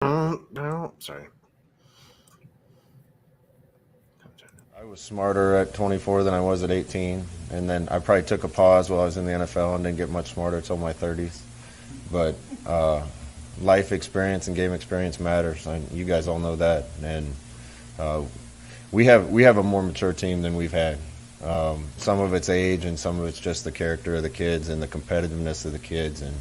No, sorry. I was smarter at 24 than I was at 18, and then I probably took a pause while I was in the NFL and didn't get much smarter until my 30s. But life experience and game experience matters, and you guys all know that. And we have a more mature team than we've had. Some of it's age, and some of it's just the character of the kids and the competitiveness of the kids. And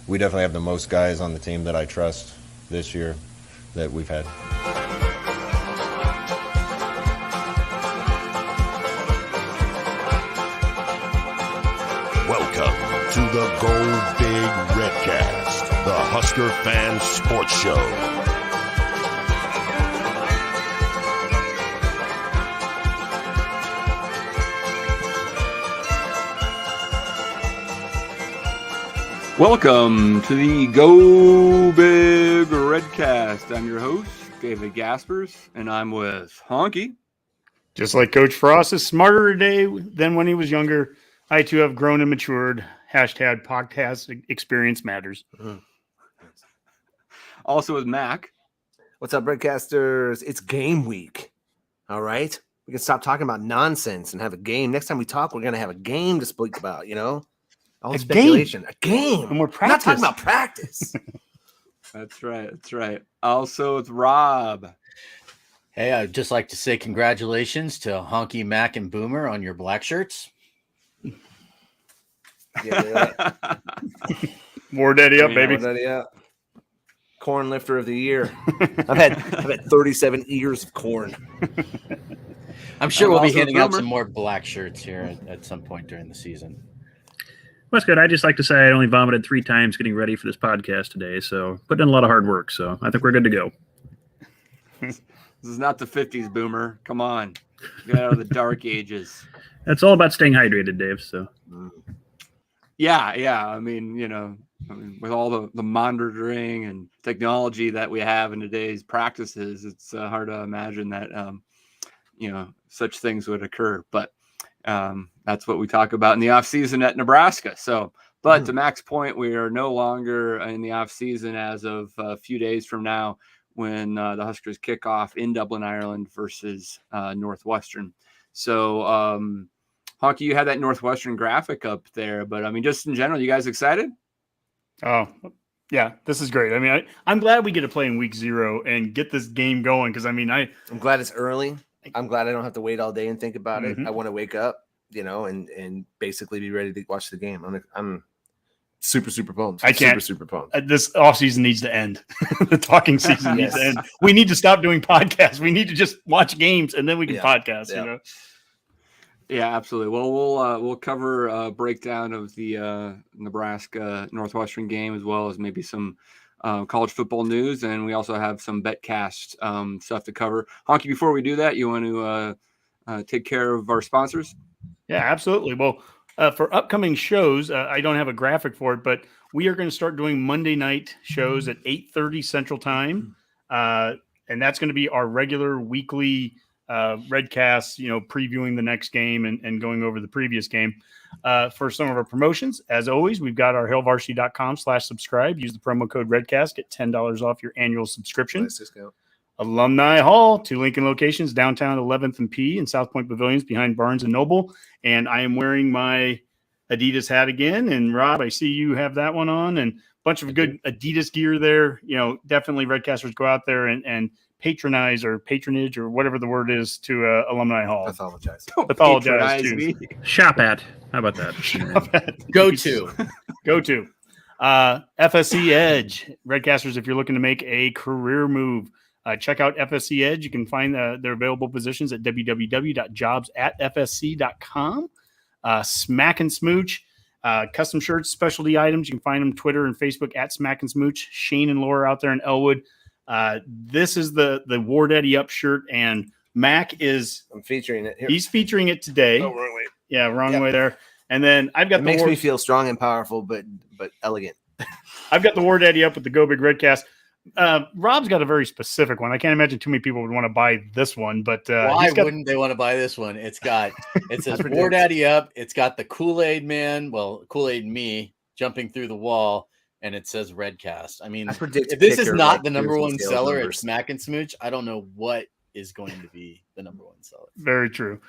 we definitely have the most guys on the team that I trust this year that we've had. Welcome to the Go Big Redcast, the Husker Fan Sports Show. Welcome to the Go Big Redcast. I'm your host, David Gaspers, and I'm with Honky. Just like Coach Frost is smarter today than when he was younger, I too have grown and matured. Hashtag podcast experience matters. Also with Mac. What's up, Breadcasters? It's game week. All right. We can stop talking about nonsense and have a game. Next time we talk, we're going to have a game to speak about, you know? All speculation. A game. And we're not talking about practice. That's right. Also with Rob. Hey, I'd just like to say congratulations to Honky, Mac, and Boomer on your black shirts. Yeah. More daddy up, baby. Corn lifter of the year. I've had 37 ears of corn. I'm sure we'll be handing out some more black shirts here at some point during the season. Well, that's good. I just like to say I only vomited 3 times getting ready for this podcast today, so put in a lot of hard work. So I think we're good to go. This is not the 50s, Boomer. Come on. Get out of the dark ages. It's all about staying hydrated, Dave. So. Yeah. I mean, with all the monitoring and technology that we have in today's practices, it's hard to imagine that, such things would occur. But that's what we talk about in the off season at Nebraska. So, but to Mac's point, we are no longer in the off season as of a few days from now when the Huskers kick off in Dublin, Ireland versus Northwestern. So, Honky, you had that Northwestern graphic up there, but I mean, just in general, you guys excited? Oh, yeah, this is great. I mean, I'm glad we get to play in week 0 and get this game going because, I mean, I'm glad it's early. I'm glad I don't have to wait all day and think about it. I want to wake up, and basically be ready to watch the game. I'm super, super pumped. Super pumped. This offseason needs to end. The talking season needs to end. We need to stop doing podcasts. We need to just watch games and then we can podcast, Yeah, absolutely. Well, we'll cover a breakdown of the Nebraska Northwestern game as well as maybe some college football news, and we also have some Betcast stuff to cover. Honky, before we do that, you want to take care of our sponsors? Yeah, absolutely. Well, for upcoming shows, I don't have a graphic for it, but we are going to start doing Monday night shows at 8:30 Central Time, and that's going to be our regular weekly Redcast, previewing the next game and going over the previous game. For some of our promotions, as always, we've got our hailvarsity.com/subscribe. Use the promo code Redcast, get $10 off your annual subscription. Nice discount. Alumni Hall, 2 Lincoln locations, downtown 11th and P and South Point Pavilions behind Barnes and Noble. And I am wearing my Adidas hat again. And Rob, I see you have that one on, and a bunch of good Adidas gear there. Definitely Redcasters go out there and patronage or whatever the word is to Alumni Hall. Pathologize too. Shop at. How about that? Go to. FSC Edge. Redcasters, if you're looking to make a career move, check out FSC Edge. You can find their available positions at www.jobs@fsc.com. Smack and Smooch. Custom shirts, specialty items. You can find them Twitter and Facebook at Smack and Smooch. Shane and Laura out there in Elwood. This is the Ward Eddie Up shirt, and Mac is. I'm featuring it here. He's featuring it today. Oh, wrong way. Yeah, wrong way there. And then I've got makes me feel strong and powerful, but elegant. I've got the Ward Eddie Up with the Go Big Redcast. Rob's got a very specific one. I can't imagine too many people would want to buy this one, but why wouldn't they want to buy this one? It says Ward Eddie Up. It's got the Kool-Aid Man, Kool-Aid me jumping through the wall. and it says Redcast. I mean, I predict if this is kicker, not like, the number Pearson one sales seller numbers. at Smack and Smooch, I don't know what is going to be the number one seller. Very true.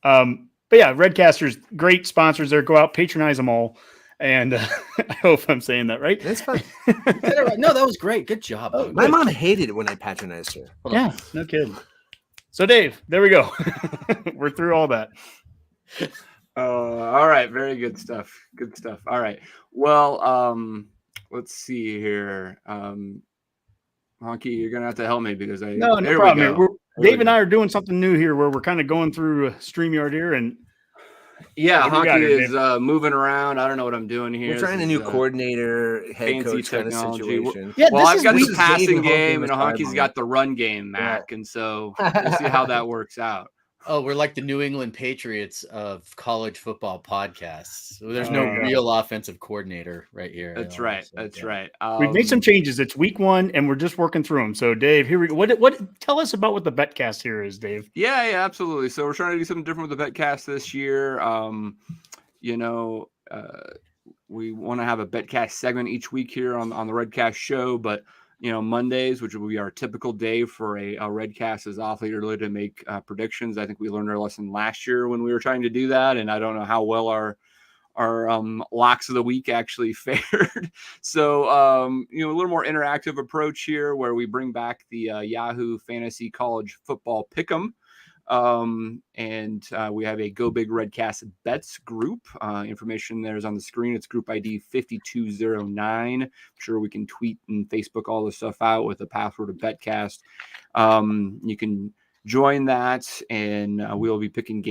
But yeah, Redcasters, great sponsors there. Go out, patronize them all. And I hope I'm saying that right. That's fun. No, that was great. Good job. Oh, My mom hated it when I patronized her. Yeah, no kidding. So Dave, there we go. We're through all that. All right, very good stuff. Good stuff. All right. Well, let's see here. Honky, you're gonna have to help me because No there problem. we go. Dave and I are doing something new here where we're kind of going through StreamYard here, and Yeah, What do you got Honky here, is moving around. I don't know what I'm doing here. We're trying a This new is, coordinator, head fancy coach kind of technology. situation. yeah, well, this I've is got this the is passing Dave and Honky game, on and the Honky's sideline. got the run game, Mac, and so we'll see how that works out. Oh, we're like the New England Patriots of college football podcasts. So there's no Oh, yeah. real offensive coordinator right here. That's you know, right. so, That's yeah. right. we've made some changes. It's week 1, and we're just working through them. So Dave, here we go. What? Tell us about what the Betcast here is, Dave. Yeah, absolutely. So we're trying to do something different with the Betcast this year. We want to have a Betcast segment each week here on the Redcast show, but Mondays, which will be our typical day for a Redcast, is awfully early to make predictions. I think we learned our lesson last year when we were trying to do that, and I don't know how well our locks of the week actually fared. So a little more interactive approach here, where we bring back the Yahoo Fantasy College Football Pick'em. And we have a Go Big Redcast Bets group. Information there is on the screen. It's group ID 5209. I'm sure we can tweet and Facebook all this stuff out with the password of Betcast. You can join that, and we'll be picking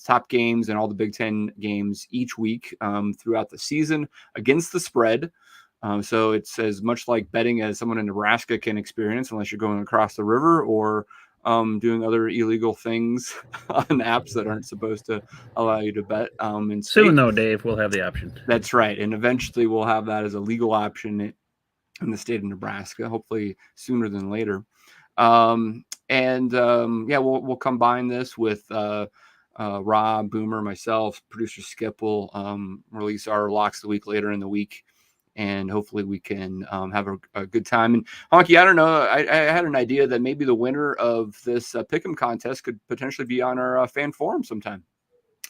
top games, and all the Big Ten games each week throughout the season against the spread. So it's as much like betting as someone in Nebraska can experience, unless you're going across the river or doing other illegal things on apps that aren't supposed to allow you to bet. Soon, though, Dave, we'll have the option. That's right. And eventually we'll have that as a legal option in the state of Nebraska, hopefully sooner than later. We'll combine this with Rob, Boomer, myself, producer Skip will release our locks of the week later in the week. And hopefully we can have a good time. And Honky, I don't know, I had an idea that maybe the winner of this Pick'em contest could potentially be on our fan forum sometime.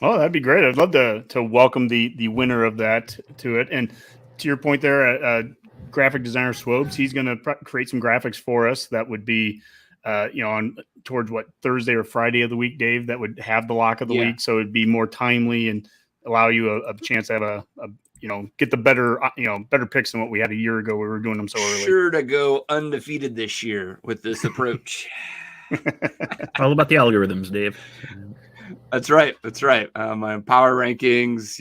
Oh, that'd be great. I'd love to welcome the winner of that to it. And to your point there, graphic designer Swobes, he's going to create some graphics for us that would be, on towards Thursday or Friday of the week, Dave, that would have the lock of the week. So it'd be more timely and allow you a chance to have get the better picks than what we had a year ago. We were doing them so early. Sure to go undefeated this year with this approach. All about the algorithms, Dave. That's right. My power rankings,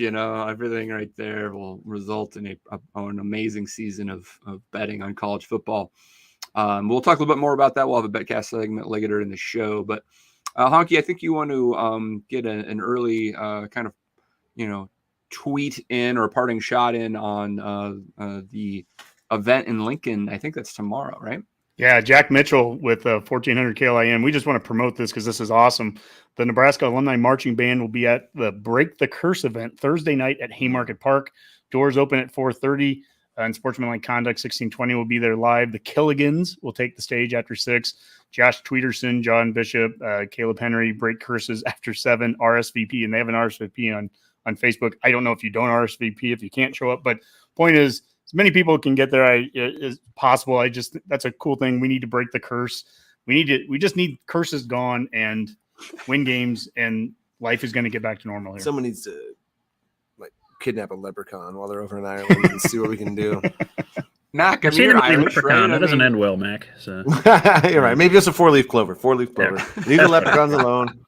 everything right there will result in an amazing season of betting on college football. We'll talk a little bit more about that. We'll have a Betcast segment later in the show. But Honky, I think you want to get an early kind of, tweet in or parting shot in on the event in Lincoln. I think that's tomorrow, right? Yeah, Jack Mitchell with 1400 KLIN. We just want to promote this because this is awesome. The Nebraska Alumni Marching Band will be at the Break the Curse event Thursday night at Haymarket Park. Doors open at 4:30. And Sportsmanlike Conduct 1620 will be there live. The Killigans will take the stage after 6. Josh Tweederson, John Bishop, Caleb Henry, Break Curses after 7. RSVP, and they have an RSVP on Facebook. I don't know if you don't RSVP, if you can't show up, but point is, as many people can get there as possible. That's a cool thing. We need to break the curse. We just need curses gone and win games, and life is going to get back to normal here. Someone needs to kidnap a leprechaun while they're over in Ireland and see what we can do. Mac, I've seen leprechaun. That doesn't end well, Mac. So. You're right. Maybe it's a 4-leaf clover. 4-leaf clover. Yeah. Leave the leprechauns alone.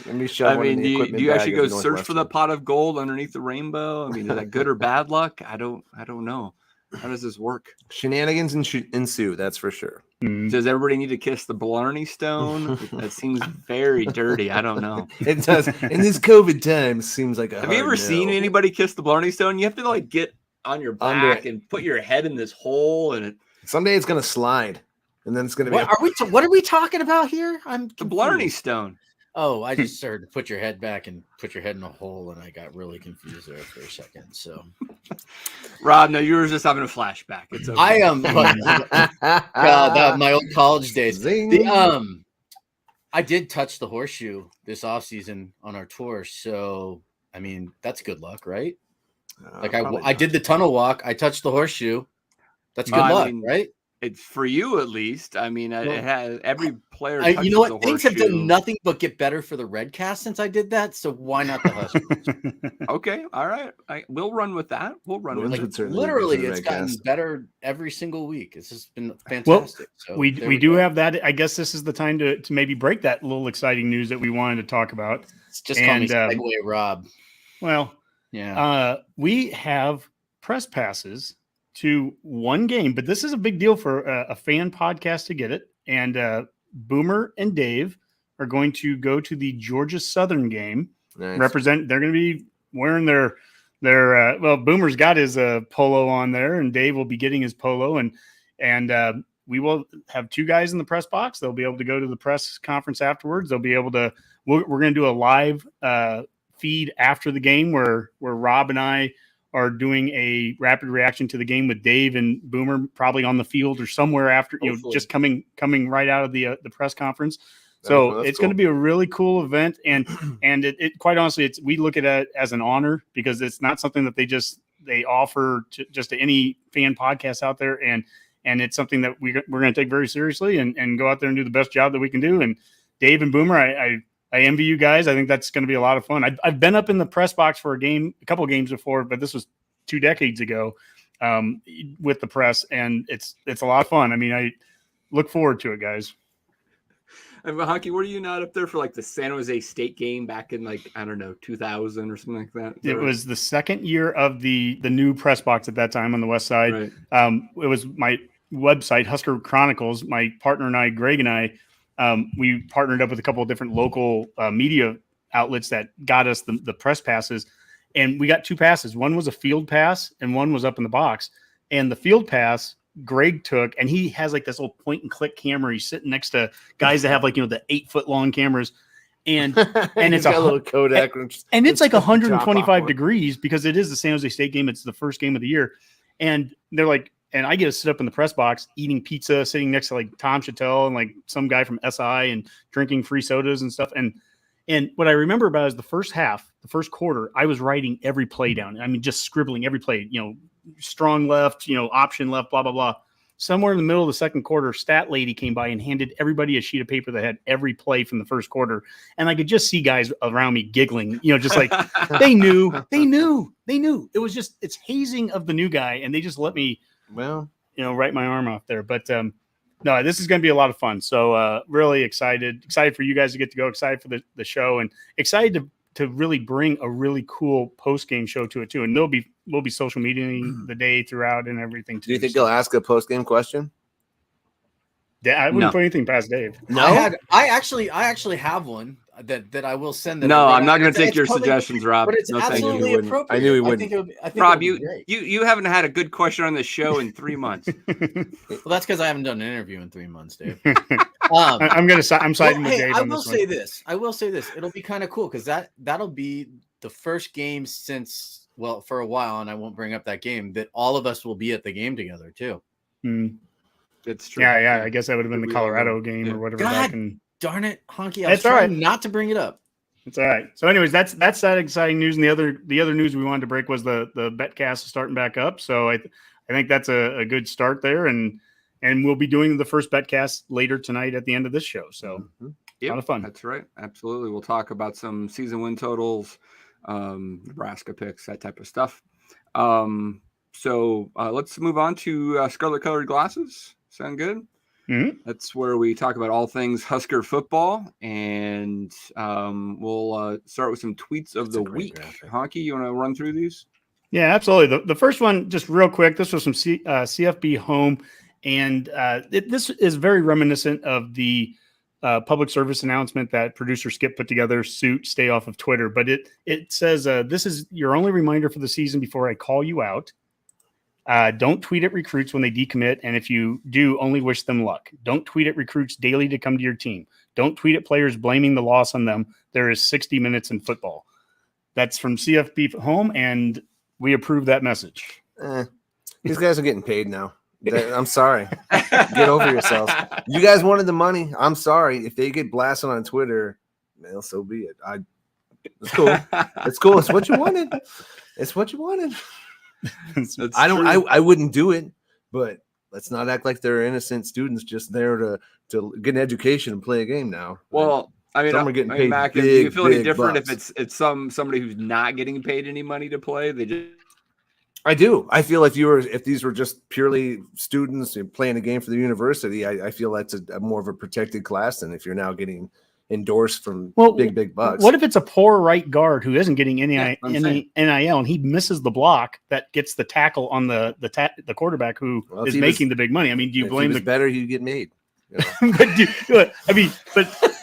Do you actually go search for the pot of gold underneath the rainbow? I mean, is that good or bad luck? I don't know. How does this work? Shenanigans ensue, that's for sure. Does everybody need to kiss the Blarney Stone? That seems very dirty. I don't know. It does. In these COVID times, seems like a Have you ever seen anybody kiss the Blarney Stone? You have to get on your back and put your head in this hole, and someday it's gonna slide, and then it's gonna be. What are we talking about here? I'm the Blarney Stone. Oh, I just heard to put your head back and put your head in a hole, and I got really confused there for a second. So, Rob, no, you were just having a flashback. It's okay. I am my old college days. Zing. I did touch the horseshoe this offseason on our tour, so I mean that's good luck, right? Like I did the tunnel walk, I touched the horseshoe. That's good luck, right? It's for you at least. I mean, it has every player. You know what? Things have done nothing but get better for the Redcast since I did that. So why not the Huskers? Okay, all right. We'll run with that. We'll run with it. Literally, it's gotten better every single week. It's just been fantastic. Well, we do have that. I guess this is the time to maybe break that little exciting news that we wanted to talk about. It's just call me Segue Rob. Well, yeah. We have press passes to one game, but this is a big deal for a fan podcast to get it. And Boomer and Dave are going to go to the Georgia Southern game. Nice. They're going to be wearing their well, Boomer's got his polo on there, and Dave will be getting his polo, and we will have two guys in the press box. They'll be able to go to the press conference afterwards. They'll be able to. We're going to do a live feed after the game where Rob and I are doing a rapid reaction to the game with Dave and Boomer probably on the field or somewhere after, just coming right out of the press conference. So it's going to be a really cool event. And it quite honestly, we look at it as an honor because it's not something that they offer to any fan podcast out there. And it's something that we're going to take very seriously and go out there and do the best job that we can do. And Dave and Boomer, I envy you guys. I think that's going to be a lot of fun. I've been up in the press box for a couple of games before, but this was 2 decades ago with the press, and it's a lot of fun. I mean, I look forward to it, guys. And Honky, were you not up there for like the San Jose State game back in 2000 or something like that? It was the second year of the new press box at that time on the west side. Right. It was my website, Husker Chronicles. My partner and I, Greg and I, we partnered up with a couple of different local media outlets that got us the press passes, and we got 2 passes. One was a field pass and one was up in the box. And the field pass Greg took, and he has like this little point and click camera. He's sitting next to guys that have the 8-foot long cameras, and it's a little Kodak, and it's like 125 degrees because it is the San Jose State game. It's the first game of the year, and they're like. And I get to sit up in the press box eating pizza, sitting next to Tom Chattel and some guy from SI and drinking free sodas and stuff. And what I remember about is the first half, the first quarter, I was writing every play down. I mean, just scribbling every play, strong left, option left, blah, blah, blah. Somewhere in the middle of the second quarter, stat lady came by and handed everybody a sheet of paper that had every play from the first quarter. And I could just see guys around me giggling, just like they knew. It was just, it's hazing of the new guy. And they just let me, write my arm off there. But no, this is going to be a lot of fun. So really excited for you guys to get to go, excited for the show, and excited to really bring a really cool post-game show to it too. And we'll be social mediaing the day throughout and everything too. Do you think they'll ask a post-game question? I wouldn't put anything past Dave. No, I actually have one that I will send. No, I'm not going to take your suggestions, Rob. But it's absolutely appropriate. I knew he wouldn't. I think Rob, you haven't had a good question on the show in 3 months. Well, that's because I haven't done an interview in 3 months, Dave. I'm siding with Dave. I will say this. It'll be kind of cool because that'll be the first game since for a while, and I won't bring up that game, that all of us will be at the game together too. It's true. Yeah. I guess that would have been the Colorado game or whatever. Darn it, Honky! I was trying not to bring it up. It's all right. So, anyways, that's that exciting news. And the other news we wanted to break was the Betcast is starting back up. So I think that's a good start there, and we'll be doing the first Betcast later tonight at the end of this show. So a lot of fun. That's right. Absolutely. We'll talk about some season win totals, Nebraska picks, that type of stuff. So let's move on to Scarlet Colored Glasses. Sound good? Mm-hmm. That's where we talk about all things Husker football, and we'll start with some tweets of the week. Honky, you want to run through these? Yeah, absolutely. The first one, just real quick, this was from CFB Home, and this is very reminiscent of the public service announcement that producer Skip put together, Suit, stay off of Twitter. But it says, this is your only reminder for the season before I call you out. Don't tweet at recruits when they decommit, and if you do, only wish them luck. Don't tweet at recruits daily to come to your team. Don't tweet at players blaming the loss on them. There is 60 minutes in football. That's from CFP home, and we approve that message. These guys are getting paid now. I'm sorry. Get over yourselves. You guys wanted the money. I'm sorry. If they get blasted on Twitter, well, so be it. It's cool. It's cool. It's what you wanted. It's what you wanted. I wouldn't do it, but let's not act like they're innocent students just there to get an education and play a game now. Well, I mean, some are getting paid. Mac, big, do you feel any different bucks. if it's somebody who's not getting paid any money to play? They just I do. I feel if these were just purely students playing a game for the university, I feel that's a more of a protected class than if you're now getting endorsed from big bucks. What if it's a poor right guard who isn't getting any NIL and he misses the block that gets the tackle on the quarterback who is making the big money? I mean, do you blame the better you get made? You know? but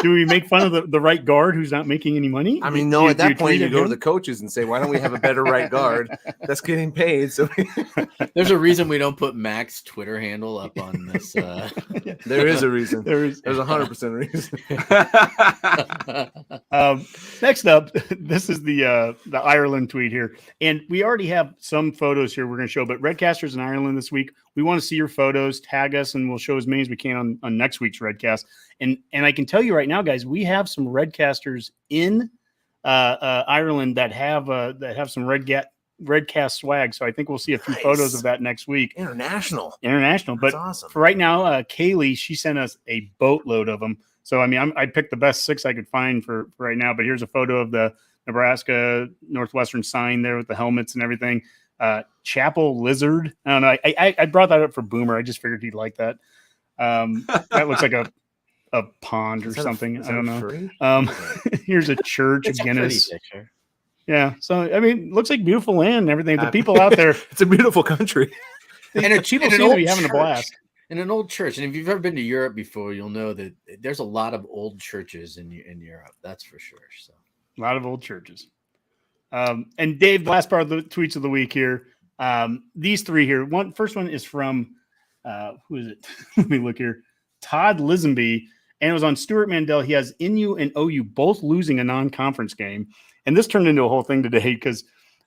do we make fun of the right guard who's not making any money? I mean, no, at that point you go to the coaches and say, why don't we have a better right guard that's getting paid? So there's a reason we don't put Mac's Twitter handle up on this. There is a reason. There's 100% reason. Next up, this is the Ireland tweet here. And we already have some photos here we're going to show, but Redcasters in Ireland this week, we want to see your photos, tag us, and we'll show as many as we can on next week's Redcast. And I can tell you right now, guys, we have some Redcasters in Ireland that have some Redcast swag. So I think we'll see a few photos of that next week. International. That's but awesome. For right now, Kaylee, she sent us a boatload of them. So I mean, I picked the best 6 I could find for right now. But here's a photo of the Nebraska Northwestern sign there with the helmets and everything. Chapel lizard. I don't know. I brought that up for Boomer. I just figured he'd like that. That looks like a pond or something. I don't know. Here's a church, a Guinness. Yeah. So, I mean, looks like beautiful land and everything. The people out there. It's a beautiful country. And people seem to be having a blast. In an old church. And if you've ever been to Europe before, you'll know that there's a lot of old churches in Europe. That's for sure. So a lot of old churches. And Dave, the last part of the tweets of the week here. These 3 here. First one is from who is it? Let me look here. Todd Lisenby. And it was on Stuart Mandel. He has NU and OU both losing a non-conference game. And this turned into a whole thing today because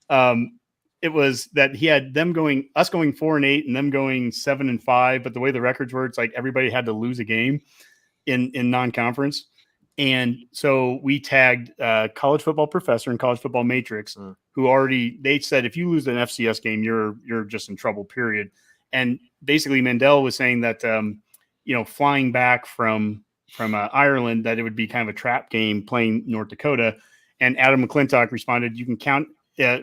it was that he had us going 4-8 and them going 7-5. But the way the records were, it's like everybody had to lose a game in non-conference. And so we tagged College Football Professor and College Football Matrix, who they said, if you lose an FCS game, you're just in trouble, period. And basically Mandel was saying that, flying back from Ireland, that it would be kind of a trap game playing North Dakota. And Adam McClintock responded, you can count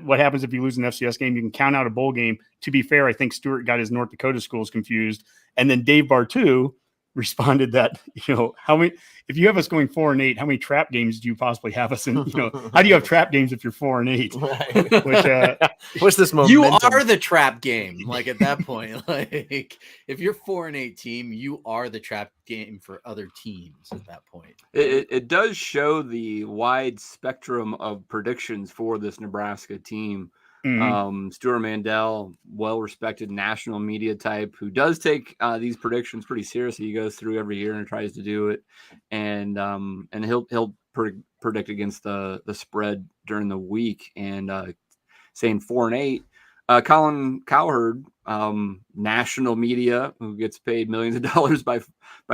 what happens if you lose an FCS game. You can count out a bowl game. To be fair, I think Stewart got his North Dakota schools confused. And then Dave Bartu responded that, if you have us going 4-8, how many trap games do you possibly have us in? How do you have trap games if you're 4-8? Right. Which, what's this momentum? You are the trap game. Like at that point, like if you're 4-8 team, you are the trap game for other teams at that point. It does show the wide spectrum of predictions for this Nebraska team. Mm-hmm. Stuart Mandel, well-respected national media type, who does take these predictions pretty seriously. He goes through every year and tries to do it, and he'll predict against the spread during the week, and saying 4-8. Colin Cowherd, national media, who gets paid millions of dollars by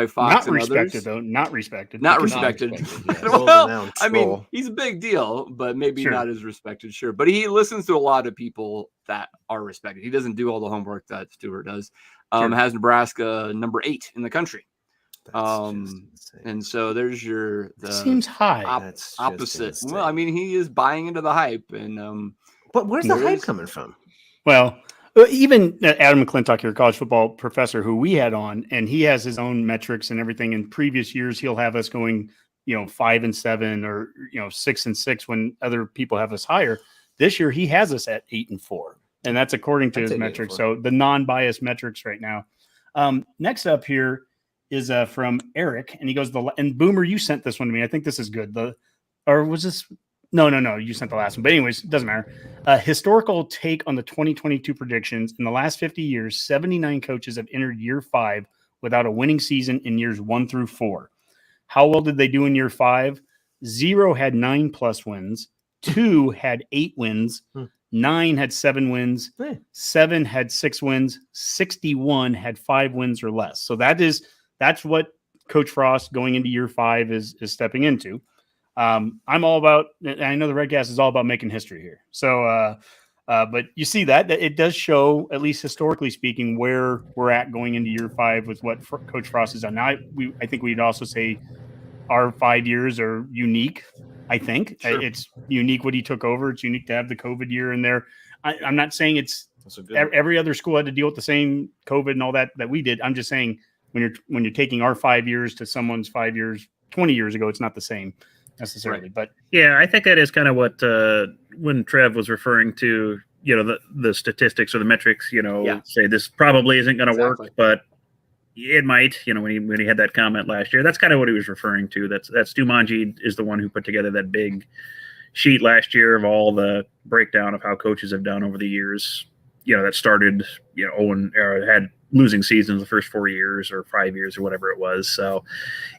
Fox not and respected, others. Though not respected, not respected. Yeah. Well, I mean, he's a big deal, but maybe not as respected. Sure, but he listens to a lot of people that are respected. He doesn't do all the homework that Stewart does. Has Nebraska number 8 in the country. And so there's seems high. Opposite. Well, I mean, he is buying into the hype, and but where's the hype coming from? Well, even Adam McClintock here, College Football Professor, who we had on, and he has his own metrics and everything. In previous years, he'll have us going, 5-7 or 6-6 when other people have us higher. This year, he has us at 8-4, and that's according to his metrics. So the non-biased metrics right now. Next up here is from Eric, and he goes, and Boomer, you sent this one to me. I think this is good. Or was this? No. You sent the last one. But anyways, it doesn't matter. Historical take on the 2022 predictions. In the last 50 years, 79 coaches have entered year 5 without a winning season in years 1 through 4. How well did they do in year 5? 0 had 9+ wins. 2 had 8 wins. 9 had 7 wins. 7 had 6 wins. 61 had 5 wins or less. So that's what Coach Frost going into year 5 is stepping into. I'm all about, I know the Redcast is all about making history here. So, but you see that it does show, at least historically speaking, where we're at going into year 5 with what Coach Frost has done. Now, I think we'd also say our 5 years are unique. I think it's unique what he took over. It's unique to have the COVID year in there. I'm not saying every other school had to deal with the same COVID and all that we did. I'm just saying when you're taking our 5 years to someone's 5 years, 20 years ago, it's not the same necessarily. Right. But yeah, I think that is kind of what when Trev was referring to, the statistics or the metrics, say this probably isn't going to work, but it might, when he had that comment last year. That's kind of what he was referring to. That's Stu Manji is the one who put together that big sheet last year of all the breakdown of how coaches have done over the years. That started, Owen had losing seasons the first 4 years or 5 years or whatever it was. So,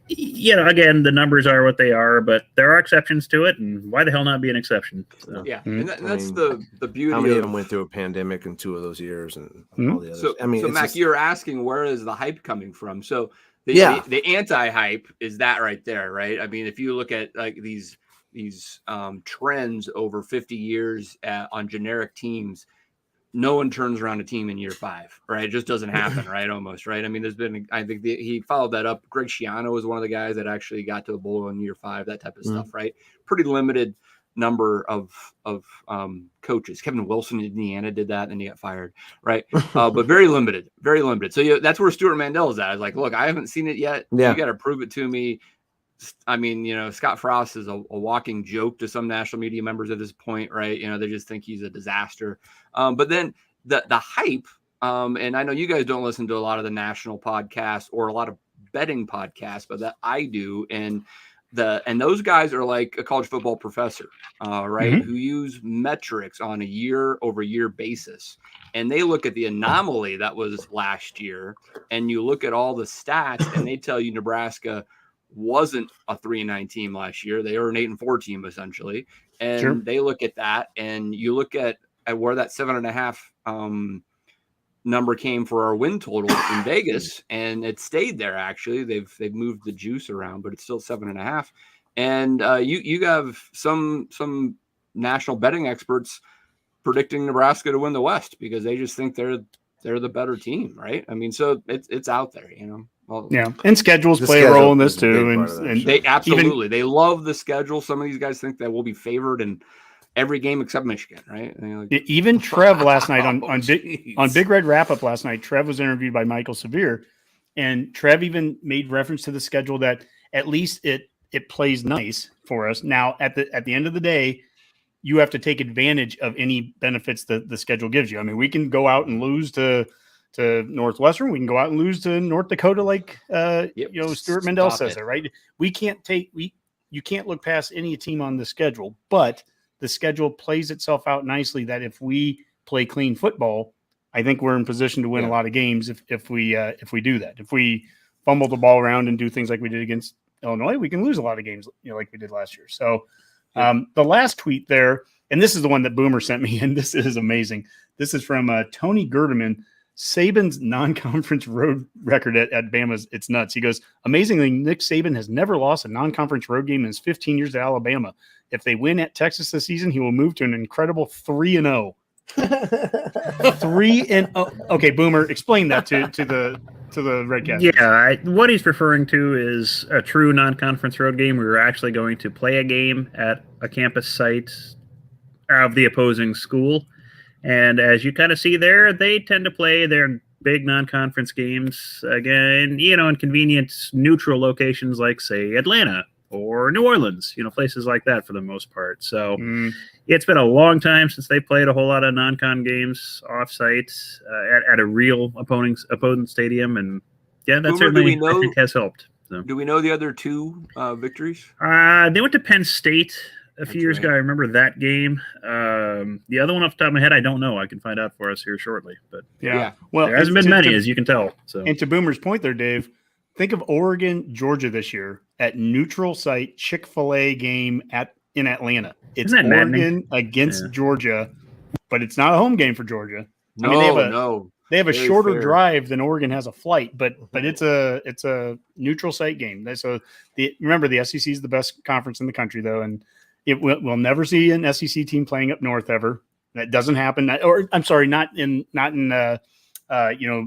again, the numbers are what they are, but there are exceptions to it, and why the hell not be an exception? So. Yeah, and that's the beauty. How many of them went through a pandemic in 2 of those years, and all the others? So Mac, you're asking where is the hype coming from? So the anti-hype is that right there, right? I mean, if you look at like these trends over 50 years on generic teams. No one turns around a team in year 5, right? It just doesn't happen, right? Almost, right? I mean, there's been, I think he followed that up. Greg Schiano was one of the guys that actually got to a bowl in year 5, that type of stuff, right? Pretty limited number of coaches. Kevin Wilson in Indiana did that, and then he got fired, right? But very limited. So that's where Stuart Mandel is at. I was like, look, I haven't seen it yet. You got to prove it to me. I mean, Scott Frost is a walking joke to some national media members at this point, right? They just think he's a disaster. But then the hype, and I know you guys don't listen to a lot of the national podcasts or a lot of betting podcasts, but that I do. And those guys are like a college football professor, right? Who use metrics on a year-over-year basis. And they look at the anomaly that was last year, and you look at all the stats, and they tell you Nebraska wasn't a 3-9 team last year. They were an 8-4 team essentially. And they look at that, and you look at where that 7.5 number came for our win total in Vegas, and it stayed there. Actually, they've moved the juice around, but it's still 7.5. And you have some national betting experts predicting Nebraska to win the West because they just think they're the better team, right? I mean, so it's out there, Well, and schedules play a role in this too, and they absolutely they love the schedule. Some of these guys think that we'll be favored in every game except Michigan, right? Even Trev last night on Big Red Wrap Up last night, Trev was interviewed by Michael Severe, and Trev even made reference to the schedule that at least it plays nice for us. Now at the end of the day, you have to take advantage of any benefits that the schedule gives you. I mean, we can go out and lose to Northwestern. We can go out and lose to North Dakota, like Stuart Mandel says it, right? You can't look past any team on the schedule, but the schedule plays itself out nicely that if we play clean football, I think we're in position to win a lot of games if we do that. If we fumble the ball around and do things like we did against Illinois, we can lose a lot of games, like we did last year. So the last tweet there, and this is the one that Boomer sent me, and this is amazing. This is from Tony Gerdeman. Saban's non-conference road record at Bama's, it's nuts. He goes, amazingly, Nick Saban has never lost a non-conference road game in his 15 years at Alabama. If they win at Texas this season, he will move to an incredible 3-0. 3-0. Okay, Boomer, explain that to the Redcast. Yeah, what he's referring to is a true non-conference road game. We were actually going to play a game at a campus site of the opposing school. And as you kind of see there, they tend to play their big non-conference games, again, in convenient neutral locations like, say, Atlanta or New Orleans, places like that for the most part. So it's been a long time since they played a whole lot of non-con games off-site at a real opponent stadium. And, yeah, that certainly I think has helped. So. Do we know the other 2 victories? They went to Penn State. a few years ago. I remember that game. The other one off the top of my head, I don't know. I can find out for us here shortly. But yeah. Well, there hasn't been many, as you can tell. So, and to Boomer's point there, Dave, think of Oregon, Georgia this year at neutral site Chick-fil-A game in Atlanta. It's Oregon against Georgia, but it's not a home game for Georgia. They have a shorter drive than Oregon has a flight, but it's a neutral site game. So remember, the SEC is the best conference in the country, though, and we'll never see an SEC team playing up north ever. That doesn't happen. Not in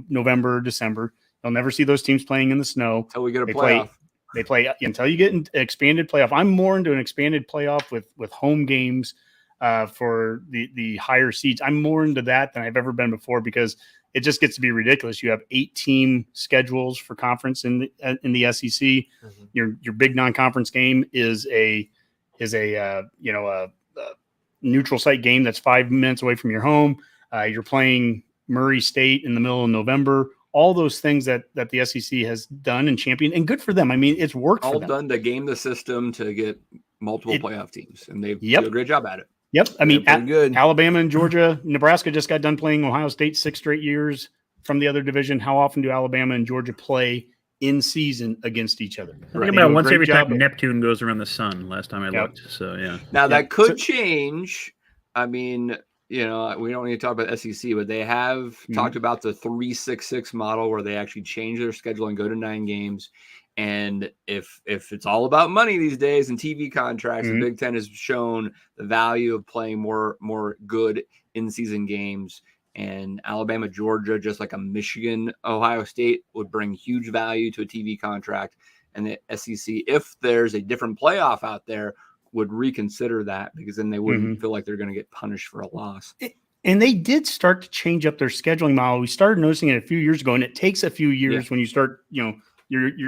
November or December. You'll never see those teams playing in the snow until we get a playoff. They play until you get an expanded playoff. I'm more into an expanded playoff with home games for the higher seeds. I'm more into that than I've ever been before because it just gets to be ridiculous. You have 8-team schedules for conference in the SEC. Mm-hmm. Your big non-conference game is a neutral site game that's 5 minutes away from your home. You're playing Murray State in the middle of November. All those things that the SEC has done and championed, and good for them. I mean, it's worked all for them. Done to game the system to get multiple playoff teams, and they've done a great job at it. Yep. I mean, good. Alabama and Georgia, Nebraska just got done playing Ohio State 6 straight years from the other division. How often do Alabama and Georgia play in season against each other? I think about once every time Neptune goes around the sun. Last time I looked. So yeah. Now that could change. I mean, we don't need to talk about SEC, but they have talked about the 3-6-6 model where they actually change their schedule and go to 9 games. And if it's all about money these days and TV contracts, the Big Ten has shown the value of playing more good in-season games. And Alabama, Georgia, just like a Michigan, Ohio State, would bring huge value to a TV contract. And the SEC, if there's a different playoff out there, would reconsider that because then they wouldn't feel like they're going to get punished for a loss. And they did start to change up their scheduling model. We started noticing it a few years ago, and it takes a few years when you start, you're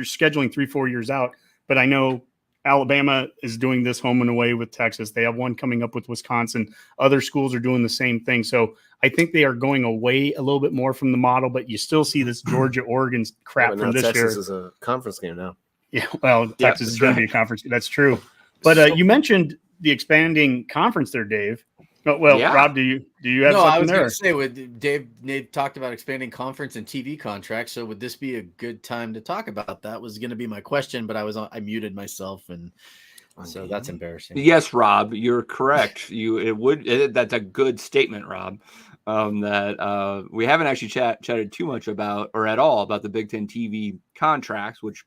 scheduling 3-4 years out. But I know Alabama is doing this home and away with Texas. They have one coming up with Wisconsin. Other schools are doing the same thing. So I think they are going away a little bit more from the model, but you still see this Georgia-Oregon crap from this year. Texas is a conference game now. Yeah, well, Texas is going to be a conference. That's true. But you mentioned the expanding conference there, Dave. Rob, do you have something there? No, I was going to say, Dave talked about expanding conference and TV contracts. So would this be a good time to talk about that? Was going to be my question, but I muted myself, and so that's embarrassing. Yes, Rob, you're correct. That's a good statement, Rob. That we haven't actually chatted too much about or at all about the Big Ten TV contracts, which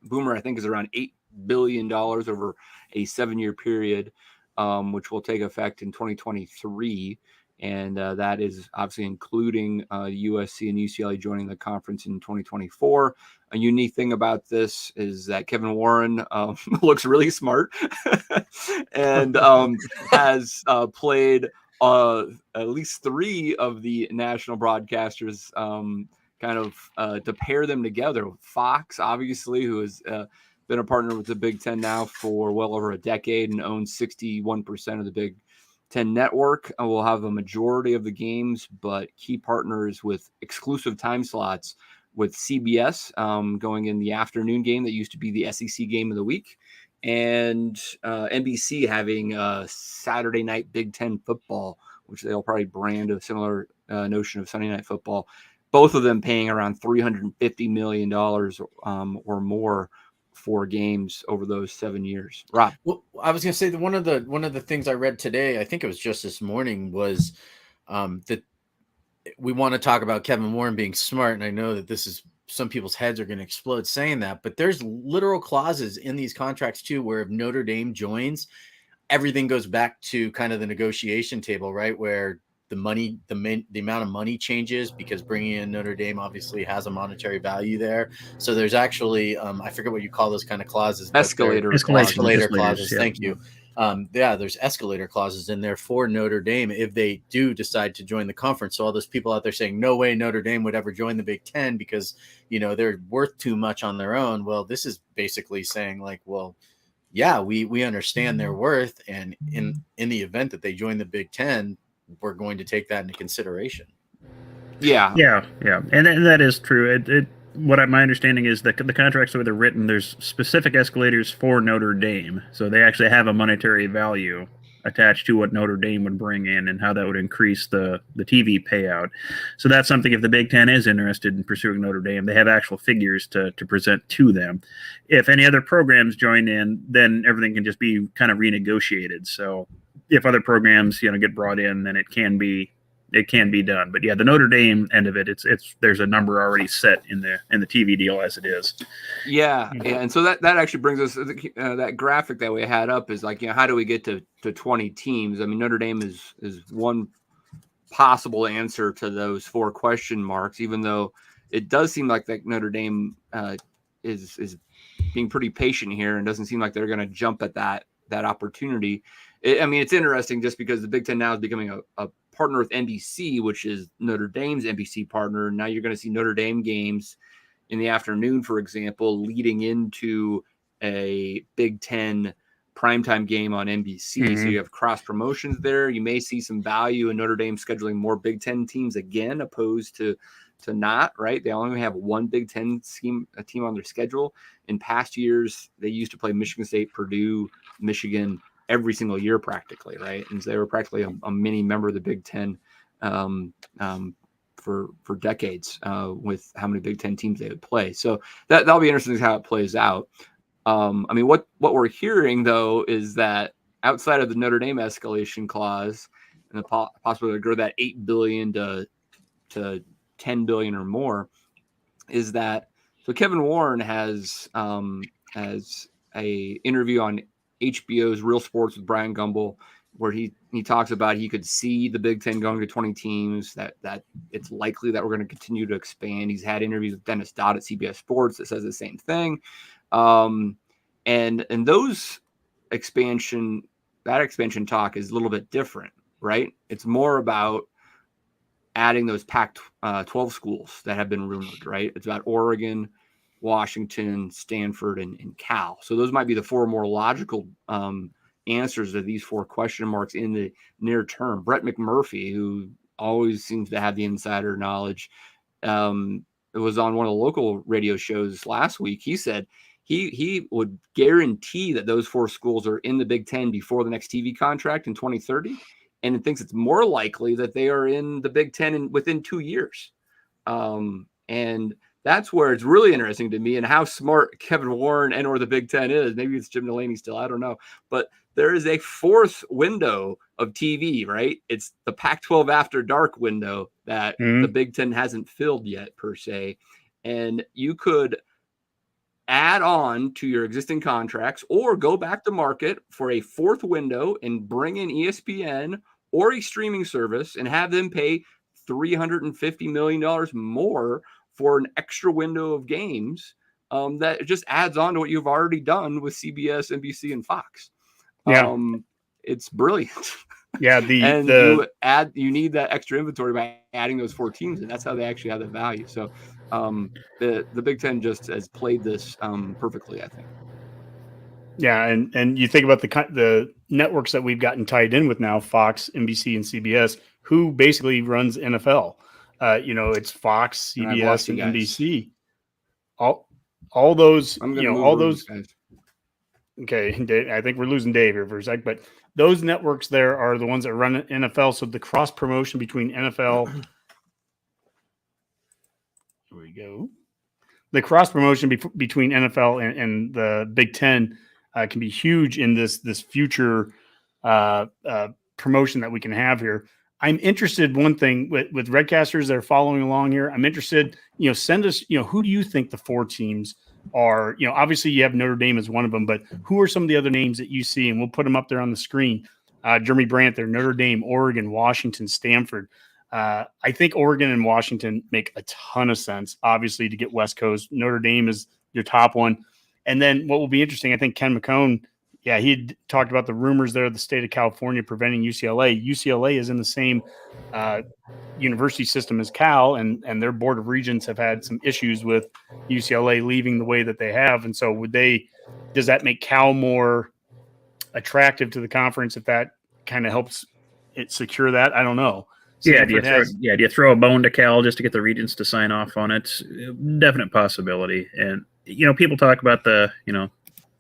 Boomer I think is around $8 billion over a 7-year period. Which will take effect in 2023. And that is obviously including USC and UCLA joining the conference in 2024. A unique thing about this is that Kevin Warren looks really smart and has played at least 3 of the national broadcasters to pair them together. Fox, obviously, who is been a partner with the Big Ten now for well over a decade and owns 61% of the Big Ten network. We'll have a majority of the games, but key partners with exclusive time slots with CBS going in the afternoon game that used to be the SEC game of the week, and NBC having Saturday night Big Ten football, which they'll probably brand a similar notion of Sunday night football. Both of them paying around $350 million or more for games over those 7 years. Rob. Well, I was going to say that one of the things I read today, I think it was just this morning, was that we want to talk about Kevin Warren being smart. And I know that this is some people's heads are going to explode saying that, but there's literal clauses in these contracts too, where if Notre Dame joins, everything goes back to kind of the negotiation table, right? Where the amount of money changes because bringing in Notre Dame obviously has a monetary value there. So there's actually, I forget what you call those kind of clauses. Escalator clauses. Yeah. Thank you. There's escalator clauses in there for Notre Dame if they do decide to join the conference. So all those people out there saying, no way Notre Dame would ever join the Big Ten because, they're worth too much on their own. Well, this is basically saying like, well, yeah, we understand their worth. And in the event that they join the Big Ten, we're going to take that into consideration. Yeah. And that is true. my understanding is that the contracts the way they're written, there's specific escalators for Notre Dame, so they actually have a monetary value attached to what Notre Dame would bring in and how that would increase the TV payout. So that's something, if the Big Ten is interested in pursuing Notre Dame, they have actual figures to present to them. If any other programs join in, then everything can just be kind of renegotiated. So if other programs, get brought in, then it can be done. But yeah, the Notre Dame end of it, there's a number already set in the TV deal as it is. Yeah. And so that actually brings us that graphic that we had up is like, how do we get to 20 teams? I mean, Notre Dame is one possible answer to those 4 question marks, even though it does seem like that Notre Dame is being pretty patient here and doesn't seem like they're going to jump at that opportunity. It's interesting just because the Big Ten now is becoming a partner with NBC, which is Notre Dame's NBC partner. Now you're going to see Notre Dame games in the afternoon, for example, leading into a Big Ten primetime game on NBC. Mm-hmm. So you have cross promotions there. You may see some value in Notre Dame scheduling more Big Ten teams again, opposed to not, right? They only have one Big Ten team on their schedule. In past years, they used to play Michigan State, Purdue, Michigan every single year practically, right? And so they were practically a mini member of the Big Ten for decades with how many Big Ten teams they would play. So that'll be interesting to see how it plays out. What we're hearing though is that outside of the Notre Dame escalation clause and the possibility to grow that $8 billion to $10 billion or more, is that so Kevin Warren has a interview on HBO's Real Sports with Brian Gumbel, where he talks about he could see the Big Ten going to 20 teams, that it's likely that we're going to continue to expand. He's had interviews with Dennis Dodd at CBS Sports that says the same thing. And those expansion talk is a little bit different, right? It's more about adding those Pac-12 schools that have been rumored, right? It's about Oregon, Washington, Stanford, and Cal. So those might be the 4 more logical answers to these 4 question marks in the near term. Brett McMurphy, who always seems to have the insider knowledge, it was on one of the local radio shows last week. He said he would guarantee that those 4 schools are in the Big Ten before the next TV contract in 2030, and it thinks it's more likely that they are in the Big Ten within 2 years. And that's where it's really interesting to me, and how smart Kevin Warren and or the Big Ten is. Maybe it's Jim Delaney still, I don't know. But there is a 4th window of TV, right? It's the Pac-12 After Dark window that the Big Ten hasn't filled yet, per se. And you could add on to your existing contracts or go back to market for a 4th window and bring in ESPN or a streaming service and have them pay $350 million more for an extra window of games that just adds on to what you've already done with CBS, NBC, and Fox. Yeah. It's brilliant. Yeah. You need that extra inventory by adding those 4 teams, and that's how they actually have the value. So the Big Ten just has played this perfectly, I think. Yeah. And you think about the networks that we've gotten tied in with now, Fox, NBC, and CBS, who basically runs NFL. It's Fox, CBS, and NBC. All those, all those. Okay, Dave, I think we're losing Dave here for a sec, but those networks there are the ones that run NFL. So the cross promotion between NFL. Here we go. The cross promotion between NFL and the Big Ten can be huge in this future promotion that we can have here. I'm interested, one thing with Redcasters that are following along here. I'm interested, send us, who do you think the 4 teams are? Obviously you have Notre Dame as one of them, but who are some of the other names that you see? And we'll put them up there on the screen. Jeremy Brandt there, Notre Dame, Oregon, Washington, Stanford. I think Oregon and Washington make a ton of sense, obviously, to get West Coast. Notre Dame is your top one. And then what will be interesting, I think Ken McCone, yeah, he had talked about the rumors there of the state of California preventing UCLA. UCLA is in the same university system as Cal, and their board of regents have had some issues with UCLA leaving the way that they have. And so does that make Cal more attractive to the conference if that kind of helps it secure that? I don't know. Yeah, do you throw a bone to Cal just to get the regents to sign off on it? Definite possibility. And people talk about the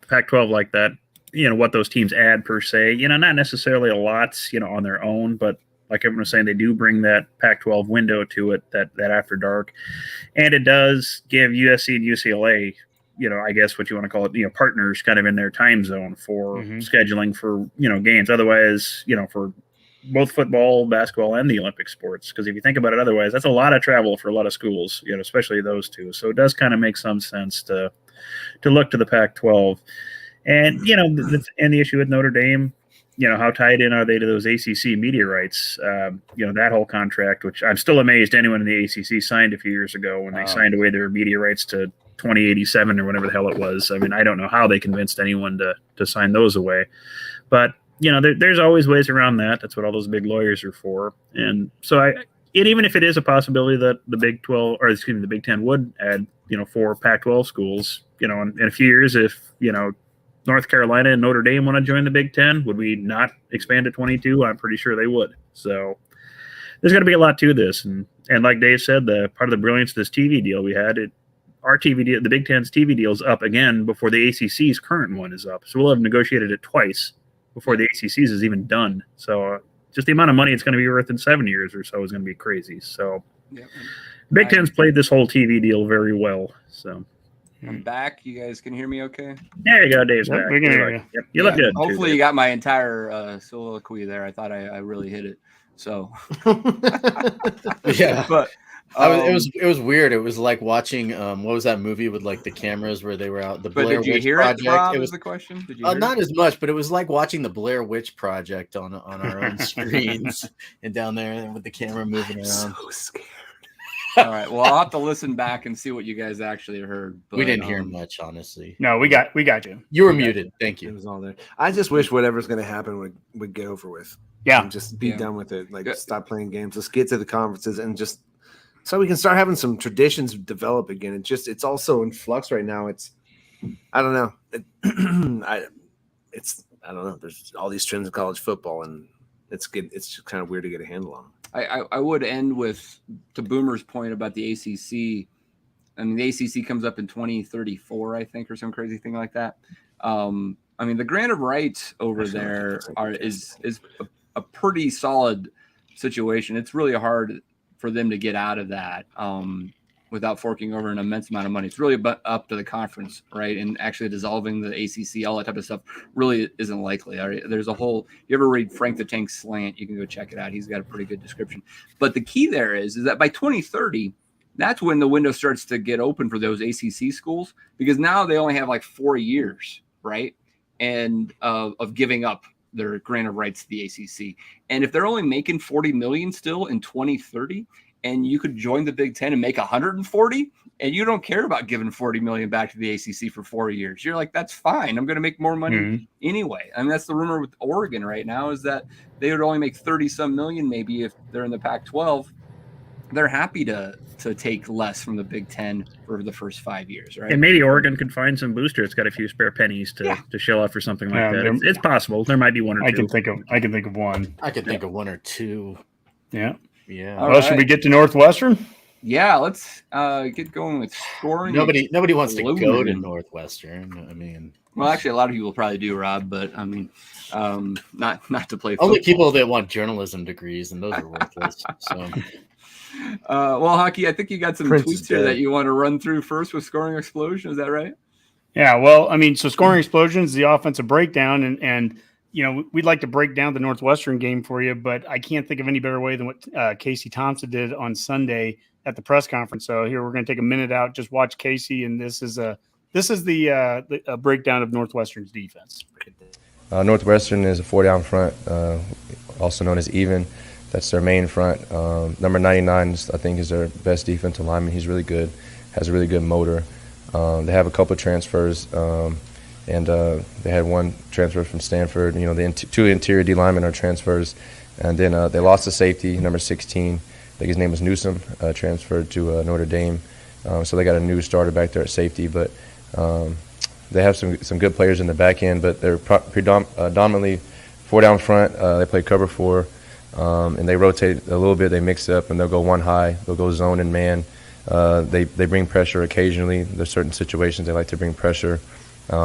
Pac-12 like that. What those teams add per se. Not necessarily a lot. On their own, but like everyone was saying, they do bring that Pac-12 window to it. That after dark, and it does give USC and UCLA. I guess what you want to call it. Partners kind of in their time zone for scheduling for games. Otherwise, for both football, basketball, and the Olympic sports. Because if you think about it otherwise, that's a lot of travel for a lot of schools, especially those two. So it does kind of make some sense to look to the Pac-12. And, and the issue with Notre Dame, how tied in are they to those ACC media rights? That whole contract, which I'm still amazed anyone in the ACC signed a few years ago when they signed away their media rights to 2087 or whatever the hell it was. I mean, I don't know how they convinced anyone to sign those away. But there's always ways around that. That's what all those big lawyers are for. And so even if it is a possibility that the the Big Ten would add, 4 Pac-12 schools, in a few years, if, North Carolina and Notre Dame want to join the Big Ten, would we not expand to 22? I'm pretty sure they would. So there's got to be a lot to this. And like Dave said, the part of the brilliance of this TV deal we had, our TV deal, the Big Ten's TV deal is up again before the ACC's current one is up. So we'll have negotiated it twice before the ACC's is even done. So just the amount of money it's going to be worth in 7 years or so is going to be crazy. So Big Ten's played this whole TV deal very well. So I'm back. You guys can hear me okay? There you go, Dave's back. We can hear you. Yep, you look good. Hopefully you got my entire soliloquy there. I thought I really hit it. So yeah. But it was weird. It was like watching what was that movie with like the cameras where they were out the Blair Witch Project? It was the question. Did you not as much, but it was like watching the Blair Witch Project on our own screens and down there with the camera moving around. So scared. All right. Well, I'll have to listen back and see what you guys actually heard. But, we didn't hear much, honestly. No, we got you. You were muted. Thank you. It was all there. I just wish whatever's going to happen would get over with. Yeah. And just be done with it. Like, stop playing games. Let's get to the conferences and just so we can start having some traditions develop again. It's also in flux right now. I don't know. I don't know. There's all these trends in college football, and it's just kind of weird to get a handle on. I would end with, to Boomer's point about the ACC. I mean, the ACC comes up in 2034, I think, or some crazy thing like that. I mean, the grant of rights over there is a pretty solid situation. It's really hard for them to get out of that without forking over an immense amount of money. It's really up to the conference, right? And actually dissolving the ACC, all that type of stuff really isn't likely. All right? There's a whole, you ever read Frank the Tank Slant? You can go check it out. He's got a pretty good description. But the key there is that by 2030, that's when the window starts to get open for those ACC schools, because now they only have like 4 years, right? And of giving up their grant of rights to the ACC. And if they're only making 40 million still in 2030, and you could join the Big Ten and make 140, and you don't care about giving 40 million back to the ACC for 4 years, you're like, that's fine. I'm going to make more money anyway. I mean, that's the rumor with Oregon right now, is that they would only make 30 some million maybe if they're in the Pac-12. They're happy to take less from the Big Ten for the first 5 years, right? And maybe Oregon could find some booster. It's got a few spare pennies to shell out for something like that. It's possible. There might be one or two. I can think of one. I could think of one or two. Yeah. Yeah. Well, should we get to Northwestern? Yeah, let's get going with scoring. Nobody wants to go to Northwestern. I mean, well, actually, a lot of people probably do, Rob. But I mean, not to play. Only people that want journalism degrees, and those are worthless. So. Well, Hockey, I think you got some tweets here that you want to run through first with Scoring Explosion. Is that right? Yeah. Well, I mean, so Scoring Explosion is the offensive breakdown, and we'd like to break down the Northwestern game for you, but I can't think of any better way than what Casey Thompson did on Sunday at the press conference. So here we're going to take a minute out, just watch Casey, and this is the breakdown of Northwestern's defense. Northwestern is a 4-down front, also known as even. That's their main front. Number 99, I think, is their best defensive lineman. He's really good, has a really good motor. They have a couple of transfers, and they had one transfer from Stanford. The two interior D linemen are transfers. And then they lost a safety, number 16. I think his name was Newsom, transferred to Notre Dame. So they got a new starter back there at safety. But they have some good players in the back end, but they're predominantly 4-down front. They play cover 4. and they rotate a little bit. They mix it up, and they'll go one high. They'll go zone and man. They bring pressure occasionally. There's certain situations they like to bring pressure.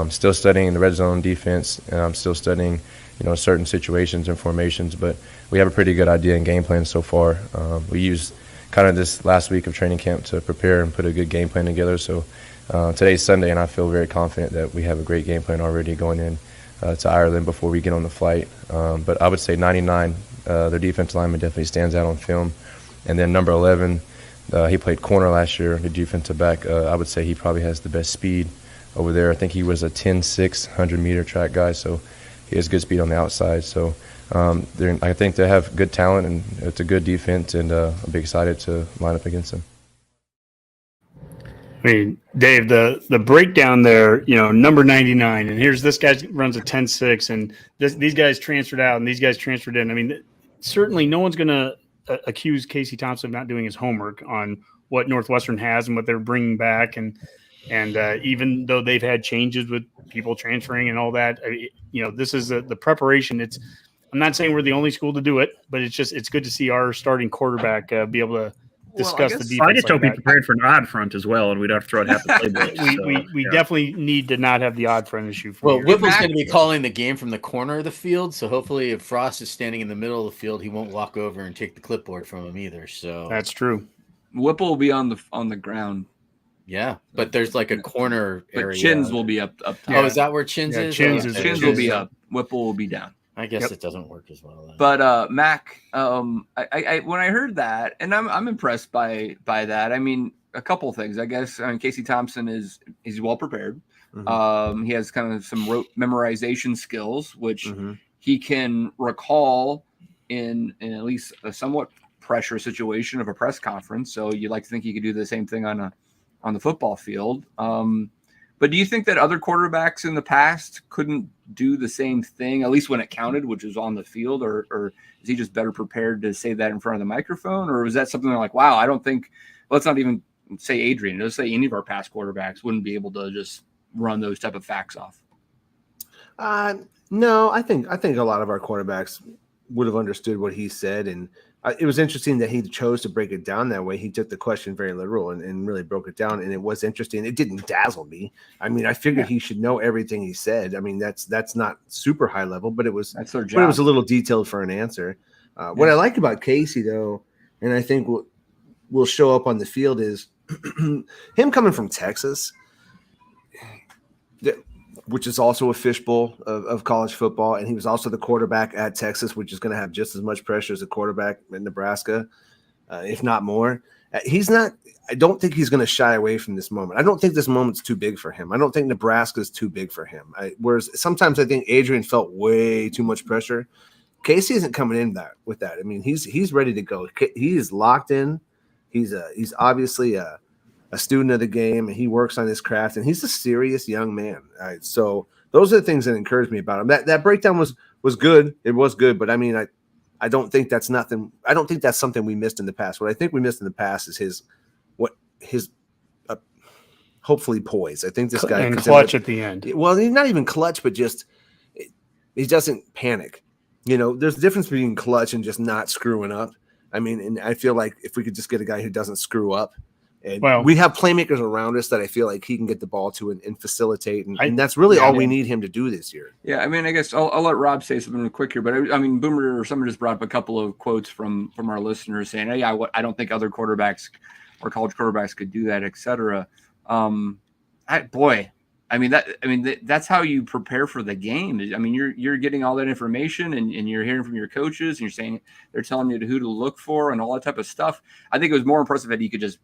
Still studying the red zone defense, and I'm still studying, certain situations and formations. But we have a pretty good idea and game plan so far. We used kind of this last week of training camp to prepare and put a good game plan together. So today's Sunday, and I feel very confident that we have a great game plan already going in to Ireland before we get on the flight. But I would say 99, their defensive lineman definitely stands out on film. And then number 11, he played corner last year, the defensive back. I would say he probably has the best speed over there. I think he was a 10.6 100-meter track guy, so he has good speed on the outside. So I think they have good talent, and it's a good defense, and I'll be excited to line up against them. I mean, Dave, the breakdown there, number 99, and here's this guy runs a 10.6, and these guys transferred out, and these guys transferred in. I mean, certainly no one's going to accuse Casey Thompson of not doing his homework on what Northwestern has and what they're bringing back, and even though they've had changes with people transferring and all that, this is the preparation. I'm not saying we're the only school to do it, but it's good to see our starting quarterback be able to discuss the defense. I just hope he prepared for an odd front as well, and we'd have to throw it half the playbook. We definitely need to not have the odd front issue. Whipple's going to be calling the game from the corner of the field, so hopefully if Frost is standing in the middle of the field, he won't walk over and take the clipboard from him either. So that's true. Whipple will be on the ground. Yeah, but there's like a corner area. Chins will be up top. Oh, is that where Chins is? Chins will be up. Whipple will be down. I guess it doesn't work as well then. But Mac, I when I heard that, and I'm impressed by that. I mean, a couple things. I guess Casey Thompson he's well prepared. Mm-hmm. He has kind of some memorization skills, which he can recall in at least a somewhat pressure situation of a press conference. So you'd like to think he could do the same thing on the football field. But do you think that other quarterbacks in the past couldn't do the same thing, at least when it counted, which was on the field, or is he just better prepared to say that in front of the microphone? Or was that something like, wow, I don't think, let's not even say Adrian, let's say any of our past quarterbacks wouldn't be able to just run those type of facts off? No, I think a lot of our quarterbacks would have understood what he said, and it was interesting that he chose to break it down that way. He took the question very literal and really broke it down, and it was interesting. It didn't dazzle me. I mean, I figured he should know everything he said. I mean, that's not super high level, but it was a little detailed for an answer. What I like about Casey, though, and I think will show up on the field is him coming from Texas, which is also a fishbowl of college football. And he was also the quarterback at Texas, which is going to have just as much pressure as a quarterback in Nebraska, if not more. I don't think he's going to shy away from this moment. I don't think this moment's too big for him. I don't think Nebraska's too big for him. Whereas sometimes I think Adrian felt way too much pressure. Casey isn't coming in with that. I mean, he's ready to go. He is locked in. He's obviously a student of the game, and he works on his craft, and he's a serious young man. So those are the things that encouraged me about him. That breakdown was good. It was good, but I mean, I don't think that's nothing. I don't think that's something we missed in the past. What I think we missed in the past is his hopefully poise. I think this guy and clutch at the end. Well, he's not even clutch, but just he doesn't panic. There's a difference between clutch and just not screwing up. I mean, and I feel like if we could just get a guy who doesn't screw up. And we have playmakers around us that I feel like he can get the ball to and facilitate, and that's really all we need him to do this year. Yeah, I mean, I guess I'll let Rob say something real quick here, but I mean, Boomer or someone just brought up a couple of quotes from our listeners saying, "Hey, I don't think other quarterbacks or college quarterbacks could do that, etc." That's how you prepare for the game. I mean, you're getting all that information and you're hearing from your coaches, and you're saying they're telling you who to look for and all that type of stuff. I think it was more impressive that he could just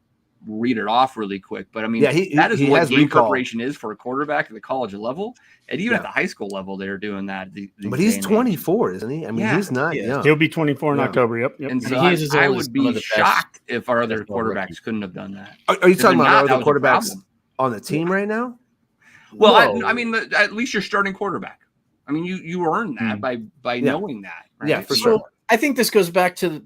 read it off really quick, but I mean, that is what game preparation is for a quarterback at the college level, and even at the high school level, they're doing that. But he's 24, isn't he? I mean, he's not young. He'll be 24 in October. Yep. And so I would be shocked if our other quarterbacks couldn't have done that. Are you talking about our other quarterbacks on the team right now? Well, I mean, at least you're starting quarterback. I mean, you earn that by knowing that. Right? Yeah, for sure. I think this goes back to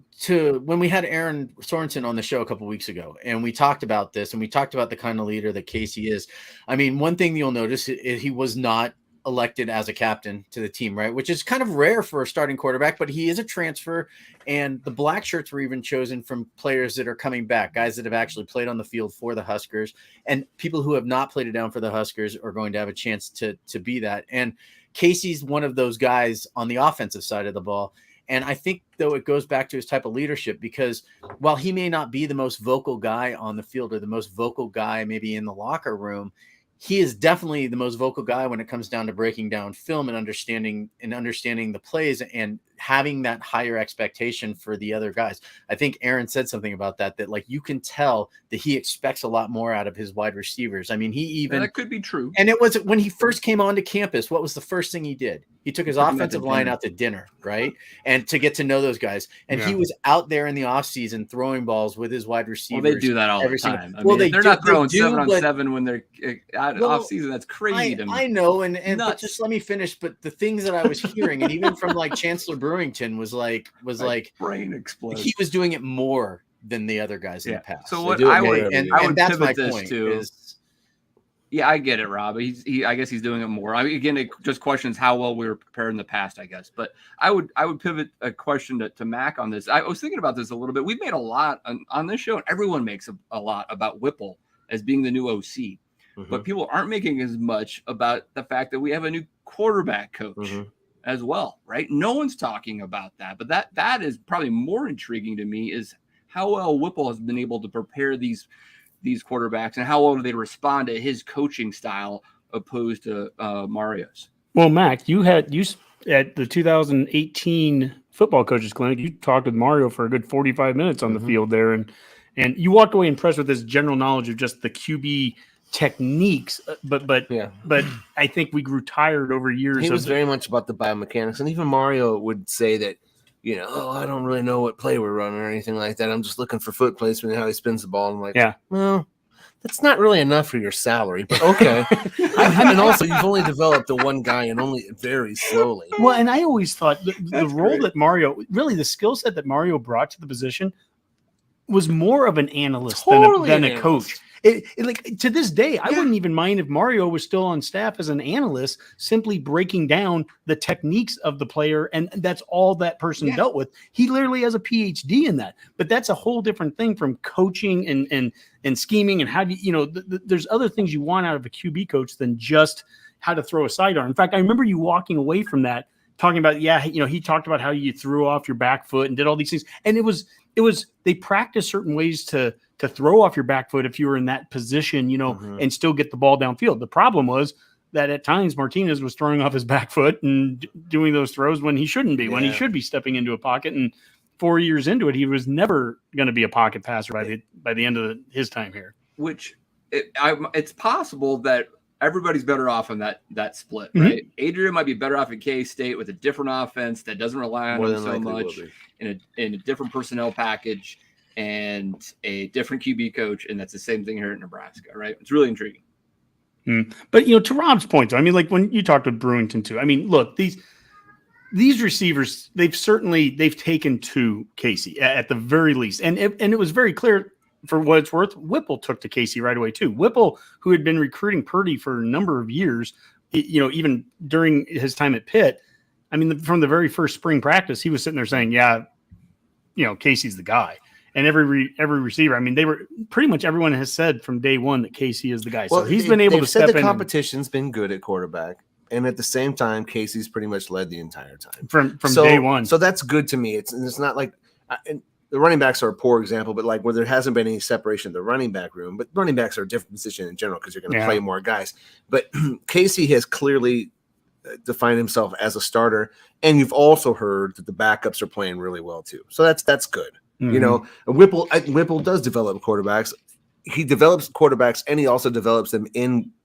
when we had Aaron Sorensen on the show a couple weeks ago, and we talked about this, and we talked about the kind of leader that Casey is. I mean, one thing you'll notice is he was not elected as a captain to the team, right? Which is kind of rare for a starting quarterback, but he is a transfer. And the black shirts were even chosen from players that are coming back, guys that have actually played on the field for the Huskers, and people who have not played it down for the Huskers are going to have a chance to be that. And Casey's one of those guys on the offensive side of the ball. And I think, though, it goes back to his type of leadership, because while he may not be the most vocal guy on the field or the most vocal guy maybe in the locker room, he is definitely the most vocal guy when it comes down to breaking down film and understanding the plays and having that higher expectation for the other guys. I think Aaron said something about that like you can tell that he expects a lot more out of his wide receivers. I mean, that could be true. And it was when he first came onto campus, what was the first thing he did? He took his offensive line out to dinner, right? And to get to know those guys. And he was out there in the offseason throwing balls with his wide receivers. Well, they do that all the time. They're not throwing 7-on-7 when they're off season. That's crazy to me. I know, but just let me finish. But the things that I was hearing, and even from like Chancellor Brewington was like brain explode. He was doing it more than the other guys in the past. So what I would that's pivot my this point to is. Yeah, I get it, Rob. I guess he's doing it more. Again, it just questions how well we were prepared in the past, I guess. But I would pivot a question to Mac on this. I was thinking about this a little bit. We've made a lot on this show, and everyone makes a lot about Whipple as being the new OC. Mm-hmm. But people aren't making as much about the fact that we have a new quarterback coach as well, right? No one's talking about that. But that is probably more intriguing to me is how well Whipple has been able to prepare these quarterbacks and how well do they respond to his coaching style opposed to Mario's. Well, Mac, you at the 2018 football coaches clinic, you talked with Mario for a good 45 minutes on the field there. And you walked away impressed with his general knowledge of just the QB techniques. But I think we grew tired over years. He was very much about the biomechanics. And even Mario would say that, I don't really know what play we're running or anything like that. I'm just looking for foot placement and how he spins the ball. I'm like, well, that's not really enough for your salary, but okay. And also, you've only developed the one guy and only very slowly. Well, and I always thought the role that Mario, really the skill set that Mario brought to the position was more of an analyst than a coach. Like to this day, I wouldn't even mind if Mario was still on staff as an analyst, simply breaking down the techniques of the player, and that's all that person dealt with. He literally has a PhD in that, but that's a whole different thing from coaching and scheming and how do there's other things you want out of a QB coach than just how to throw a sidearm. In fact, I remember you walking away from that talking about he talked about how you threw off your back foot and did all these things, and it was they practice certain ways to throw off your back foot if you were in that position, and still get the ball downfield. The problem was that at times Martinez was throwing off his back foot and doing those throws when he shouldn't be, when he should be stepping into a pocket. And 4 years into it, he was never going to be a pocket passer by the end of his time here. Which it's possible that everybody's better off on that split, right? Adrian might be better off at K-State with a different offense that doesn't rely on him so much in a different personnel package and a different QB coach, and that's the same thing here at Nebraska, right? It's really intriguing. But to Rob's point, I mean, like when you talked with Brewington too, I mean, look, these receivers, they've taken to Casey at the very least, and it was very clear. For what it's worth, Whipple took to Casey right away too. Whipple, who had been recruiting Purdy for a number of years, even during his time at Pitt, I mean, from the very first spring practice, he was sitting there saying, Casey's the guy. And every receiver, I mean, they were pretty much everyone has said from day one that Casey is the guy. Well, so he's been able to step in. The competition's been good at quarterback, and at the same time, Casey's pretty much led the entire time from day one. So that's good to me. It's not like the running backs are a poor example, but like where there hasn't been any separation in the running back room. But running backs are a different position in general because you're going to play more guys. But Casey has clearly defined himself as a starter, and you've also heard that the backups are playing really well too. So that's good. Whipple does develop quarterbacks. He develops quarterbacks, and he also develops them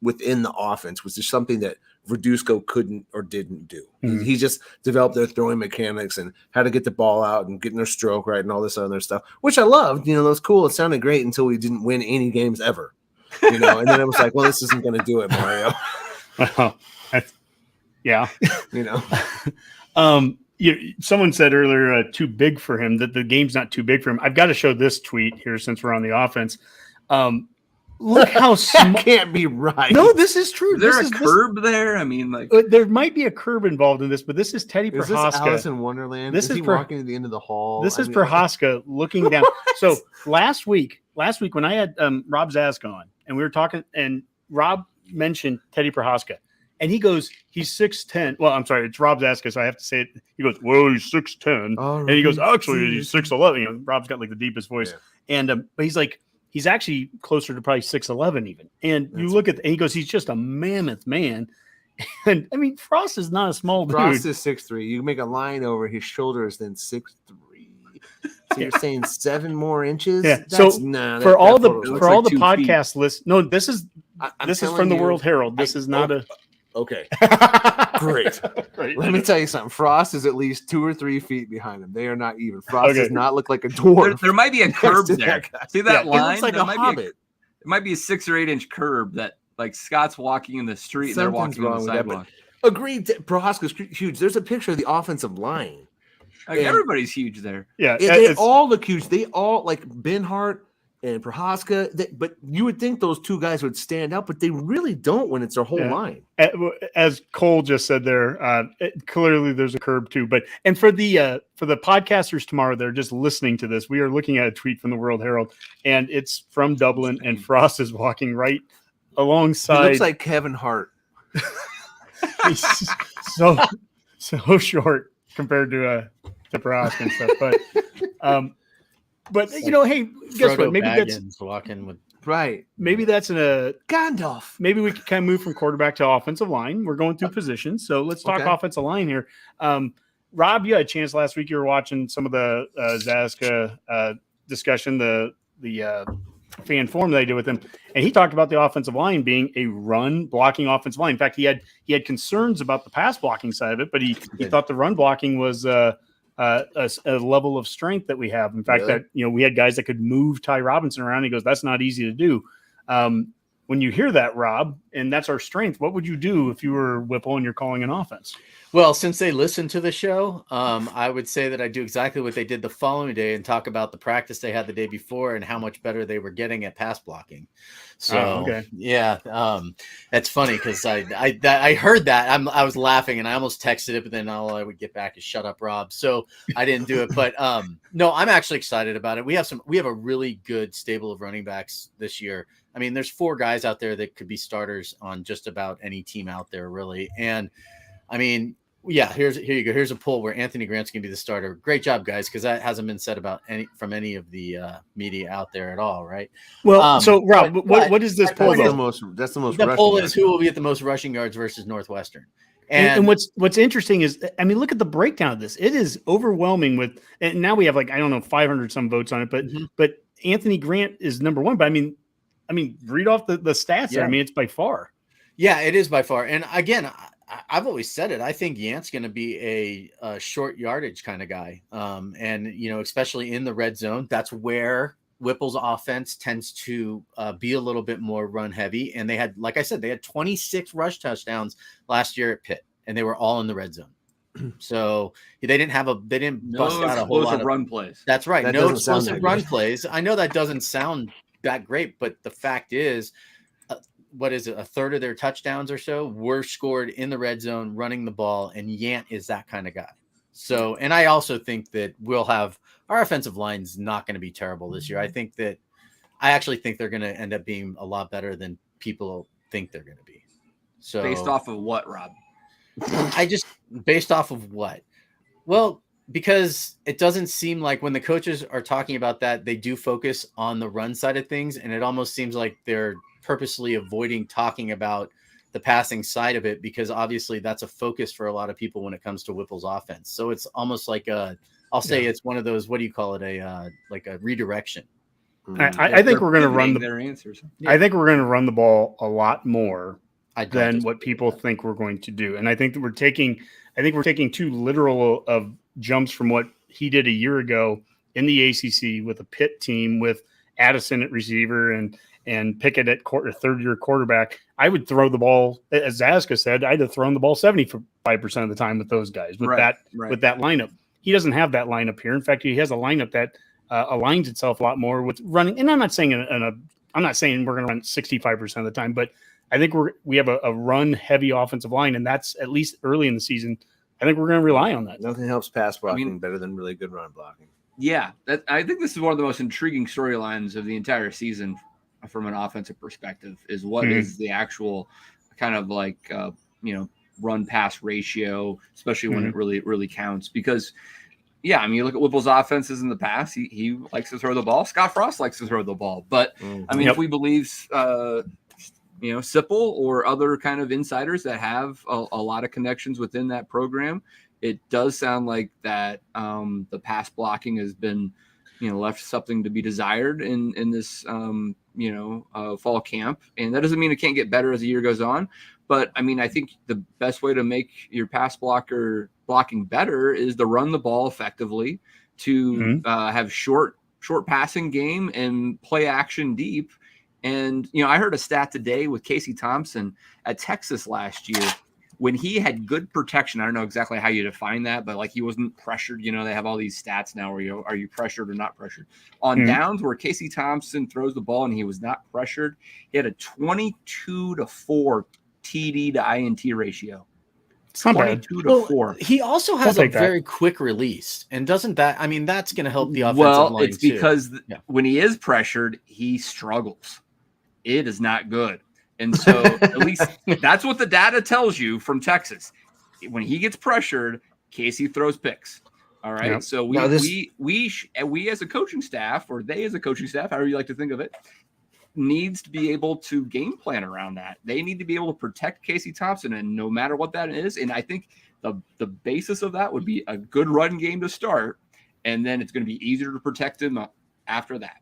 within the offense, which is something that Verduzco couldn't or didn't do. He just developed their throwing mechanics and how to get the ball out and getting their stroke right and all this other stuff, which I loved. That was cool. It sounded great until we didn't win any games ever. And then it was like, well, this isn't going to do it, Mario. Someone said earlier, too big for him, that the game's not too big for him. I've got to show this tweet here since we're on the offense. Look how small. That can't be right. No, this is true. Is there this a curb there? I mean, like there might be a curb involved in this, but this is Teddy Is this Prohaska. Alice in Wonderland? This is is he walking to the end of the hall? This is Prohaska looking down. So last week when I had Rob Zask on and we were talking, and Rob mentioned Teddy Prohaska, and he goes, he's 6'10". Well, I'm sorry, it's Rob Zask, so I have to say it. He goes, well, he's 6'10", and he goes, actually, he's 6'11". You know, Rob's got like the deepest voice, and but he's like, he's actually closer to probably 6'11" even. And you look at, and he goes, he's just a mammoth man. And I mean, Frost is not a small dude. Frost is 6'3". You make a line over his shoulders, then 6'3". So you're saying 7 more inches? Yeah. That's, So for all the like 2 podcast lists, no, this is from the World Herald. This is not a. Okay. Great. Right. Let me tell you something. Frost is at least 2 or 3 feet behind him. They are not even. Frost does not look like a dwarf. there might be a curb there. See that line? It looks like there a might hobbit. It might be a 6 or 8 inch curb that, like, Scott's walking in the street and they're walking on the sidewalk. Agreed. Prohaska's huge. There's a picture of the offensive line. Like, everybody's huge there. Yeah, they all look huge. They all, like Benhart and Prohaska, but you would think those 2 guys would stand out, but they really don't when it's their whole line. As Cole just said there, clearly there's a curb too. And for the podcasters tomorrow, they're just listening to this. We are looking at a tweet from the World Herald, and it's from Dublin, and Frost is walking right alongside. He looks like Kevin Hart. He's so short compared to Prohaska and stuff, but you know, hey, guess what? Maybe that's walking with Maybe that's Gandalf. Maybe we could kind of move from quarterback to offensive line. We're going through positions, so let's talk offensive line here. Rob, you had a chance last week. You were watching some of the Zaska discussion, the fan forum that I did with him, and he talked about the offensive line being a run blocking offensive line. In fact, he had concerns about the pass blocking side of it, but he thought the run blocking was a level of strength that we have. In fact, that we had guys that could move Ty Robinson around. He goes, that's not easy to do. When you hear that, Rob, and that's our strength, what would you do if you were Whipple and you're calling an offense? Well, since they listen to the show, I would say that I do exactly what they did the following day and talk about the practice they had the day before and how much better they were getting at pass blocking. So, that's funny because I heard that. I was laughing and I almost texted it, but then all I would get back is shut up, Rob. So I didn't do it. But no, I'm actually excited about it. We have a really good stable of running backs this year. I mean, there's 4 guys out there that could be starters on just about any team out there, really. And I mean, here you go. Here's a poll where Anthony Grant's going to be the starter. Great job, guys, because that hasn't been said about any of the media out there at all, right? Well, so Rob, what is this poll? That's the most. The poll is who will be at the most rushing yards versus Northwestern. And what's interesting is, I mean, look at the breakdown of this. It is overwhelming with, and now we have 500 some votes on it, but Anthony Grant is number 1. But I mean, read off the stats there. I mean, it's by far. Yeah, it is by far. And again, I've always said it. I think Yant's going to be a short yardage kind of guy. And, especially in the red zone, that's where Whipple's offense tends to be a little bit more run heavy. And they had, like I said, they had 26 rush touchdowns last year at Pitt, and they were all in the red zone. So they didn't bust out a whole lot of run plays. That's right. No explosive run plays. I know that doesn't sound that great, but the fact is, what is it? A third of their touchdowns or so were scored in the red zone running the ball. And Yant is that kind of guy. So, and I also think that our offensive line's not going to be terrible this year. I actually think they're going to end up being a lot better than people think they're going to be. So based off of what, Rob? Based off of what? Well, because it doesn't seem like when the coaches are talking about that, they do focus on the run side of things. And it almost seems like they're purposely avoiding talking about the passing side of it, because obviously that's a focus for a lot of people when it comes to Whipple's offense. So it's almost like it's one of those, what do you call it? Like a redirection. I think we're going to run their answers. I think we're going to run the ball a lot more than what people think we're going to do. And I think that we're taking too literal of jumps from what he did a year ago in the ACC with a Pitt team with Addison at receiver and Pickett at third-year quarterback. I would throw the ball, as Zaska said, I'd have thrown the ball 75% of the time with those guys, with that lineup. He doesn't have that lineup here. In fact, he has a lineup that aligns itself a lot more with running. And I'm not saying in a I'm not saying we're going to run 65% of the time, but I think we have a run-heavy offensive line, and that's at least early in the season. I think we're going to rely on that. Nothing helps pass blocking better than really good run blocking. Yeah, I think this is one of the most intriguing storylines of the entire season from an offensive perspective is what is the actual kind of like, run pass ratio, especially when it really counts. Because, yeah, I mean, you look at Whipple's offenses in the past, he likes to throw the ball. Scott Frost likes to throw the ball. But, I mean, if we believe, Sipple or other kind of insiders that have a lot of connections within that program, it does sound like that the pass blocking has been, left something to be desired in this, fall camp. And that doesn't mean it can't get better as the year goes on. But, I mean, I think the best way to make your pass blocking better is to run the ball effectively, to have short passing game and play action deep. And, I heard a stat today with Casey Thompson at Texas last year when he had good protection. I don't know exactly how you define that, but like he wasn't pressured. They have all these stats now where are you pressured or not pressured? On downs where Casey Thompson throws the ball and he was not pressured, he had a 22-4 TD to INT ratio. It's not bad. 22-4. He also has a very quick release. And doesn't that, I mean, that's going to help the offensive line it's because when he is pressured, he struggles. It is not good. And so at least that's what the data tells you from Texas. When he gets pressured, Casey throws picks. All right. Yep. So we as a coaching staff, or they as a coaching staff, however you like to think of it, needs to be able to game plan around that. They need to be able to protect Casey Thompson, and no matter what that is. And I think the basis of that would be a good run game to start, and then it's going to be easier to protect him after that.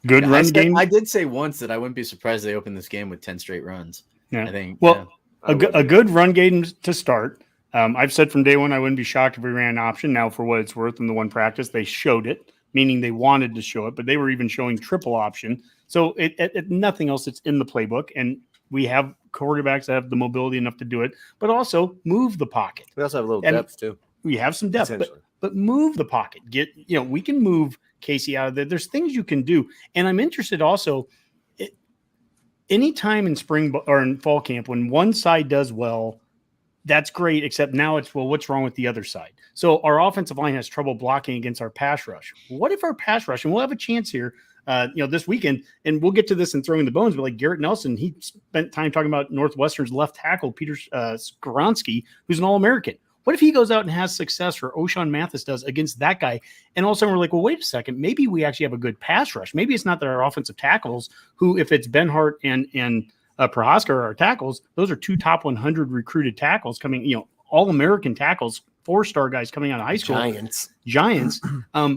Good run game. I did say once that I wouldn't be surprised they opened this game with 10 straight runs. Yeah. I think. Well, a good run game to start. I've said from day one I wouldn't be shocked if we ran an option. Now, for what it's worth, in the one practice they showed it, meaning they wanted to show it, but they were even showing triple option. So it nothing else. It's in the playbook, and we have quarterbacks that have the mobility enough to do it, but also move the pocket. We also have a little depth too. We have some depth, but move the pocket. We can move Casey out of there. There's things you can do. And I'm interested also, anytime in spring or in fall camp, when one side does well, that's great, except now it's, what's wrong with the other side? So our offensive line has trouble blocking against our pass rush. What if our pass rush, and we'll have a chance here, this weekend, and we'll get to this in throwing the bones, but like Garrett Nelson, he spent time talking about Northwestern's left tackle, Peter Skoronsky, who's an All-American. What if he goes out and has success, or O'Shawn Mathis does, against that guy? And all of a sudden we're like, well, wait a second. Maybe we actually have a good pass rush. Maybe it's not that our offensive tackles, who, if it's Benhart and Prohaska are our tackles, those are two top 100 recruited tackles coming, All-American tackles, 4-star guys coming out of high school. Giants.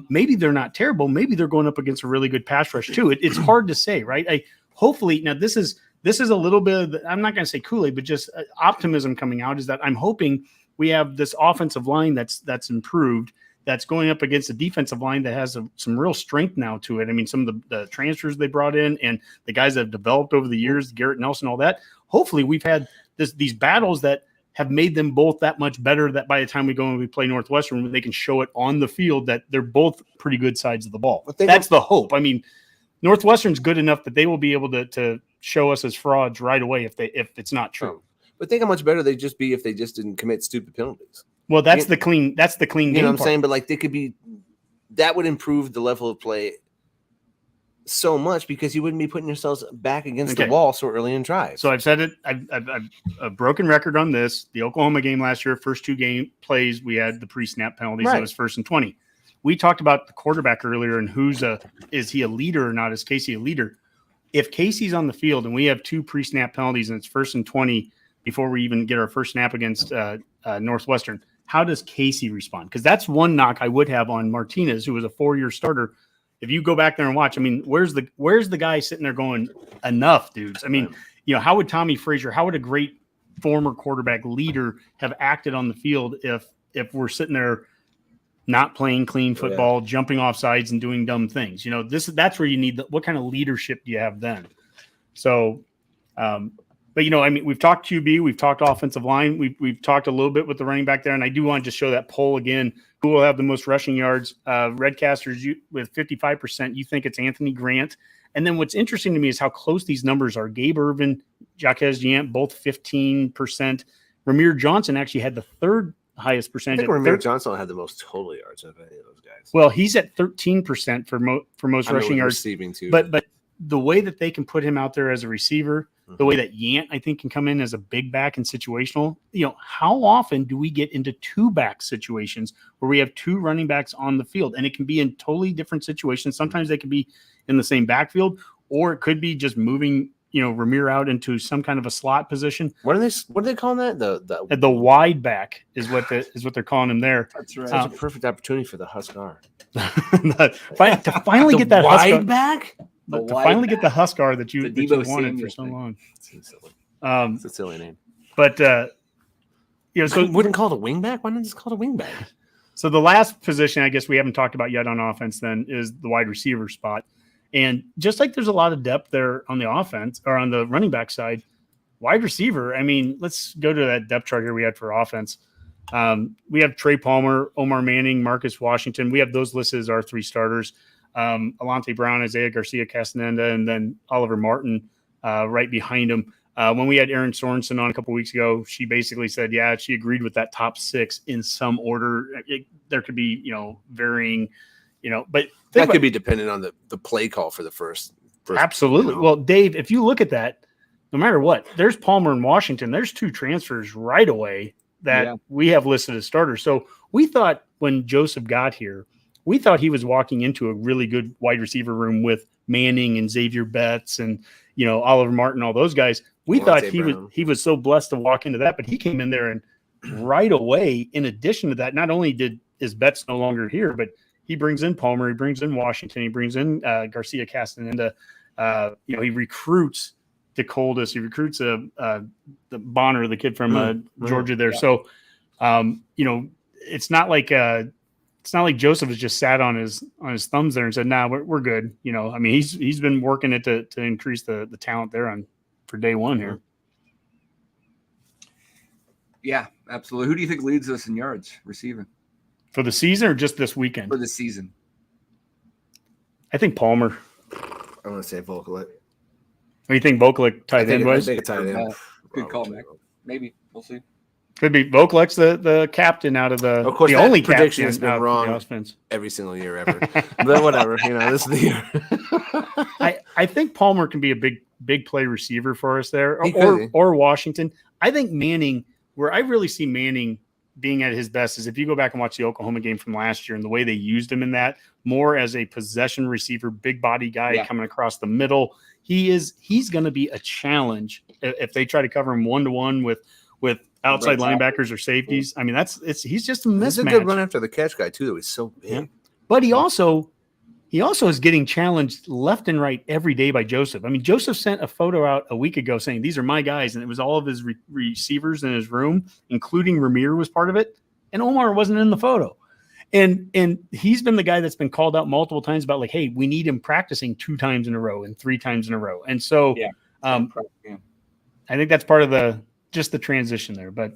Maybe they're not terrible. Maybe they're going up against a really good pass rush too. It's hard to say, right? Hopefully, now this is a little bit of, I'm not going to say Kool-Aid, but just optimism coming out is that I'm hoping we have this offensive line that's improved, that's going up against a defensive line that has some real strength now to it. I mean, some of the transfers they brought in and the guys that have developed over the years, Garrett Nelson, all that. Hopefully we've had these battles that have made them both that much better, that by the time we go and we play Northwestern, they can show it on the field that they're both pretty good sides of the ball. That's the hope. I mean, Northwestern's good enough that they will be able to show us as frauds right away if it's not true. But think how much better they'd just be if they just didn't commit stupid penalties. Well, that's the clean game. You know what I'm saying? But like they could be, that would improve the level of play so much because you wouldn't be putting yourselves back against the wall so early in drives. So I've said it. I've a broken record on this. The Oklahoma game last year, first two game plays, we had the pre-snap penalties. Right. It was 1st and 20. We talked about the quarterback earlier and is he a leader or not? Is Casey a leader? If Casey's on the field and we have two pre-snap penalties and it's 1st and 20 before we even get our first snap against Northwestern, how does Casey respond? Because that's one knock I would have on Martinez, who was a 4-year starter. If you go back there and watch, I mean, where's the guy sitting there going, enough, dudes? I mean, how would Tommy Frazier, how would a great former quarterback leader have acted on the field if we're sitting there not playing clean football, jumping off sides and doing dumb things? That's where you need what kind of leadership do you have then? So But, you know, I mean, we've talked QB, we've talked offensive line, we've talked a little bit with the running back there, and I do want to just show that poll again. Who will have the most rushing yards? Redcasters with 55%. You think it's Anthony Grant. And then what's interesting to me is how close these numbers are. Gabe Ervin, Jacques Giant, both 15%. Ramir Johnson actually had the third highest percentage. I think Ramir Johnson had the most total yards of any of those guys. Well, he's at 13% for most rushing yards. Receiving too. But the way that they can put him out there as a receiver, the way that Yant, I think, can come in as a big back and situational. You know, how often do we get into two back situations where we have two running backs on the field? And it can be in totally different situations. Sometimes they can be in the same backfield, or it could be just moving, you know, Ramir out into some kind of a slot position. What are they calling that? The wide back is what they're calling him there. That's right. It's a perfect opportunity for the Husker. to finally get that wide Husker back. To finally get the Husker that you wanted Samuel for so long. Seems silly. It's It's a silly name. But you know, so wouldn't call it a wingback. Why not just call it a wingback? So the last position, I guess we haven't talked about yet on offense, then is the wide receiver spot. And just like there's a lot of depth there on the offense or on the running back side, wide receiver. I mean, let's go to that depth chart here we had for offense. We have Trey Palmer, Omar Manning, Marcus Washington. We have those listed as our three starters. Alante Brown, Isaiah Garcia Castaneda, and then Oliver Martin right behind him. When we had Erin Sorensen on a couple weeks ago, she basically said, yeah, she agreed with that top six in some order. There could be, you know, varying, you know, but that could be dependent on the play call for the first absolutely. You know. Well, Dave, if you look at that, no matter what, there's Palmer and Washington. There's two transfers right away that we have listed as starters. So we thought when Joseph got here, we thought he was walking into a really good wide receiver room with Manning and Xavier Betts and, you know, Oliver Martin, all those guys. We thought he was so blessed to walk into that, but he came in there and right away, in addition to that, not only is Betts no longer here, but he brings in Palmer, he brings in Washington, he brings in Garcia Castaneda. You know, he recruits DeColdis, he recruits the Bonner, the kid from Georgia there. Yeah. So, you know, it's not like Joseph has just sat on his thumbs there and said, "Nah, we're good." You know, I mean, he's been working it to increase the talent there for day one here. Yeah, absolutely. Who do you think leads us in yards receiving for the season or just this weekend? For the season, I think Palmer. I want to say Volklick. What do you think Volklick tight end was? I think it's tight end. Good call, Mac. Maybe we'll see. Could be Volklick's the captain out of the. Of course, the only prediction has been wrong offense every single year ever. But whatever, you know, this is the year. I think Palmer can be a big play receiver for us there, or Washington. I think Manning, where I really see Manning being at his best, is if you go back and watch the Oklahoma game from last year and the way they used him in that, more as a possession receiver, big body guy coming across the middle. He's going to be a challenge if they try to cover him 1-to-1 with outside linebackers or safeties. I mean, he's just a mismatch. He's a good run after the catch guy too. He's so big, but he also is getting challenged left and right every day by Joseph. I mean, Joseph sent a photo out a week ago saying these are my guys, and it was all of his receivers in his room, including Ramir was part of it, and Omar wasn't in the photo. And he's been the guy that's been called out multiple times about like, hey, we need him practicing 2 times in a row and 3 times in a row. And so I think that's part of the transition there. But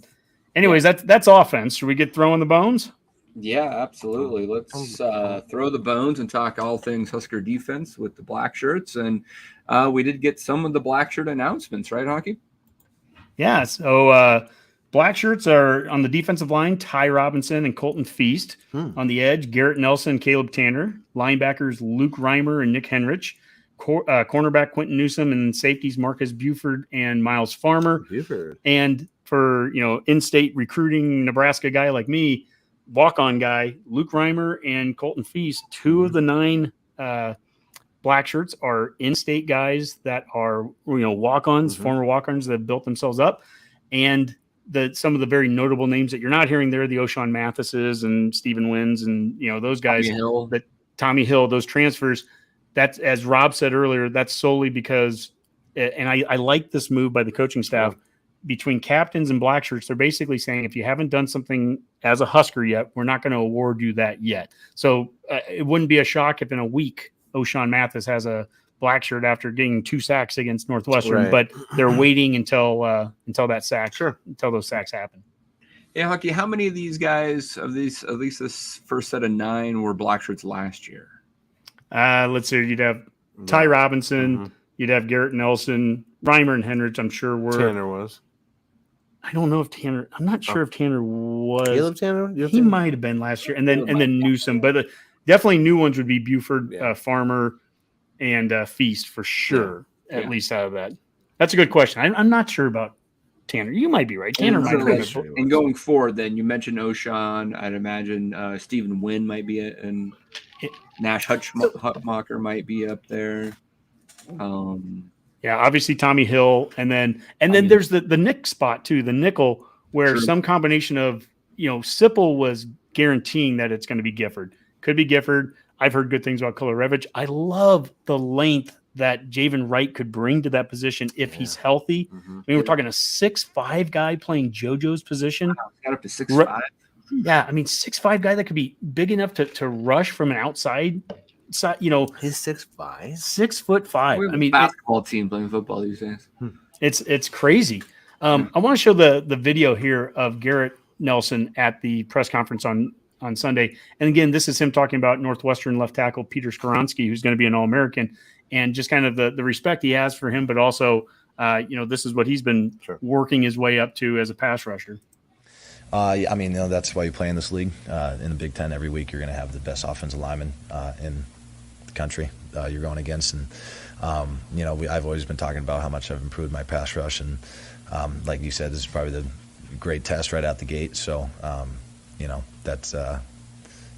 anyways, that's offense. Should we get throwing the bones? Yeah, absolutely. Let's throw the bones and talk all things Husker defense with the black shirts. And we did get some of the black shirt announcements, right, Hockey? Yeah. So black shirts are on the defensive line, Ty Robinson and Colton Feast. On the edge, Garrett Nelson, Caleb Tanner. Linebackers, Luke Reimer and Nick Henrich. Cornerback, Quentin Newsom, and safeties, Marcus Buford and Miles Farmer. And for, you know, in-state recruiting Nebraska guy like me, walk-on guy, Luke Reimer and Colton Feast, 2 of the 9 black shirts are in-state guys that are, you know, walk-ons, former walk-ons that have built themselves up. And some of the very notable names that you're not hearing there, the O'Shawn Mathises and Stephen Wins and, you know, those guys, Tommy Hill, those transfers. That's, as Rob said earlier, that's solely because, and I like this move by the coaching staff, between captains and black shirts, they're basically saying, if you haven't done something as a Husker yet, we're not going to award you that yet. So it wouldn't be a shock if in a week O'Shawn Mathis has a Blackshirt after getting 2 sacks against Northwestern, Right. but they're waiting until that sack, until those sacks happen. Yeah, Hucky, how many of these guys, of these, at least this first set of 9, were Blackshirts last year? Let's see. You'd have Ty Robinson. You'd have Garrett Nelson, Reimer, and Henrich. I'm sure were. Tanner was. I don't know if Tanner. I'm not sure if Tanner was. Caleb Tanner. He might have been last year, and then Newsom. But definitely new ones would be Buford, Farmer, and Feast for sure. Yeah. At least out of that. That's a good question. I'm not sure about Tanner. You might be right. Tanner might have been. And going forward, then you mentioned O'Shawn. I'd imagine Stephen Wynn might be it, and Nash Hutmacher might be up there. Yeah, obviously Tommy Hill, and then there's the Nick spot too, the nickel, where some combination of Sipple was guaranteeing that it's going to be Gifford. Could be Gifford. I've heard good things about Kolarevich. I love the length that Javen Wright could bring to that position if he's healthy. I mean, we're talking a 6'5" guy playing JoJo's position. Wow, got up to 6'5". Yeah, I mean 6'5" guy that could be big enough to rush from an outside. He's 6'5". 6'5". I mean, basketball team playing football these days. It's crazy. I want to show the video here of Garrett Nelson at the press conference on Sunday. And again, this is him talking about Northwestern left tackle Peter Skoronsky, who's going to be an All-American, and just kind of the respect he has for him, but also, this is what he's been working his way up to as a pass rusher. I mean, that's why you play in this league. In the Big Ten, every week you're going to have the best offensive lineman in the country you're going against. And, I've always been talking about how much I've improved my pass rush. And like you said, this is probably the great test right out the gate. So, that's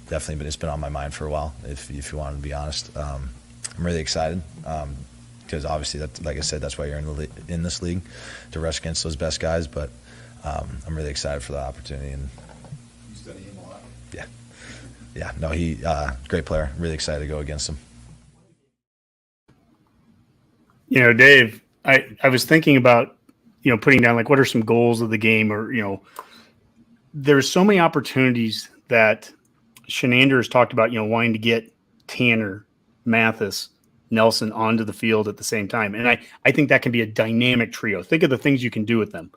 definitely it's been on my mind for a while, if you want to be honest. I'm really excited because obviously, like I said, that's why you're in this league, to rush against those best guys. But I'm really excited for the opportunity. And you study him a lot. Yeah. No, he great player. Really excited to go against him. Dave, I was thinking about putting down, like, what are some goals of the game, or there's so many opportunities that Shenander has talked about, wanting to get Tanner, Mathis, Nelson onto the field at the same time. And I think that can be a dynamic trio. Think of the things you can do with them.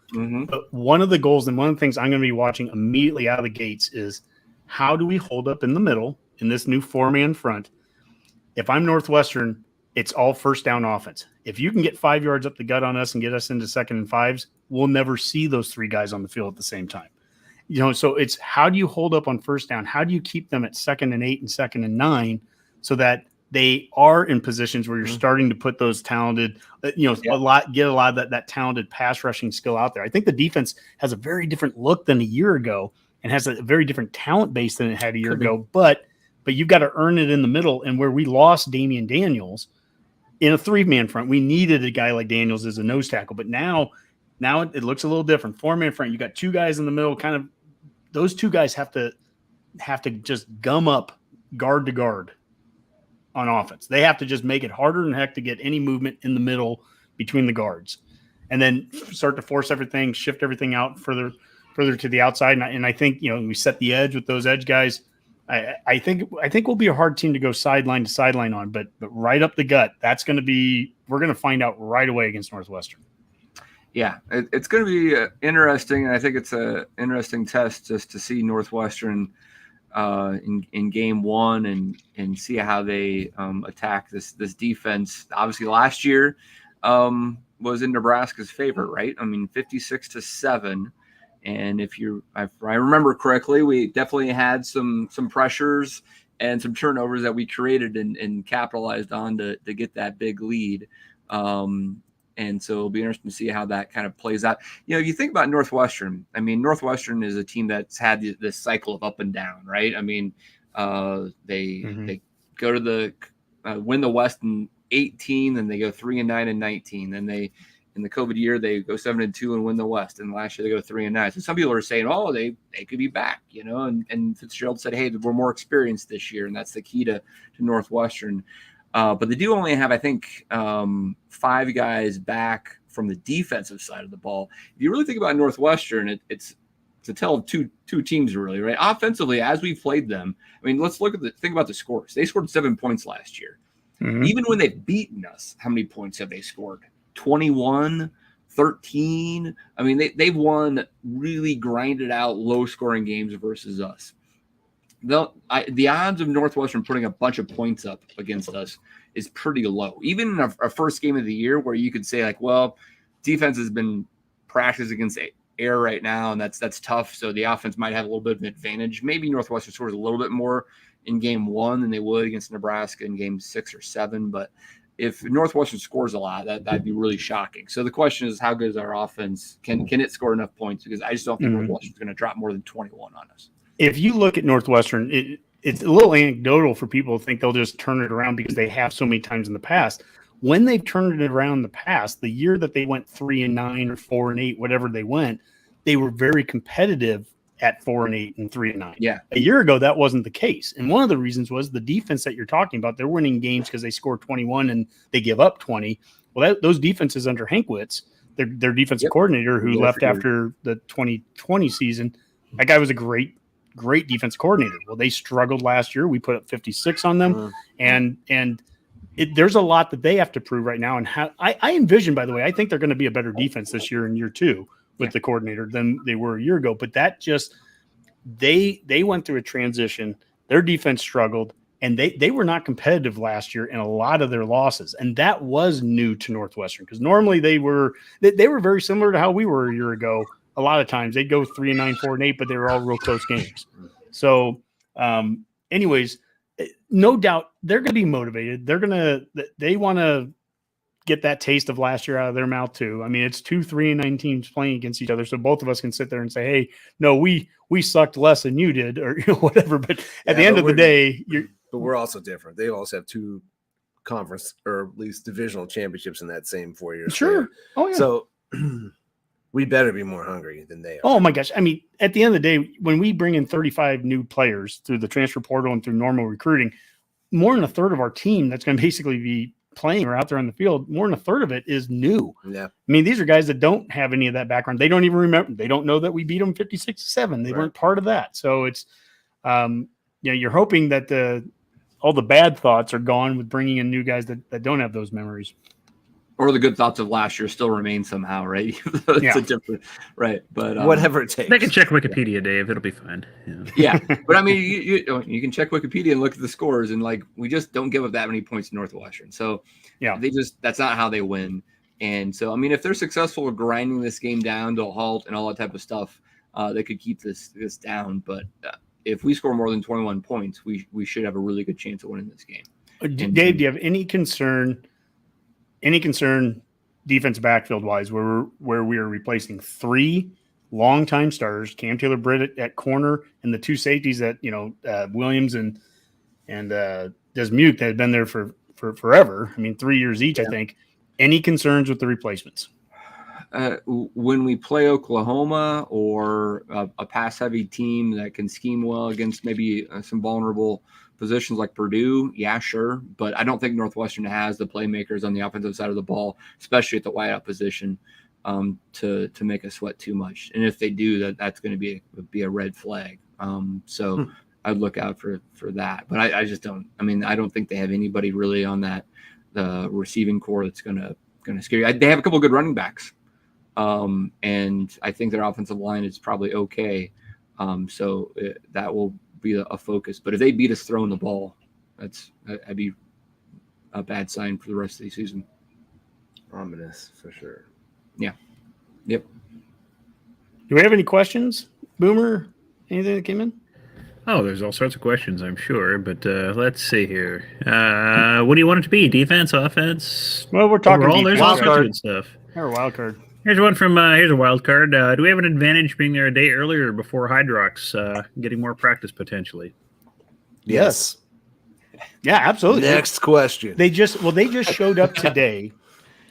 But one of the goals and one of the things I'm going to be watching immediately out of the gates is, how do we hold up in the middle in this new 4-man front? If I'm Northwestern, it's all first down offense. If you can get 5 yards up the gut on us and get us into 2nd and 5s, we'll never see those 3 guys on the field at the same time. So it's, how do you hold up on first down? How do you keep them at 2nd and 8 and 2nd and 9 so that they are in positions where you're starting to put those talented, get a lot of that talented pass rushing skill out there. I think the defense has a very different look than a year ago and has a very different talent base than it had a year ago. But you've got to earn it in the middle. And where we lost Damian Daniels in a 3-man front, we needed a guy like Daniels as a nose tackle. But now it looks a little different. 4-man front, you got 2 guys in the middle. Kind of those 2 guys have to just gum up guard to guard on offense. They have to just make it harder than heck to get any movement in the middle between the guards, and then start to force everything, shift everything out further to the outside. And I think, we set the edge with those edge guys. I think we'll be a hard team to go sideline to sideline on, but right up the gut, we're going to find out right away against Northwestern. Yeah, it's going to be interesting, and I think it's an interesting test just to see Northwestern in game 1 and see how they attack this defense. Obviously, last year was in Nebraska's favor, right? I mean, 56-7. And if I remember correctly, we definitely had some pressures and some turnovers that we created and capitalized on to get that big lead. And so it'll be interesting to see how that kind of plays out. You think about Northwestern. I mean, Northwestern is a team that's had this cycle of up and down, right? I mean, they go to the win the West in 18, then they go 3-9 in 19. Then in the COVID year, they go 7-2 and win the West. And last year they go 3-9. So some people are saying, oh, they could be back, and Fitzgerald said, hey, we're more experienced this year. And that's the key to Northwestern. But they do only have, I think, 5 guys back from the defensive side of the ball. If you really think about Northwestern, it's a tale of two teams, really, right? Offensively, as we played them, I mean, let's think about the scores. They scored 7 points last year. Even when they've beaten us, how many points have they scored? 21, 13. I mean, they've won really grinded out, low-scoring games versus us. The odds of Northwestern putting a bunch of points up against us is pretty low. Even in our first game of the year, where you could say, like, well, defense has been practiced against air right now, and that's tough, so the offense might have a little bit of an advantage. Maybe Northwestern scores a little bit more in game 1 than they would against Nebraska in game 6 or 7, but if Northwestern scores a lot, that'd be really shocking. So the question is, how good is our offense? Can it score enough points? Because I just don't think Northwestern's going to drop more than 21 on us. If you look at Northwestern, it's a little anecdotal for people to think they'll just turn it around because they have so many times in the past. When they've turned it around in the past, the year that they went 3-9 or 4-8, whatever they went, they were very competitive at 4-8 and 3-9. Yeah. A year ago, that wasn't the case. And one of the reasons was the defense that you're talking about. They're winning games because they score 21 and they give up 20. Well, those defenses under Hankwitz, their defensive coordinator who left after the 2020 season, that guy was a great defense coordinator. Well, they struggled last year. We put up 56 on them. And there's a lot that they have to prove right now. And how I envision, by the way, I think they're going to be a better defense this year in year 2 with the coordinator than they were a year ago. But that just they went through a transition. Their defense struggled, and they were not competitive last year in a lot of their losses. And that was new to Northwestern because normally they were very similar to how we were a year ago. A lot of times they'd go 3-9, 4-8, but they were all real close games. So anyways, no doubt they're going to be motivated. They want to get that taste of last year out of their mouth too. I mean, it's 2 3-9 teams playing against each other. So both of us can sit there and say, hey, no, we sucked less than you did or whatever. But at the end of the day, but we're also different. They also have 2 conference or at least divisional championships in that same 4 years. Sure. Oh yeah. So we better be more hungry than they are. Oh my gosh. I mean, at the end of the day, when we bring in 35 new players through the transfer portal and through normal recruiting, more than a third of our team that's going to basically be playing or out there on the field, more than a third of it is new. Yeah. I mean, these are guys that don't have any of that background. They don't even remember. They don't know that we beat them 56-7. They weren't part of that. So it's, you're hoping that all the bad thoughts are gone with bringing in new guys that don't have those memories. Or the good thoughts of last year still remain somehow, right? It's a different, right? But whatever it takes. They can check Wikipedia, Dave. It'll be fine. Yeah. But I mean, you can check Wikipedia and look at the scores, and like we just don't give up that many points to Northwestern. So that's not how they win. And so I mean, if they're successful at grinding this game down to a halt and all that type of stuff, they could keep this down. But if we score more than 21 points, we should have a really good chance of winning this game. Dave, do you have any concern defense backfield wise where we are replacing 3 longtime starters, Cam Taylor-Britt at corner, and the 2 safeties that Williams and Desmuke that had been there for forever. I mean, 3 years each, I think. Any concerns with the replacements? When we play Oklahoma or a pass-heavy team that can scheme well against maybe some vulnerable positions like Purdue, yeah, sure. But I don't think Northwestern has the playmakers on the offensive side of the ball, especially at the wideout position, to make us sweat too much. And if they do, that's going to be a red flag. So I'd look out for that. But I just don't. I mean, I don't think they have anybody really on the receiving core that's going to scare you. They have a couple of good running backs, and I think their offensive line is probably okay. So that will be a focus. But if they beat us throwing the ball, that'd be a bad sign for the rest of the season. Ominous for sure. Yeah. Yep. Do we have any questions, Boomer? Anything that came in? Oh, there's all sorts of questions, I'm sure. But let's see here. What do you want it to be? Defense, offense? Well, we're talking overall. There's all sorts of good stuff. Or a wild card. Here's one from here's a wild card. Do we have an advantage being there a day earlier before Hydrox, getting more practice potentially? Yes. Yeah, absolutely. Next question. They just showed up today.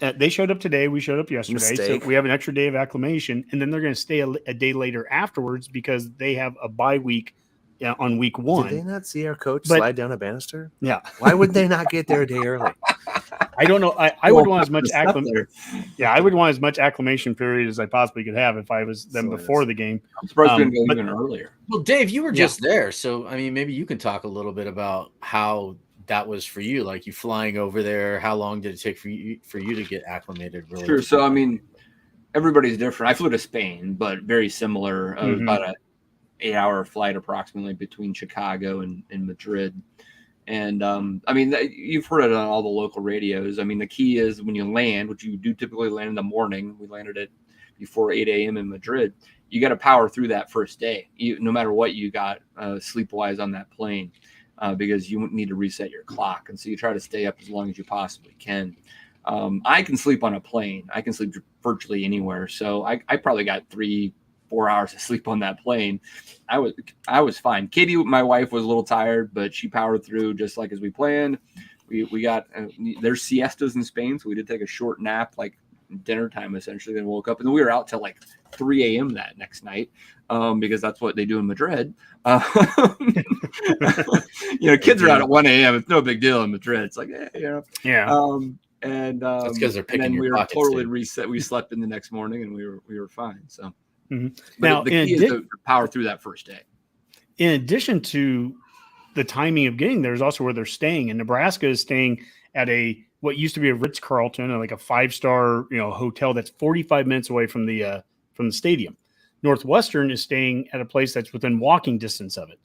They showed up today. We showed up yesterday. Mistake. So we have an extra day of acclimation, and then they're going to stay a day later afterwards because they have a bye week on week 1. Did they not see our coach slide down a banister? Yeah. Why would they not get there a day early? I don't know. I would want as much I would want as much acclimation period as I possibly could have if I was them before the game. I'm surprised we didn't go even earlier. Well, Dave, you were just there, so I mean, maybe you can talk a little bit about how that was for you. Like, you flying over there, how long did it take for you to get acclimated? Really? Sure. So I mean, everybody's different. I flew to Spain, but very similar. It was about a 8-hour flight approximately between Chicago and Madrid. And I mean, you've heard it on all the local radios. I mean, the key is when you land, which you do typically land in the morning. We landed at before 8 a.m. in Madrid. You got to power through that first day, no matter what you got sleep-wise on that plane, because you need to reset your clock. And so you try to stay up as long as you possibly can. I can sleep on a plane. I can sleep virtually anywhere. So I probably got 3-4 hours of sleep on that plane. I was fine. Katie, my wife, was a little tired, but she powered through just like as we planned. We got there's siestas in Spain, so we did take a short nap, like dinner time essentially. Then woke up, and then we were out till like 3 a.m. that next night, because that's what they do in Madrid. Kids are out at 1 a.m. It's no big deal in Madrid. It's like, Yeah. And that's because they're picking and then your we were pockets, totally dude. reset. We slept in the next morning, and we were fine. So Now, the key is to power through that first day. In addition to the timing of getting there, is also where they're staying. And Nebraska is staying at what used to be a Ritz-Carlton, like a 5-star hotel that's 45 minutes away from the stadium. Northwestern is staying at a place that's within walking distance of it.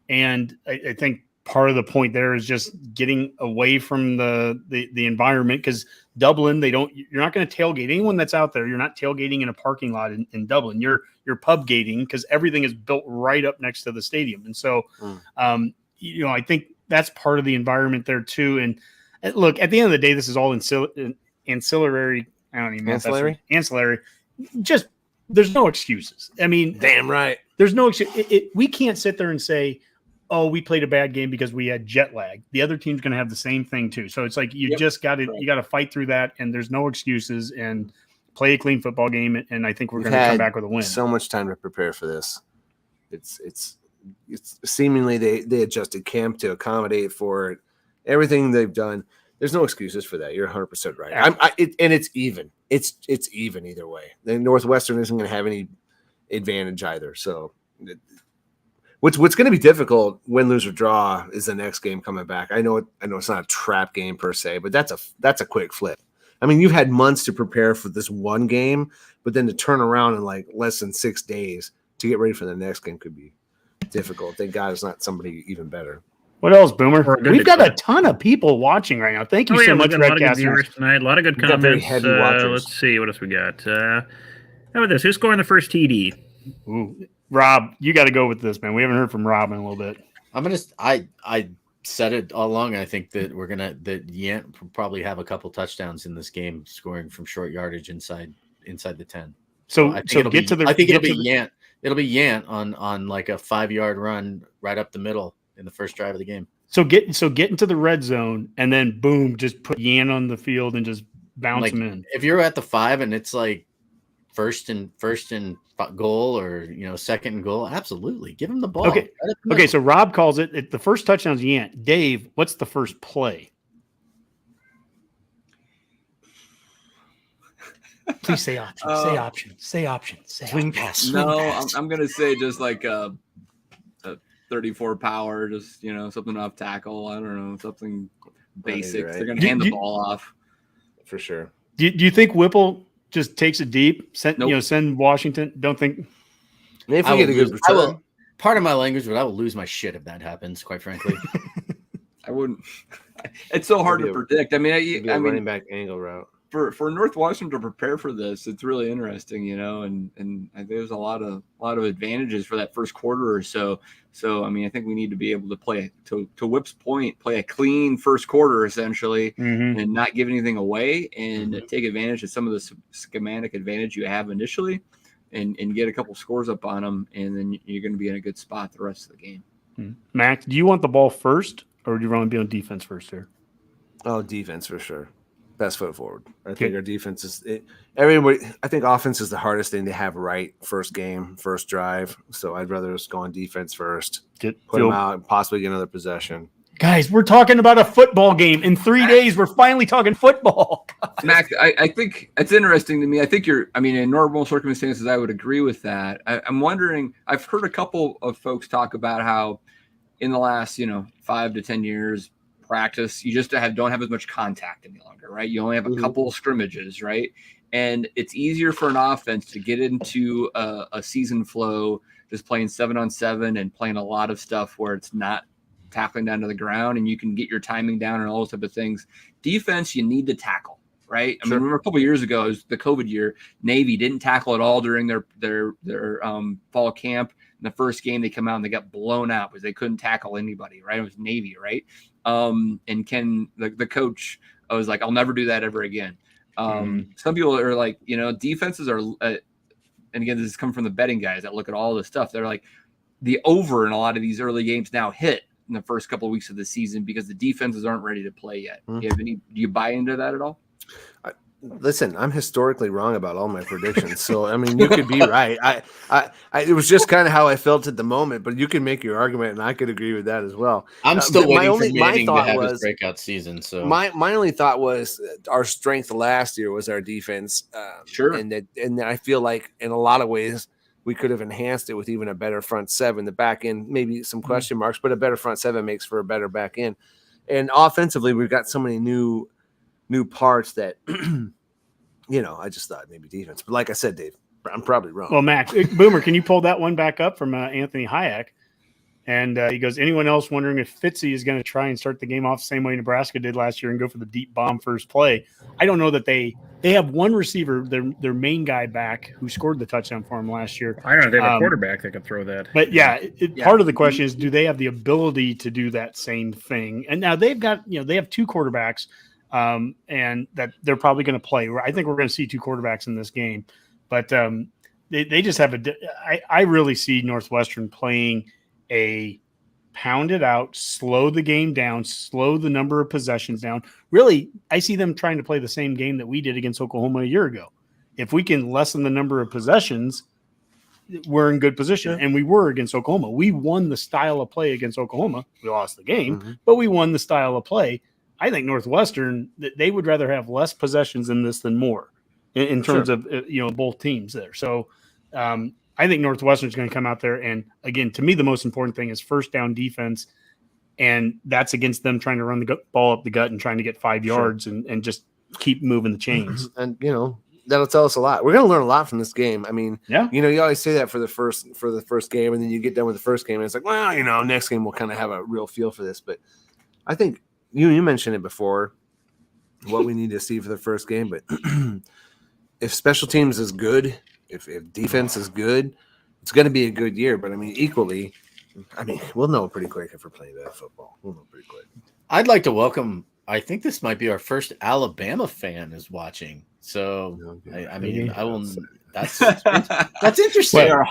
And I think part of the point there is just getting away from the environment, because Dublin, you're not going to tailgate. Anyone that's out there, you're not tailgating in a parking lot in Dublin. You're pub gating, because everything is built right up next to the stadium. And so, I think that's part of the environment there too. And look, at the end of the day, this is all ancillary. I don't even know. Ancillary. Just, there's no excuses. I mean, damn right. There's no excuse. We can't sit there and say, oh, we played a bad game because we had jet lag. The other team's going to have the same thing too. So it's like you just got to you got to fight through that, and there's no excuses, and play a clean football game. And I think we're going to come back with a win. So much time to prepare for this. It's seemingly they adjusted camp to accommodate for it. Everything they've done. There's no excuses for that. You're 100% right. And it's even. It's even either way. The Northwestern isn't going to have any advantage either. So. What's going to be difficult, win, lose, or draw, is the next game coming back. I know it's not a trap game per se, but that's a quick flip. I mean, you've had months to prepare for this one game, but then to turn around in like less than 6 days to get ready for the next game could be difficult. Thank God it's not somebody even better. What else, Boomer? We've got a ton of people watching right now. Thank you so much, a lot of good viewers tonight. A lot of good comments. Let's see what else we got. How about this? Who's scoring the first TD? Ooh. Rob, you got to go with this, man. We haven't heard from Rob in a little bit. I said it all along. I think that that Yant will probably have a couple touchdowns in this game, scoring from short yardage inside the 10. So I think it'll be Yant. It'll be Yant on like a 5-yard run right up the middle in the first drive of the game. So get into the red zone, and then boom, just put Yant on the field and just bounce him in. If you're at the 5 and it's like first and goal, or second and goal, absolutely give him the ball. Okay, so Rob calls it the first touchdown's Yant. Dave, what's the first play? Please say option. Say option. Swing pass. I'm gonna say just like a 34 power, just something off tackle. I don't know, something basic. Right. They're gonna hand the ball off for sure. Do you think Whipple just takes it deep? Send Washington. Don't think. If we get a good return. Part of my language, but I will lose my shit if that happens. Quite frankly, I wouldn't. It's so hard to predict. I mean, running back angle route for Northwestern to prepare for this. It's really interesting, and I think there's a lot of advantages for that first quarter or so. So I mean, I think we need to be able to play to Whip's point, play a clean first quarter essentially, and not give anything away, and take advantage of some of the schematic advantage you have initially, and get a couple scores up on them, and then you're going to be in a good spot the rest of the game. Max, do you want the ball first, or do you want to be on defense first here? Oh, defense for sure. Best foot forward. I think our defense is everybody. I think offense is the hardest thing to have right first game, first drive. So I'd rather just go on defense first, put them out, and possibly get another possession. Guys, we're talking about a football game. In 3 days, we're finally talking football. Mac, I think it's interesting to me. I think in normal circumstances, I would agree with that. I'm wondering, I've heard a couple of folks talk about how in the last, 5 to 10 years, practice. You just don't have as much contact any longer, right? You only have a couple of scrimmages, right? And it's easier for an offense to get into a season flow, just playing 7-on-7 and playing a lot of stuff where it's not tackling down to the ground, and you can get your timing down and all those type of things. Defense, you need to tackle, right? I mean, remember a couple of years ago, it was the COVID year, Navy didn't tackle at all during their fall camp. In the first game, they come out and they got blown out because they couldn't tackle anybody, right? It was Navy, right? And Ken, the coach, I was like, I'll never do that ever again. Some people are like, defenses are, and again, this is coming from the betting guys that look at all this stuff. They're like, the over in a lot of these early games now hit in the first couple of weeks of the season because the defenses aren't ready to play yet. Do you buy into that at all? Listen, I'm historically wrong about all my predictions. So, I mean, you could be right. It was just kind of how I felt at the moment, but you can make your argument and I could agree with that as well. I'm still waiting for Manning to have his breakout season. So my only thought was our strength last year was our defense. And I feel like in a lot of ways we could have enhanced it with even a better front seven. The back end, maybe some question marks, but a better front seven makes for a better back end. And offensively, we've got so many new parts that, I just thought maybe defense. But like I said, Dave, I'm probably wrong. Well, Max, Boomer, can you pull that one back up from Anthony Hayek? And he goes, anyone else wondering if Fitzy is going to try and start the game off the same way Nebraska did last year and go for the deep bomb first play? I don't know that they have one receiver, their main guy back, who scored the touchdown for him last year. I don't know if they have a quarterback that can throw that. But part of the question is, do they have the ability to do that same thing? And now they've got, they have two quarterbacks, and that they're probably going to play. I think we're going to see two quarterbacks in this game. But they just have I really see Northwestern playing a pound it out, slow the game down, slow the number of possessions down. Really, I see them trying to play the same game that we did against Oklahoma a year ago. If we can lessen the number of possessions, we're in good position. And we were against Oklahoma. We won the style of play against Oklahoma. We lost the game, but we won the style of play. I think Northwestern, they would rather have less possessions in this than more in terms of, both teams there. So, I think Northwestern is going to come out there, and again, to me, the most important thing is first down defense, and that's against them trying to run the ball up the gut and trying to get 5 yards and just keep moving the chains. And that'll tell us a lot. We're going to learn a lot from this game. I mean, you always say that for the first game, and then you get done with the first game, and it's like, well, next game we'll kind of have a real feel for this. But I think you mentioned it before, what we need to see for the first game. But if special teams is good. If defense is good, it's going to be a good year. But, equally, we'll know pretty quick if we're playing bad football. We'll know pretty quick. I'd like to welcome – I think this might be our first Alabama fan is watching. So, I will – that's interesting. Well,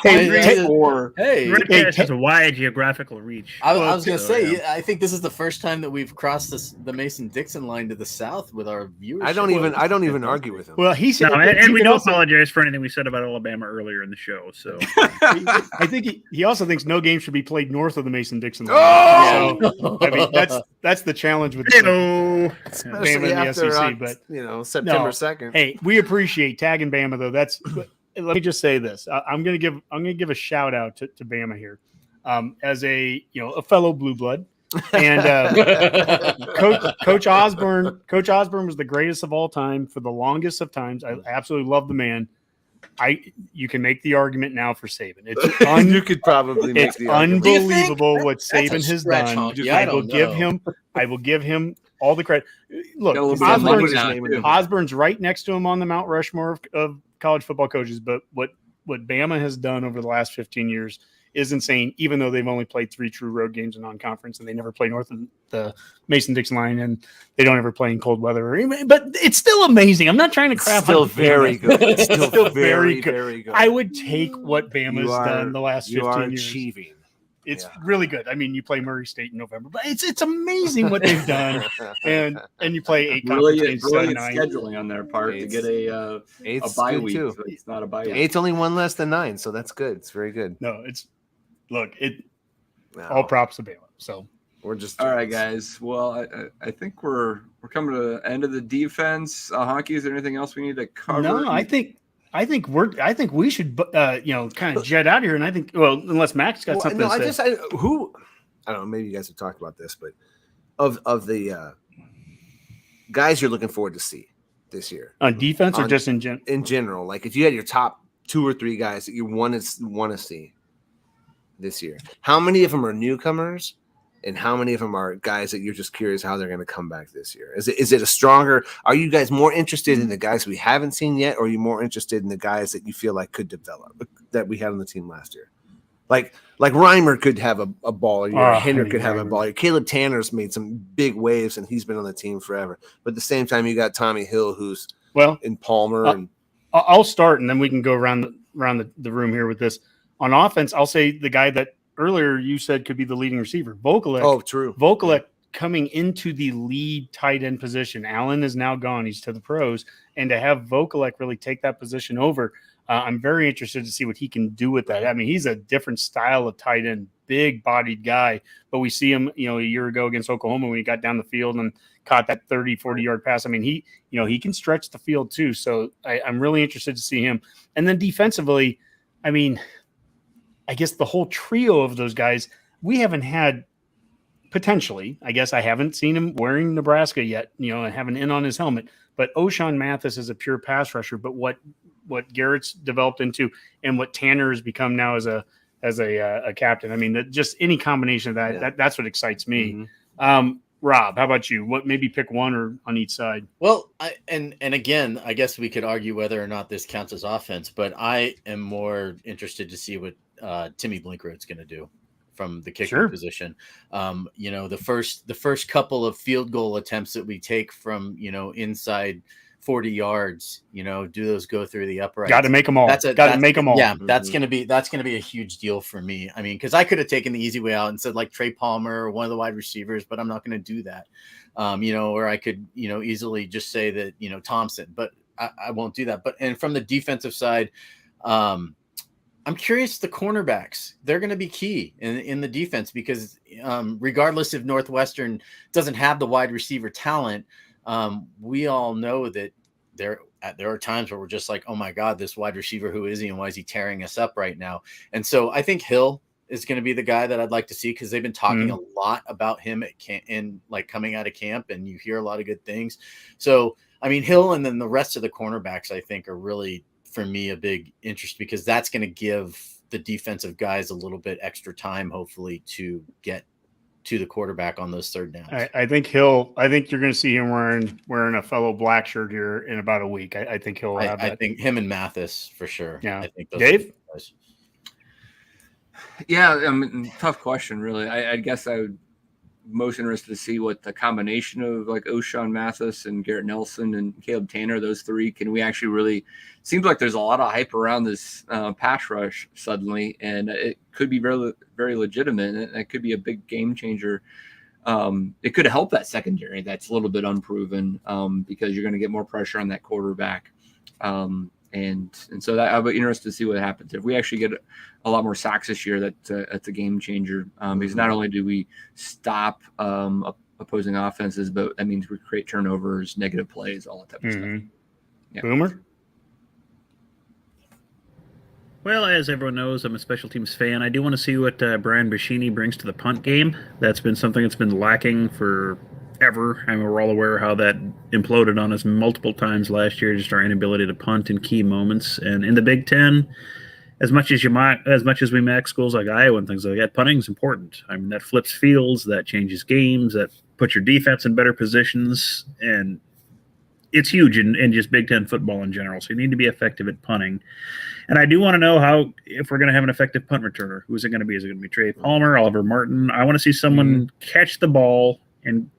Redcast has a wide geographical reach. I was going to say, I think this is the first time that we've crossed the Mason-Dixon line to the south with our viewers. I don't even argue with him. Well, he said, and we don't apologize for anything we said about Alabama earlier in the show. So I think he also thinks no game should be played north of the Mason-Dixon line. So, that's the challenge with Bama and the SEC. But September 2nd. Hey, we appreciate tagging Bama though. Let me just say this. I'm going to give a shout out to Bama here, as a fellow blue blood, and Coach Osborne. Coach Osborne was the greatest of all time for the longest of times. I absolutely love the man. You can make the argument now for Saban. You could probably make the argument. Unbelievable what Saban has done. I will give him all the credit. Look, Osborne's right next to him on the Mount Rushmore of college football coaches, but what Bama has done over the last 15 years is insane, even though they've only played 3 true road games in non-conference and they never play north of the Mason-Dixon line and they don't ever play in cold weather. But it's still amazing. I'm not trying to crap. Still very good. It's still very, very good. I would take what Bama's done the last 15 years. Achieving. It's really good. You play Murray State in November, but it's amazing what they've done. and you play 8 conference games, brilliant scheduling on their part to get a bye week. Too. So it's not a bye week. 8's only one less than 9, so that's good. It's very good. No, all props to Bama. So we're just all right, guys. Well, I think we're coming to the end of the defense. Honky, is there anything else we need to cover? No, I think we should kind of jet out of here, and I think unless Max got something to say. I don't know, maybe you guys have talked about this, but of the guys you're looking forward to see this year on defense, or just in general? Like if you had your top 2 or 3 guys that you want to see this year, how many of them are newcomers, and how many of them are guys that you're just curious how they're going to come back this year? Is it a stronger? Are you guys more interested in the guys we haven't seen yet, or are you more interested in the guys that you feel like could develop that we had on the team last year? Like Reimer could have a baller year. Hendrick could have a baller year. Caleb Tanner's made some big waves, and he's been on the team forever. But at the same time, you got Tommy Hill, who's in Palmer. And I'll start, and then we can go around the room here with this. On offense, I'll say the guy that earlier you said could be the leading receiver, Vokalek. Oh, true. Vokalek coming into the lead tight end position. Allen is now gone. He's to the pros. And to have Vokalek really take that position over, I'm very interested to see what he can do with that. I mean, he's a different style of tight end, big-bodied guy. But we see him, a year ago against Oklahoma when he got down the field and caught that 30, 40-yard pass. I mean, he can stretch the field too. So I'm really interested to see him. And then defensively, I mean, I guess the whole trio of those guys, we haven't had potentially, I guess I haven't seen him wearing Nebraska yet, and have an in on his helmet. But O'Shawn Mathis is a pure pass rusher. But what Garrett's developed into and what Tanner has become now as a captain, I mean, just any combination of that, that's what excites me. Mm-hmm. Rob, how about you? What, maybe pick one or on each side? Well, and again, I guess we could argue whether or not this counts as offense, but I am more interested to see what Timmy Blinkroad's going to do from the kicker position. The first couple of field goal attempts that we take from, inside 40 yards, do those go through the uprights? Got to make them all. Make them all. Yeah, that's going to be a huge deal for me. I mean, because I could have taken the easy way out and said like Trey Palmer or one of the wide receivers, but I'm not going to do that. Or I could, easily just say that, Thompson, but I won't do that. And from the defensive side, I'm curious, the cornerbacks, they're going to be key in the defense because regardless if Northwestern doesn't have the wide receiver talent, we all know that there are times where we're just like, oh my God, this wide receiver, who is he and why is he tearing us up right now? And so I think Hill is going to be the guy that I'd like to see because they've been talking a lot about him coming out of camp, and you hear a lot of good things. So, I mean, Hill and then the rest of the cornerbacks, I think, are really, for me, a big interest because that's going to give the defensive guys a little bit extra time, hopefully, to get to the quarterback on those third downs. I think you're going to see him wearing a fellow black shirt here in about a week. I think he'll have that. I think him and Mathis for sure. Yeah. I think those Dave? Yeah, I mean, tough question, really. I guess I would most interested to see what the combination of like O'Shawn Mathis and Garrett Nelson and Caleb Tanner, those three, can we actually really – seems like there's a lot of hype around this pass rush suddenly, and it could be very, very legitimate, and it could be a big game changer. It could help that secondary that's a little bit unproven because you're going to get more pressure on that quarterback. And so that I'll be interested to see what happens if we actually get a lot more sacks this year. That's a game changer because not only do we stop opposing offenses, but that means we create turnovers, negative plays, all that type of stuff. Yeah. Boomer. Well, as everyone knows, I'm a special teams fan. I do want to see what Brian Bashini brings to the punt game. That's been something that's been lacking for ever. I mean, we're all aware how that imploded on us multiple times last year, just our inability to punt in key moments. And in the Big Ten, as much as we max schools like Iowa and things like that, punting is important. I mean, that flips fields, that changes games, that puts your defense in better positions, and it's huge in just Big Ten football in general. So you need to be effective at punting. And I do want to know if we're going to have an effective punt returner. Who's it going to be? Is it going to be Trey Palmer, Oliver Martin? I want to see someone catch the ball and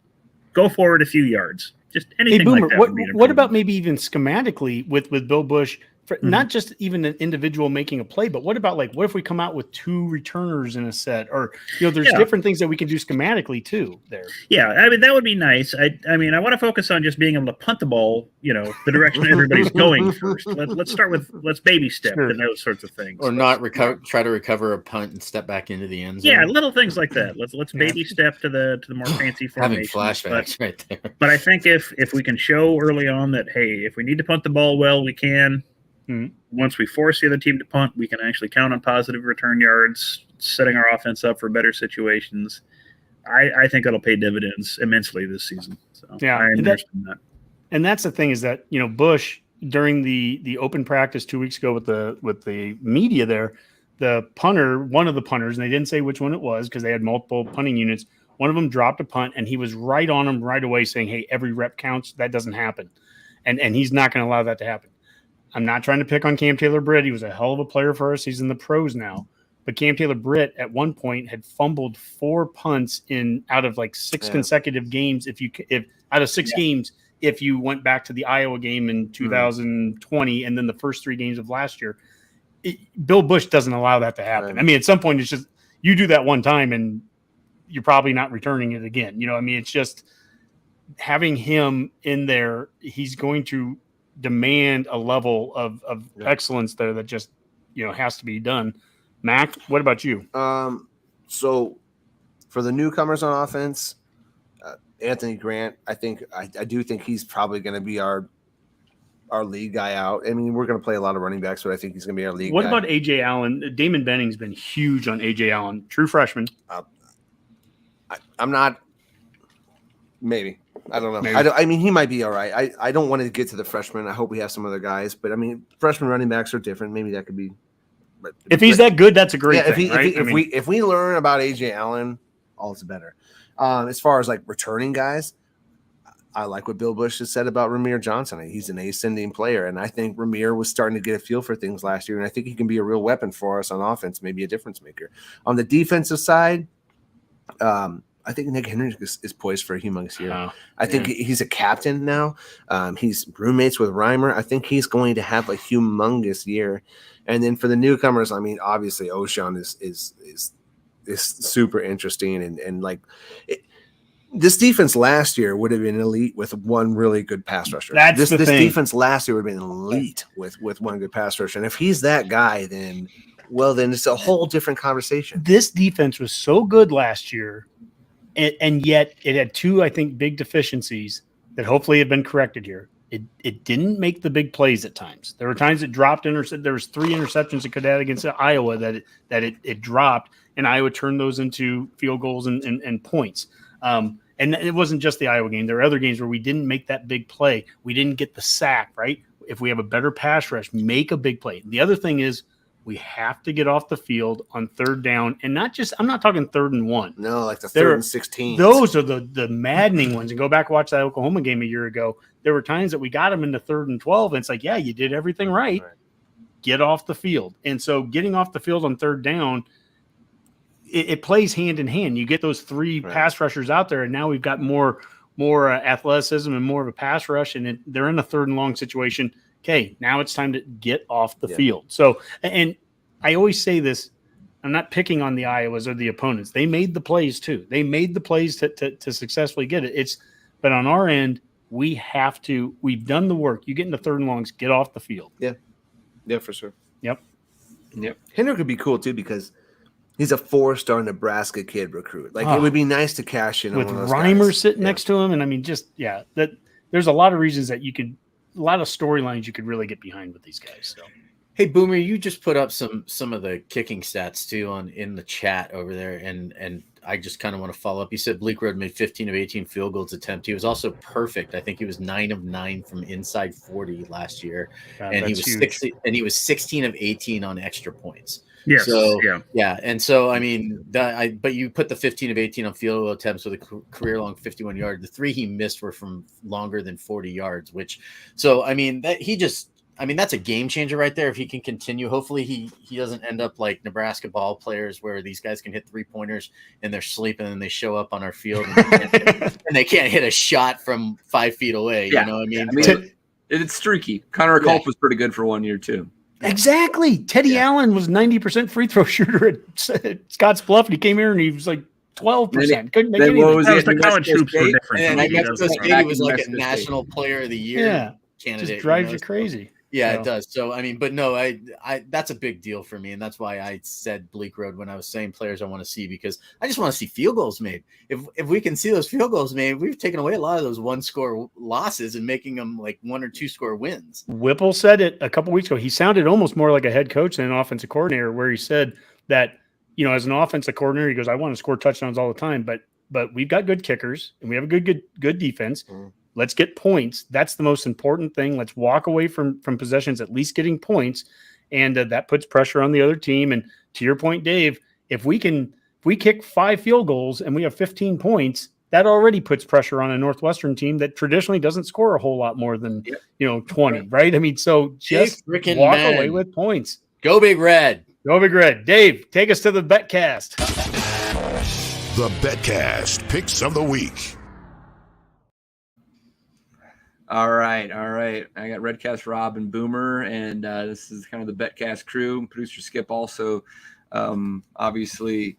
go forward a few yards. Just anything Boomer, like that. What about maybe even schematically with Bill Bush? Not just even an individual making a play, but what about what if we come out with two returners in a set, or there's different things that we can do schematically too there. Yeah, I mean that would be nice. I mean I want to focus on just being able to punt the ball, the direction everybody's going first. Let's baby step and those sorts of things. Or try to recover a punt and step back into the end zone. Yeah, little things like that. Let's baby step to the more fancy formations. Having flashbacks right there. But I think if we can show early on that hey, if we need to punt the ball well, we can. Once we force the other team to punt, we can actually count on positive return yards, setting our offense up for better situations. I think it'll pay dividends immensely this season. So Yeah, I'm interested in that. And that's the thing is that, you know, Bush during the open practice 2 weeks ago with the media there, the punter, one of the punters, and they didn't say which one it was because they had multiple punting units. One of them dropped a punt and he was right on him right away saying, hey, every rep counts. That doesn't happen. And he's not going to allow that to happen. I'm not trying to pick on Cam Taylor-Britt. He was a hell of a player for us. He's in the pros now. But Cam Taylor-Britt at one point had fumbled 4 punts out of like 6 consecutive games. If out of 6 games, if you went back to the Iowa game in 2020 and then the first 3 games of last year, Bill Bush doesn't allow that to happen. Right. I mean, at some point, it's just you do that one time and you're probably not returning it again. You know, I mean, it's just having him in there. He's going to demand a level of excellence there that just, you know, has to be done. Mac, what about you? So for the newcomers on offense, Anthony Grant, I do think he's probably going to be our lead guy out. I mean, we're going to play a lot of running backs, but I think he's going to be our lead guy. What about A.J. Allen? Damon Benning's been huge on A.J. Allen, true freshman. I'm not – maybe. I don't know. Maybe. I mean, he might be all right. I don't want to get to the freshmen. I hope we have some other guys. But, I mean, freshman running backs are different. Maybe that could be – But if he's that good, that's a great thing, right? If we learn about A.J. Allen, all is better. As far as like returning guys, I like what Bill Bush has said about Ramir Johnson. He's an ascending player, and I think Ramir was starting to get a feel for things last year, and I think he can be a real weapon for us on offense, maybe a difference maker. On the defensive side, I think Nick Henry is poised for a humongous year. I think he's a captain now. He's roommates with Reimer. I think he's going to have a humongous year. And then for the newcomers, I mean, obviously O'Shawn is super interesting and like this defense last year would have been elite with one really good pass rusher. This defense last year would have been elite with one good pass rusher. And if he's that guy, then it's a whole different conversation. This defense was so good last year, and yet it had 2, I think, big deficiencies that hopefully have been corrected here. It didn't make the big plays at times. There were times it dropped there was 3 interceptions it could have against Iowa that it dropped, and Iowa turned those into field goals and points. And it wasn't just the Iowa game. There were other games where we didn't make that big play. We didn't get the sack, right? If we have a better pass rush, make a big play. The other thing is we have to get off the field on 3rd down, and not just – I'm not talking 3rd and 1. No, like the 3rd and 16. Those are the maddening ones. And go back and watch that Oklahoma game a year ago. There were times that we got them into 3rd and 12, and it's like, yeah, you did everything right. Get off the field. And so getting off the field on 3rd down, it plays hand in hand. You get those 3 pass rushers out there, and now we've got more athleticism and more of a pass rush, and they're in a 3rd and long situation. Okay, now it's time to get off the field. So, and I always say this, I'm not picking on the Iowas or the opponents. They made the plays too. They made the plays to successfully get it. But on our end, we've done the work. You get into 3rd and longs, get off the field. Yeah. Yeah, for sure. Yep. Henry could be cool too because he's a 4-star Nebraska kid recruit. Like it would be nice to cash in with on one of those Reimer guys. sitting next to him. And I mean, that there's a lot of reasons that a lot of storylines you could really get behind with these guys. So. Hey Boomer, you just put up some of the kicking stats too in the chat over there, and I just kind of want to follow up. You said Bleak Road made 15 of 18 field goals attempt. He was also perfect. I think he was 9 of 9 from inside 40 last year, and he was 16 of 18 on extra points. Yes. So yeah, and so I mean, but you put the 15 of 18 on field goal attempts with a career long 51 yard. The 3 he missed were from longer than 40 yards. So I mean that's a game changer right there. If he can continue, hopefully he doesn't end up like Nebraska ball players where these guys can hit 3-pointers and they're sleeping and they show up on our field and they can't hit a shot from 5 feet away. You know what I mean? It's streaky. Connor Culp was pretty good for 1 year too. Exactly. Teddy Allen was 90% free throw shooter at Scotts Bluff, and he came here and he was like 12%. Couldn't make anything. The college hoops were different. And Mexico State, he was like a national player of the year candidate. Just drives you crazy. Yeah, it does. So, I mean, but no, I that's a big deal for me. And that's why I said Bleak Road when I was saying players I want to see, because I just want to see field goals made. If we can see those field goals made, we've taken away a lot of those 1-score losses and making them like 1 or 2-score wins. Whipple said it a couple weeks ago. He sounded almost more like a head coach than an offensive coordinator, where he said that, as an offensive coordinator, he goes, I want to score touchdowns all the time, but but we've got good kickers and we have a good defense. Let's get points. That's the most important thing. Let's walk away from possessions, at least getting points. And that puts pressure on the other team. And to your point, Dave, if we kick 5 field goals and we have 15 points, that already puts pressure on a Northwestern team that traditionally doesn't score a whole lot more than 20, right? I mean, so just walk away with points. Go Big Red. Go Big Red. Dave, take us to the Betcast. The Betcast picks of the week. All right. I got Redcast Rob and Boomer, and this is kind of the Betcast crew. Producer Skip also obviously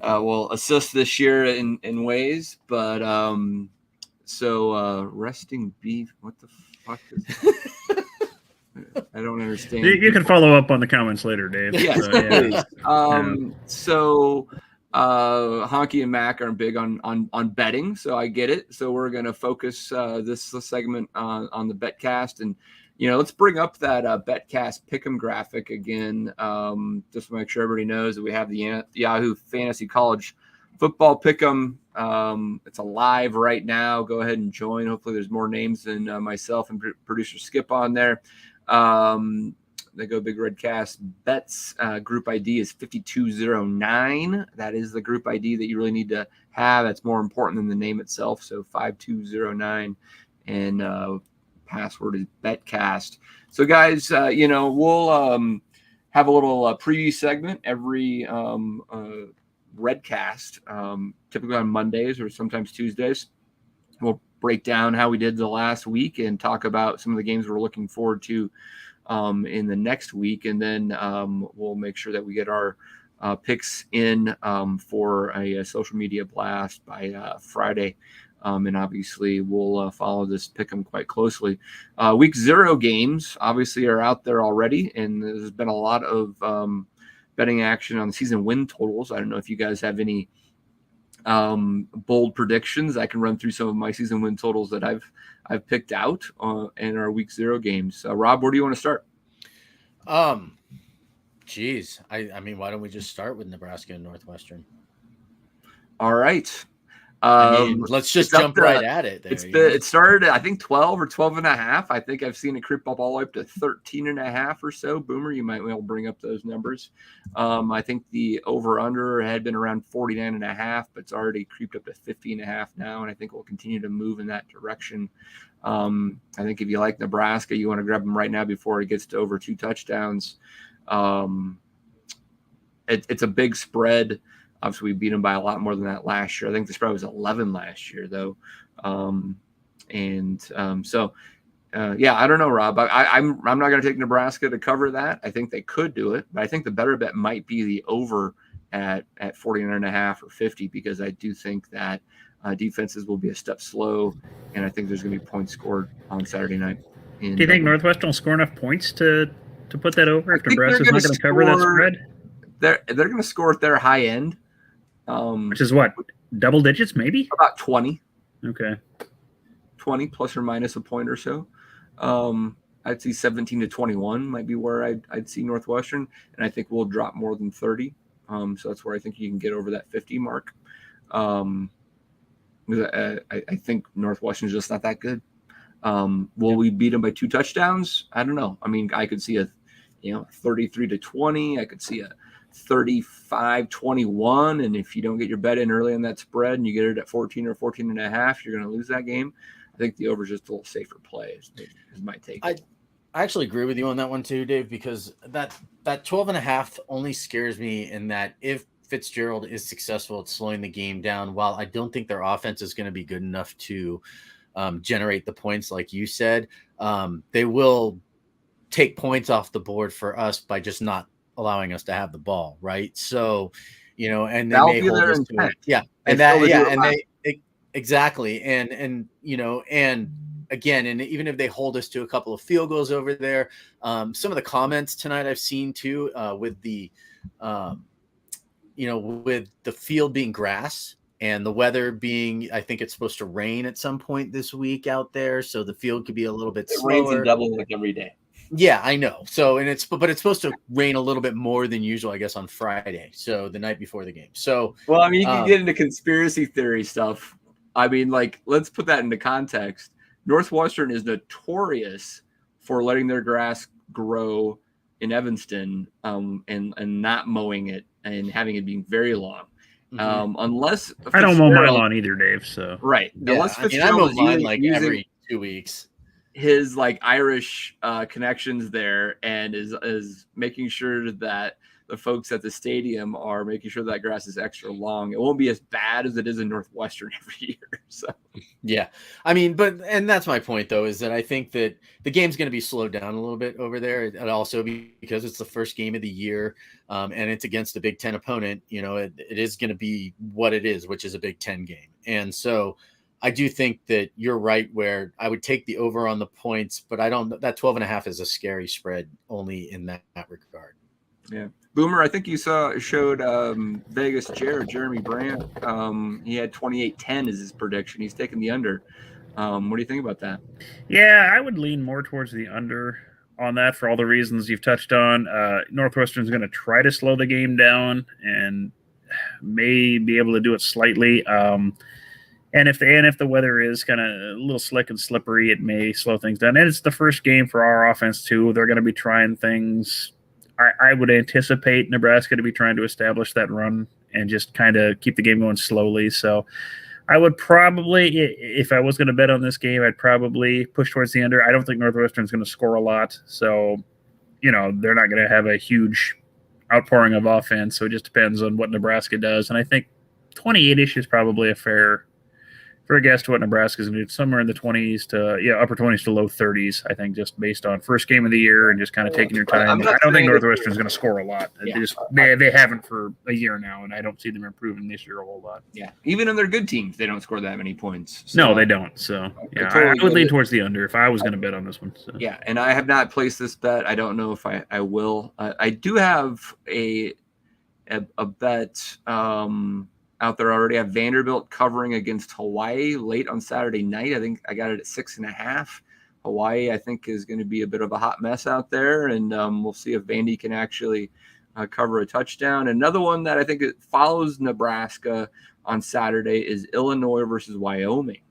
will assist this year in ways, but resting beef. What the fuck is that? I don't understand. You can follow up on the comments later, Dave. Yes, please. Honky and Mac are big on betting, so I get it. So we're gonna focus this segment on the Betcast, and let's bring up that Betcast Pick'em graphic again, just to make sure everybody knows that we have the Yahoo Fantasy College Football Pick'em. It's alive right now. Go ahead and join. Hopefully, there's more names than myself and producer Skip on there. They go Big Redcast bets. Group ID is 5209. That is the group ID that you really need to have. That's more important than the name itself. So 5209, and password is Betcast. So guys, we'll have a little preview segment every Redcast, typically on Mondays or sometimes Tuesdays. We'll break down how we did the last week and talk about some of the games we're looking forward to in the next week, and then we'll make sure that we get our picks in for a social media blast by Friday, and obviously we'll follow this pick'em quite closely. Week 0 games obviously are out there already, and there's been a lot of betting action on season win totals. I don't know if you guys have any bold predictions. I can run through some of my season win totals that I've picked out in our week 0 games. Rob, where do you want to start? Geez, I mean, why don't we just start with Nebraska and Northwestern? All right. Let's just jump right at it. It started at, I think, 12 or 12.5. I think I've seen it creep up all the way up to 13.5 or so. Boomer, you might well bring up those numbers. I think the over-under had been around 49.5, but it's already creeped up to 50.5 now, and I think we'll continue to move in that direction. I think if you like Nebraska, you want to grab them right now before it gets to over 2 touchdowns. It's a big spread. Obviously, we beat them by a lot more than that last year. I think the spread was 11 last year, though. I don't know, Rob. I'm not going to take Nebraska to cover that. I think they could do it, but I think the better bet might be the over at 49.5 or 50, because I do think that defenses will be a step slow, and I think there's going to be points scored on Saturday night. Do you think Northwestern will score enough points to put that over if Nebraska's not going to cover that spread? They're going to score at their high end. Which is what? Double digits, maybe? About 20. Okay. 20 plus or minus a point or so. I'd see 17 to 21 might be where I'd see Northwestern, and I think we'll drop more than 30. So that's where I think you can get over that 50 mark. I think Northwestern's just not that good. Will we beat them by 2 touchdowns? I don't know. I mean, I could see a 33 to 20. I could see a 35-21, and if you don't get your bet in early on that spread and you get it at 14 or 14.5, you're going to lose that game. I think the over is just a little safer play is my take. I actually agree with you on that one too, Dave, because that 12.5 only scares me in that if Fitzgerald is successful at slowing the game down, while I don't think their offense is going to be good enough to generate the points like you said, they will take points off the board for us by just not allowing us to have the ball, right? So, and they may hold us to it. Exactly. And again, and even if they hold us to a couple of field goals over there, some of the comments tonight I've seen too, with the field being grass and the weather being, I think it's supposed to rain at some point this week out there. So the field could be a little bit slower. It rains in Dublin like every day. Yeah, I know. So, and it's supposed to rain a little bit more than usual, I guess, on Friday. So the night before the game. So, well, I mean, you can get into conspiracy theory stuff. I mean, like, let's put that into context. Northwestern is notorious for letting their grass grow in Evanston, and not mowing it and having it being very long. Unless I don't mow my lawn either, Dave. So right, yeah, unless I mean, I mow mine like using every 2 weeks. his like Irish connections there, and is making sure that the folks at the stadium are making sure that grass is extra long. It won't be as bad as it is in Northwestern every year. So yeah, I mean, and that's my point though, is that I think that the game's going to be slowed down a little bit over there, and also because it's the first game of the year, and it's against a Big Ten opponent. You know, it is going to be what it is, which is a Big Ten game, and so I do think that you're right where I would take the over on the points, but I don't. That 12.5 is a scary spread only in that regard. Yeah. Boomer, I think you showed Vegas Jeremy Brandt. He had 28-10 as his prediction. He's taking the under. What do you think about that? Yeah, I would lean more towards the under on that for all the reasons you've touched on. Northwestern's going to try to slow the game down and may be able to do it slightly. And if the weather is kind of a little slick and slippery, it may slow things down. And it's the first game for our offense too. They're going to be trying things. I would anticipate Nebraska to be trying to establish that run and just kind of keep the game going slowly. So I would probably, if I was going to bet on this game, I'd probably push towards the under. I don't think Northwestern's going to score a lot. So, they're not going to have a huge outpouring of offense. So it just depends on what Nebraska does. And I think 28-ish is probably a fair guess to what Nebraska's going to do, somewhere in the 20s to upper 20s to low 30s. I think just based on first game of the year and just kind of taking your time. I don't think Northwestern's going to score a lot. Yeah. They haven't for a year now, and I don't see them improving this year a whole lot. Yeah, even in their good teams, they don't score that many points. So. No, they don't. So yeah, I would lean towards the under if I was going to bet on this one. So. Yeah, and I have not placed this bet. I don't know if I will. I do have a bet. Out there already. I have Vanderbilt covering against Hawaii late on Saturday night. I think I got it at 6.5. Hawaii, I think, is going to be a bit of a hot mess out there, and we'll see if Vandy can actually cover a touchdown. Another one that I think it follows Nebraska on Saturday is Illinois versus Wyoming.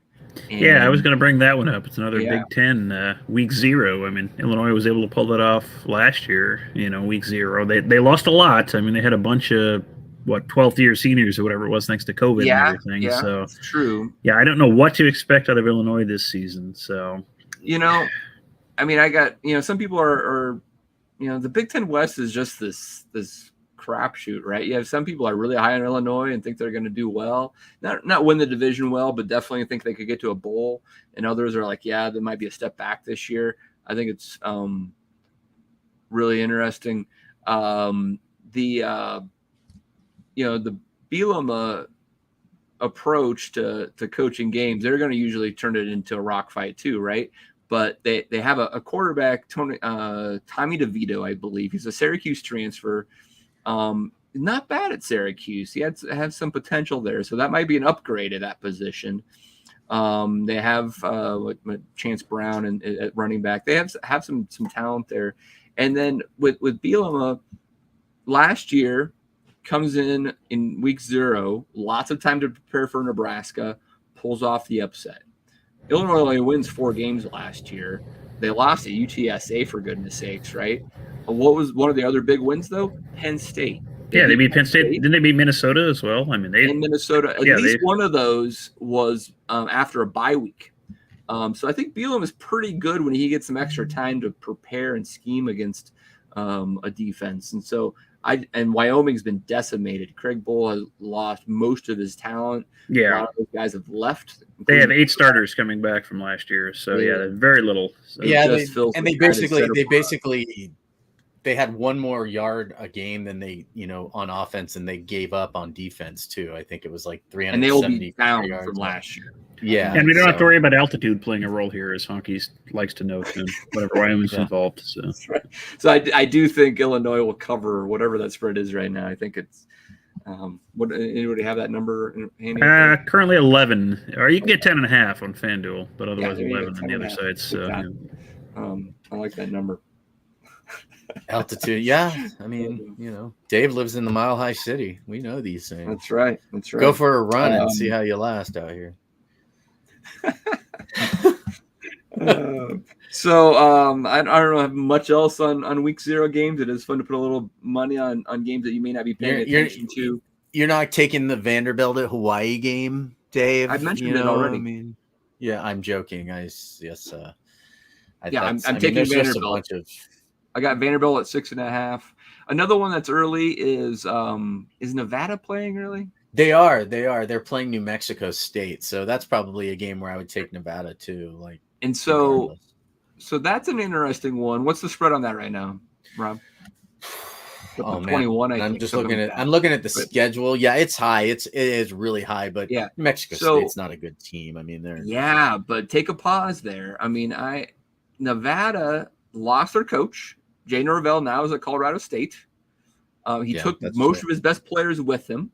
And, I was going to bring that one up. It's another Big Ten week 0. I mean, Illinois was able to pull that off last year. Week 0. They lost a lot. I mean, they had a bunch of 12th year seniors or whatever it was, thanks to COVID and everything. Yeah, so it's true. Yeah, I don't know what to expect out of Illinois this season. So, I mean, I got, some people are the Big Ten West is just this crapshoot, right? You have some people are really high on Illinois and think they're going to do well, not win the division well, but definitely think they could get to a bowl. And others are like, yeah, there might be a step back this year. I think it's really interesting. The Bielema approach to coaching games, they're going to usually turn it into a rock fight too, right? But they have a quarterback, Tommy DeVito, I believe. He's a Syracuse transfer. Not bad at Syracuse. He had some potential there, so that might be an upgrade at that position. They have Chance Brown and at running back. They have some talent there, and then with Bielema last year. Comes in week 0, lots of time to prepare for Nebraska, pulls off the upset. Illinois only wins 4 games last year. They lost at UTSA, for goodness sakes, right? What was one of the other big wins, though? Penn State. They beat Penn State. Didn't they beat Minnesota as well? I mean, in Minnesota. At least one of those was after a bye week. So I think Bielema is pretty good when he gets some extra time to prepare and scheme against a defense. And so and Wyoming's been decimated. Craig Bull has lost most of his talent. Yeah. A lot of those guys have left. They have 8 starters coming back from last year. So very little. So they had one more yard a game than they, on offense, and they gave up on defense too. I think it was like 370. And they will be down from last year. Yeah. And we don't have to worry about altitude playing a role here, as Honky likes to note, and whatever Wyoming's involved. So. That's right. So I do think Illinois will cover whatever that spread is right now. I think it's anybody have that number handy? Currently 11, or you can get 10.5 on FanDuel, but otherwise 11 on the other side. So I like that number. Altitude. Yeah. I mean, Dave lives in the Mile High City. We know these things. That's right. Go for a run and see how you last out here. I don't have much else on week 0 games. It is fun to put a little money on games that you may not be paying attention to. You're not taking the Vanderbilt at Hawaii game, Dave. I've mentioned it already. I'm joking. I'm taking Vanderbilt. I got Vanderbilt at 6.5. Another one that's early is Nevada playing early? They are. They're playing New Mexico State, so that's probably a game where I would take Nevada too. So that's an interesting one. What's the spread on that right now, Rob? 21. I'm looking at the schedule. Yeah, it's high. It is really high, but New Mexico State's not a good team. I mean, but take a pause there. I mean, Nevada lost their coach. Jay Norvell now is at Colorado State. He took most of his best players with him.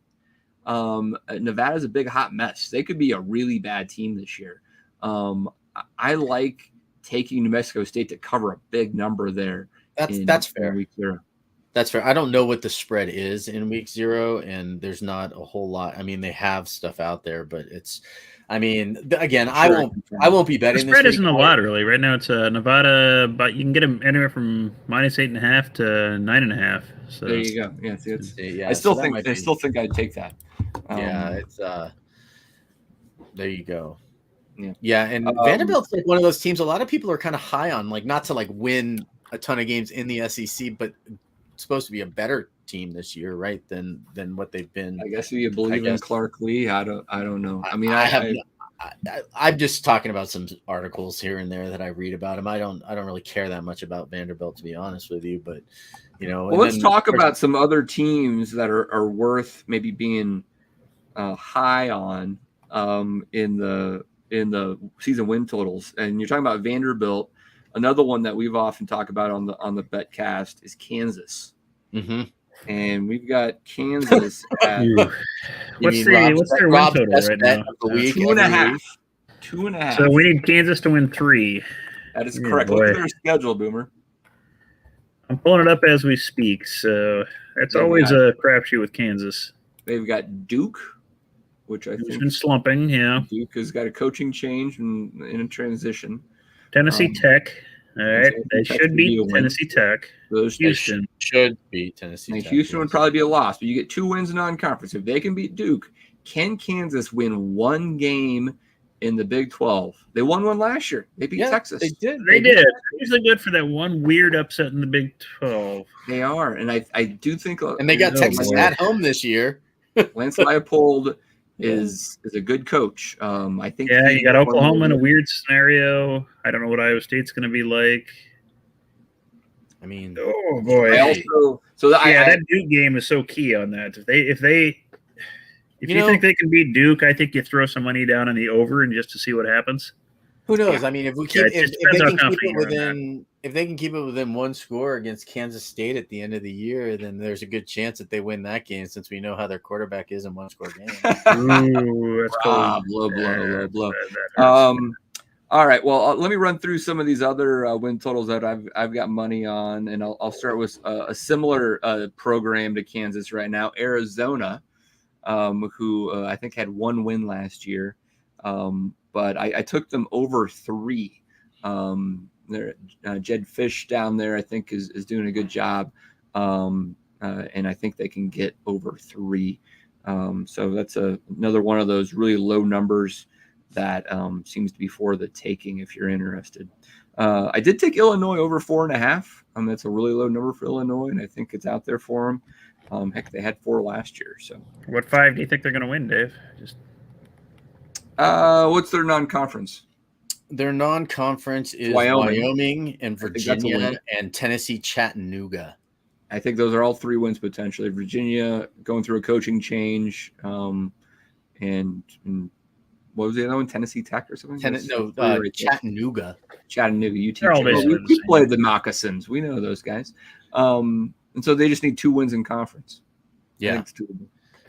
Nevada's a big hot mess. They could be a really bad team this year. I like taking New Mexico State to cover a big number there. That's fair. Week 0. That's fair. I don't know what the spread is in week 0, and there's not a whole lot. I mean, they have stuff out there, but again, I won't be betting. The spread isn't a lot really. Right now, it's Nevada, but you can get them anywhere from -8.5 to 9.5. So there you go. Yeah, I still think I'd take that. There you go. Yeah, and Vanderbilt's like one of those teams a lot of people are kind of high on, like not to like win a ton of games in the SEC, but it's supposed to be a better team this year, right? Than what they've been. I guess if you believe in Clark Lee, I don't know. I mean, I'm just talking about some articles here and there that I read about him. I don't really care that much about Vanderbilt, to be honest with you, but Well, let's talk about some other teams that are worth maybe being high on in the season win totals. And you're talking about Vanderbilt. Another one that we've often talked about on the Betcast is Kansas. Mm-hmm. And we've got Kansas at what's their win total right now? 2.5. 2.5. So we need Kansas to win 3. That is correct. Look at their schedule, Boomer. I'm pulling it up as we speak, so it's always a crapshoot with Kansas. They've got Duke, which I think has been slumping. Yeah, Duke has got a coaching change and in a transition. Tennessee Tech. All right, they should beat Tennessee Tech. Houston should beat Tennessee Tech. Houston would probably be a loss, but you get 2 wins in non-conference. If they can beat Duke, can Kansas win 1 game in the Big 12? They won one last year. They beat Texas. They did. They did. They're usually good for that one weird upset in the Big 12. They are, and I do think. And they got Texas at home this year. Lance Leipold is a good coach. I think. Yeah, you got Oklahoma in a weird scenario. I don't know what Iowa State's going to be like. I mean, oh boy. That Duke game is so key on that. If you think they can beat Duke, I think you throw some money down on the over and just to see what happens. Who knows? I mean, if they can keep it within 1 score against Kansas State at the end of the year, then there's a good chance that they win that game, since we know how their quarterback is in 1-score games. Ooh, that's cool. Low blow. All right. Well, let me run through some of these other win totals that I've got money on, and I'll start with a similar program to Kansas right now, Arizona, who I think had 1 win last year. But I took them over 3. Jed Fish down there, I think, is doing a good job. And I think they can get over 3. So that's another one of those really low numbers that seems to be for the taking if you're interested. I did take Illinois over 4.5. That's a really low number for Illinois, and I think it's out there for them. Heck, they had 4 last year. So, what 5 do you think they're going to win, Dave? What's their non-conference? Their non-conference is Wyoming and Virginia and Tennessee Chattanooga. I think those are all 3 wins potentially. Virginia going through a coaching change, and what was the other one? Tennessee Tech or something? Chattanooga. Chattanooga. We played the Moccasins. We know those guys. And so they just need 2 wins in conference. Yeah.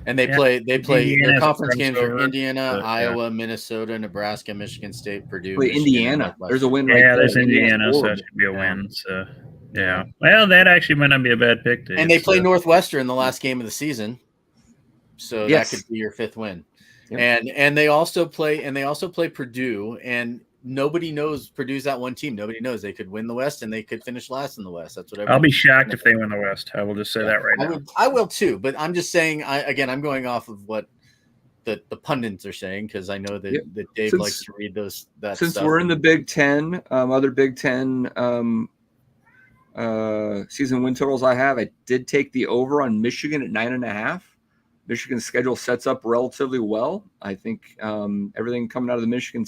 And they play their conference games are Indiana, Iowa, Minnesota, Nebraska, Michigan State, Purdue. Indiana. There's a win right there. Yeah, there's Indiana, so that should be a win. So Yeah. Well, that actually might not be a bad pick, Dave. And they play Northwestern in the last game of the season, so Yes. that could be your 5th win. Yep. And they also play Purdue, and nobody knows Purdue's that one team. Nobody knows they could win the West and they could finish last in the West. That's what I'll be shocked if they win the West. I will just say that right now. I will too, but I'm just saying. I'm going off of what the pundits are saying because I know that Dave likes to read those. Since stuff. We're in the Big Ten, other Big Ten season win totals I did take the over on Michigan at 9.5. Michigan's schedule sets up relatively well. I think everything coming out of the Michigan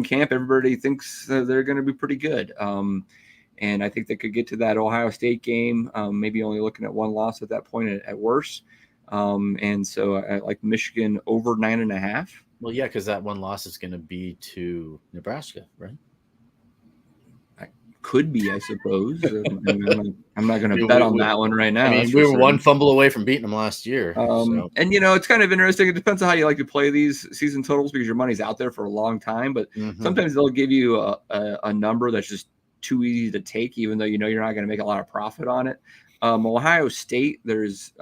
camp, everybody thinks they're going to be pretty good. And I think they could get to that Ohio State game, maybe only looking at one loss at that point at worst. And so I like Michigan over 9.5. Well, yeah, because that one loss is going to be to Nebraska, right? Could be, I suppose. I'm not going to bet on that one right now. I mean, we were one fumble away from beating them last year. And, it's kind of interesting. It depends on how you like to play these season totals because your money's out there for a long time. But sometimes they'll give you a number that's just too easy to take, even though you're not going to make a lot of profit on it. Ohio State, there's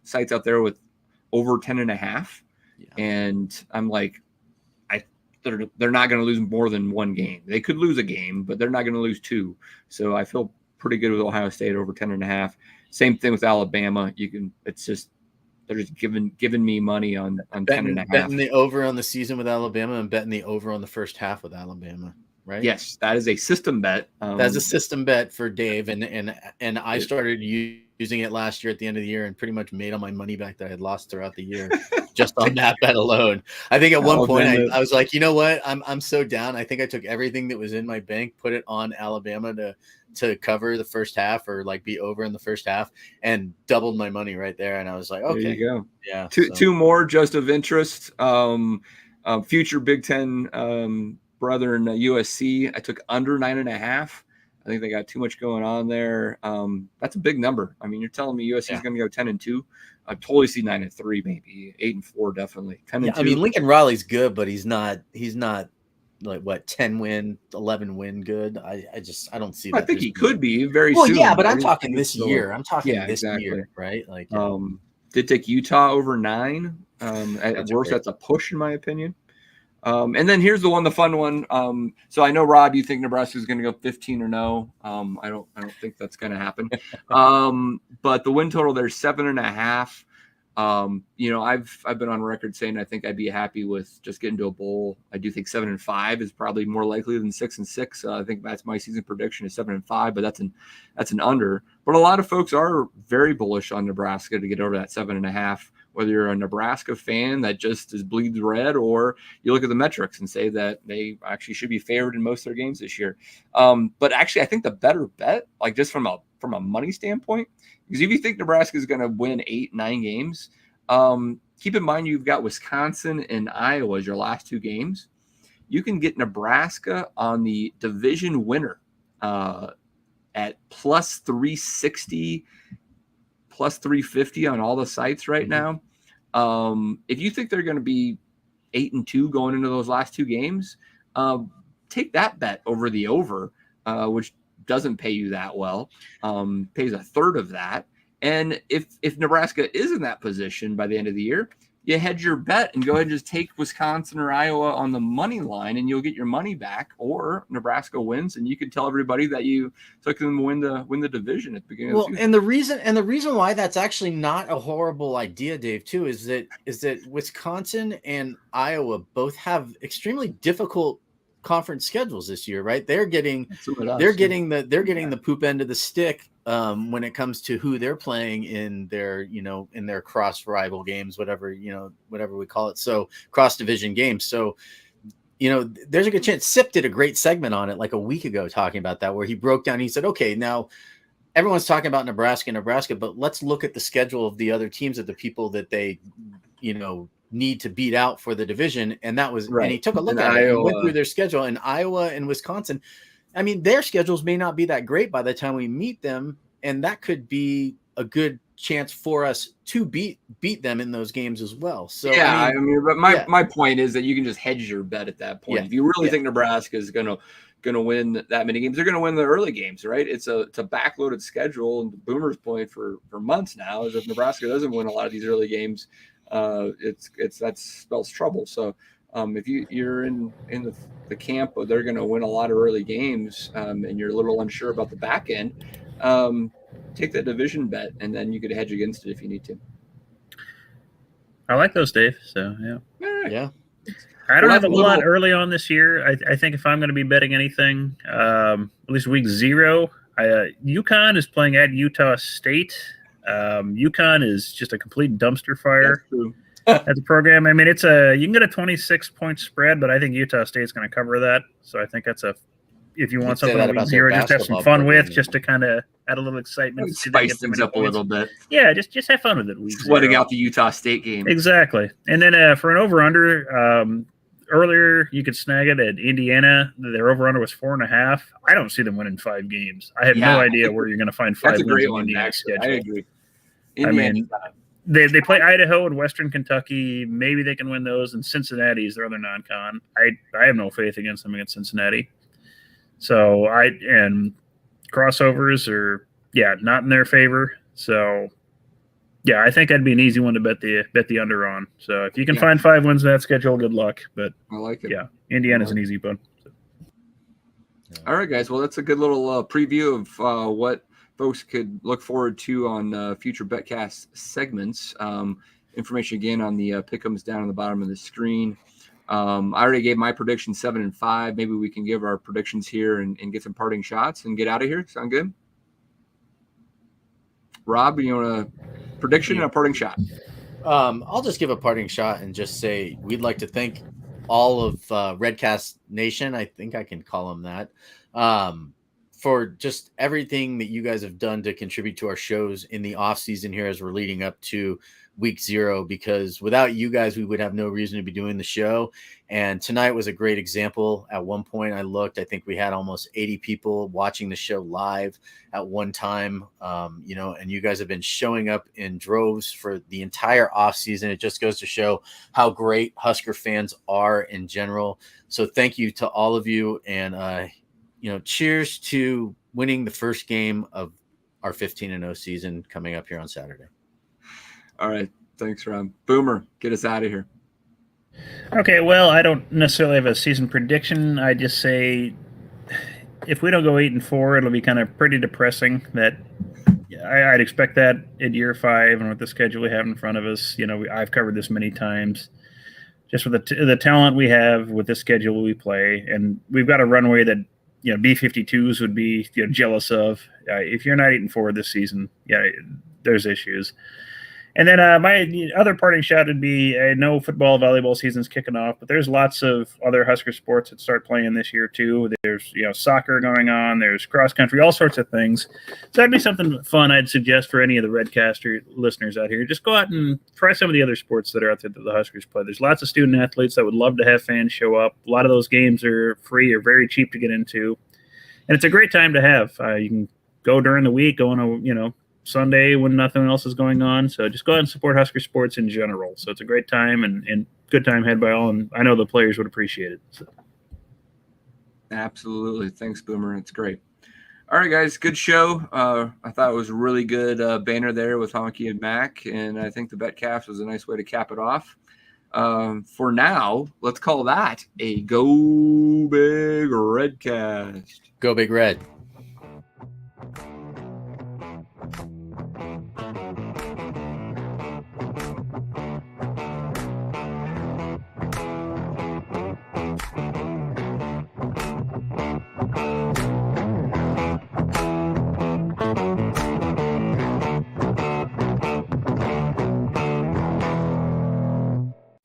sites out there with over 10.5. Yeah. And I'm like, they're not going to lose more than one game. They could lose a game, but they're not going to lose two. So I feel pretty good with Ohio State over 10.5. Same thing with Alabama. They're just giving me money on 10.5. Betting the over on the season with Alabama and betting the over on the first half with Alabama, right? Yes, that is a system bet. That's a system bet for Dave, and I started using it last year at the end of the year and pretty much made all my money back that I had lost throughout the year just on that bet alone. I think at one point I was like, you know what? I'm so down. I think I took everything that was in my bank, put it on Alabama to cover the first half or like be over in the first half and doubled my money right there. And I was like, okay, there you go. Yeah. Two more just of interest. Future Big Ten brethren, USC. I took under 9.5. I think they got too much going on there. That's a big number. I mean, you're telling me USC is going to go 10-2. I totally see 9-3, maybe 8-4, definitely 10-2. I mean, Lincoln Riley's good, but he's not like what 10 win, 11 win good. I don't see that. I think he could be very soon. Yeah, but I'm talking this year. I'm talking this year, right? Like, did take Utah over 9. At worst, that's a push in my opinion. And then here's the fun one. So I know, Rob, you think Nebraska is going to go 15 or no. I don't think that's going to happen. But the win total there's 7.5. I've been on record saying I think I'd be happy with just getting to a bowl. I do think 7-5 is probably more likely than 6-6. I think that's my season prediction is 7-5, but that's an under. But a lot of folks are very bullish on Nebraska to get over that 7.5. Whether you're a Nebraska fan that just bleeds red, or you look at the metrics and say that they actually should be favored in most of their games this year. But actually, I think the better bet, like just from a money standpoint, because if you think Nebraska is going to win 8-9 games, keep in mind you've got Wisconsin and Iowa as your last 2 games. You can get Nebraska on the division winner at plus 360. Plus 350 on all the sites right now. If you think they're going to be 8-2 going into those last 2 games, take that bet over the over, which doesn't pay you that well, pays a third of that. And if Nebraska is in that position by the end of the year, you hedge your bet and go ahead and just take Wisconsin or Iowa on the money line and you'll get your money back, or Nebraska wins and you can tell everybody that you took them to win the division at the beginning of the season. And the reason why that's actually not a horrible idea, Dave, too, is that Wisconsin and Iowa both have extremely difficult conference schedules this year, right? They're getting the poop end of the stick when it comes to who they're playing in their cross rival games, whatever we call it. So cross division games. So, there's a good chance Sip did a great segment on it like a week ago talking about that, where he broke down, he said, okay, now everyone's talking about Nebraska, but let's look at the schedule of the other teams, of the people that they, need to beat out for the division. And that was, right. And he took a look at it and went through their schedule, and Iowa and Wisconsin. I mean, their schedules may not be that great by the time we meet them. And that could be a good chance for us to beat them in those games as well. So, but my point is that you can just hedge your bet at that point. Yeah. If you really think Nebraska is going to going to win that many games. They're going to win the early games, right? It's a backloaded schedule. And the Boomer's point for months now is if Nebraska doesn't win a lot of these early games, that spells trouble. So if you're in the camp of they're going to win a lot of early games, and you're a little unsure about the back end, take that division bet, and then you could hedge against it if you need to. I like those, Dave. So Yeah. I don't have a lot early on this year. I think if I'm going to be betting anything, at least week 0, UConn is playing at Utah State. UConn is just a complete dumpster fire at the program. I mean, you can get a 26-point spread, but I think Utah State's going to cover that. So I think that's if you want something in week 0, just have some fun with, just to kind of add a little excitement, spice things up a little bit. Yeah, just have fun with it. Sweating out the Utah State game. Exactly. And then for an over/under, earlier you could snag it at Indiana. Their over/under was 4.5. I don't see them winning 5 games. I have no idea where you're going to find 5 wins in Indiana's schedule. I agree. I mean, they play Idaho and Western Kentucky. Maybe they can win those. And Cincinnati's their other non-con. I have no faith against them against Cincinnati. So and crossovers are not in their favor. So I think that'd be an easy one to bet the under on. So if you can find 5 wins in that schedule, good luck. But I like it. Yeah, Indiana's an easy one. So. All right, guys. Well, that's a good little preview of what folks could look forward to on future Betcast segments. Information again on the pick'ems down on the bottom of the screen. I already gave my prediction 7-5. Maybe we can give our predictions here and get some parting shots and get out of here. Sound good? Rob, you want a prediction and a parting shot? I'll just give a parting shot and just say we'd like to thank all of Redcast Nation. I think I can call them that. For just everything that you guys have done to contribute to our shows in the off season here as we're leading up to week 0, because without you guys, we would have no reason to be doing the show. And tonight was a great example. At one point I think we had almost 80 people watching the show live at one time. And you guys have been showing up in droves for the entire off season. It just goes to show how great Husker fans are in general. So thank you to all of you. And, cheers to winning the first game of our 15-0 season coming up here on Saturday. All right. Thanks, Rob. Boomer, get us out of here. Okay, well, I don't necessarily have a season prediction. I just say if we don't go 8-4, it'll be kind of pretty depressing. That I'd expect that in year 5 and with the schedule we have in front of us. I've covered this many times. Just with the talent we have with the schedule we play, and we've got a runway that B-52s would be jealous of. If you're not 8-4 this season, there's issues. And then my other parting shot would be, I know football, volleyball season's kicking off, but there's lots of other Husker sports that start playing this year too. There's soccer going on, there's cross country, all sorts of things. So that'd be something fun I'd suggest for any of the Redcaster listeners out here. Just go out and try some of the other sports that are out there that the Huskers play. There's lots of student athletes that would love to have fans show up. A lot of those games are free or very cheap to get into. And it's a great time to have. You can go during the week, go on a, Sunday when nothing else is going on. So just go out and support Husker sports in general. So it's a great time and good time had by all. And I know the players would appreciate it. So. Absolutely. Thanks, Boomer. It's great. All right, guys. Good show. I thought it was a really good banner there with Honky and Mac. And I think the Betcast was a nice way to cap it off. For now, let's call that a Go Big Redcast. Go Big Red.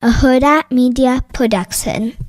A Huda Media Production.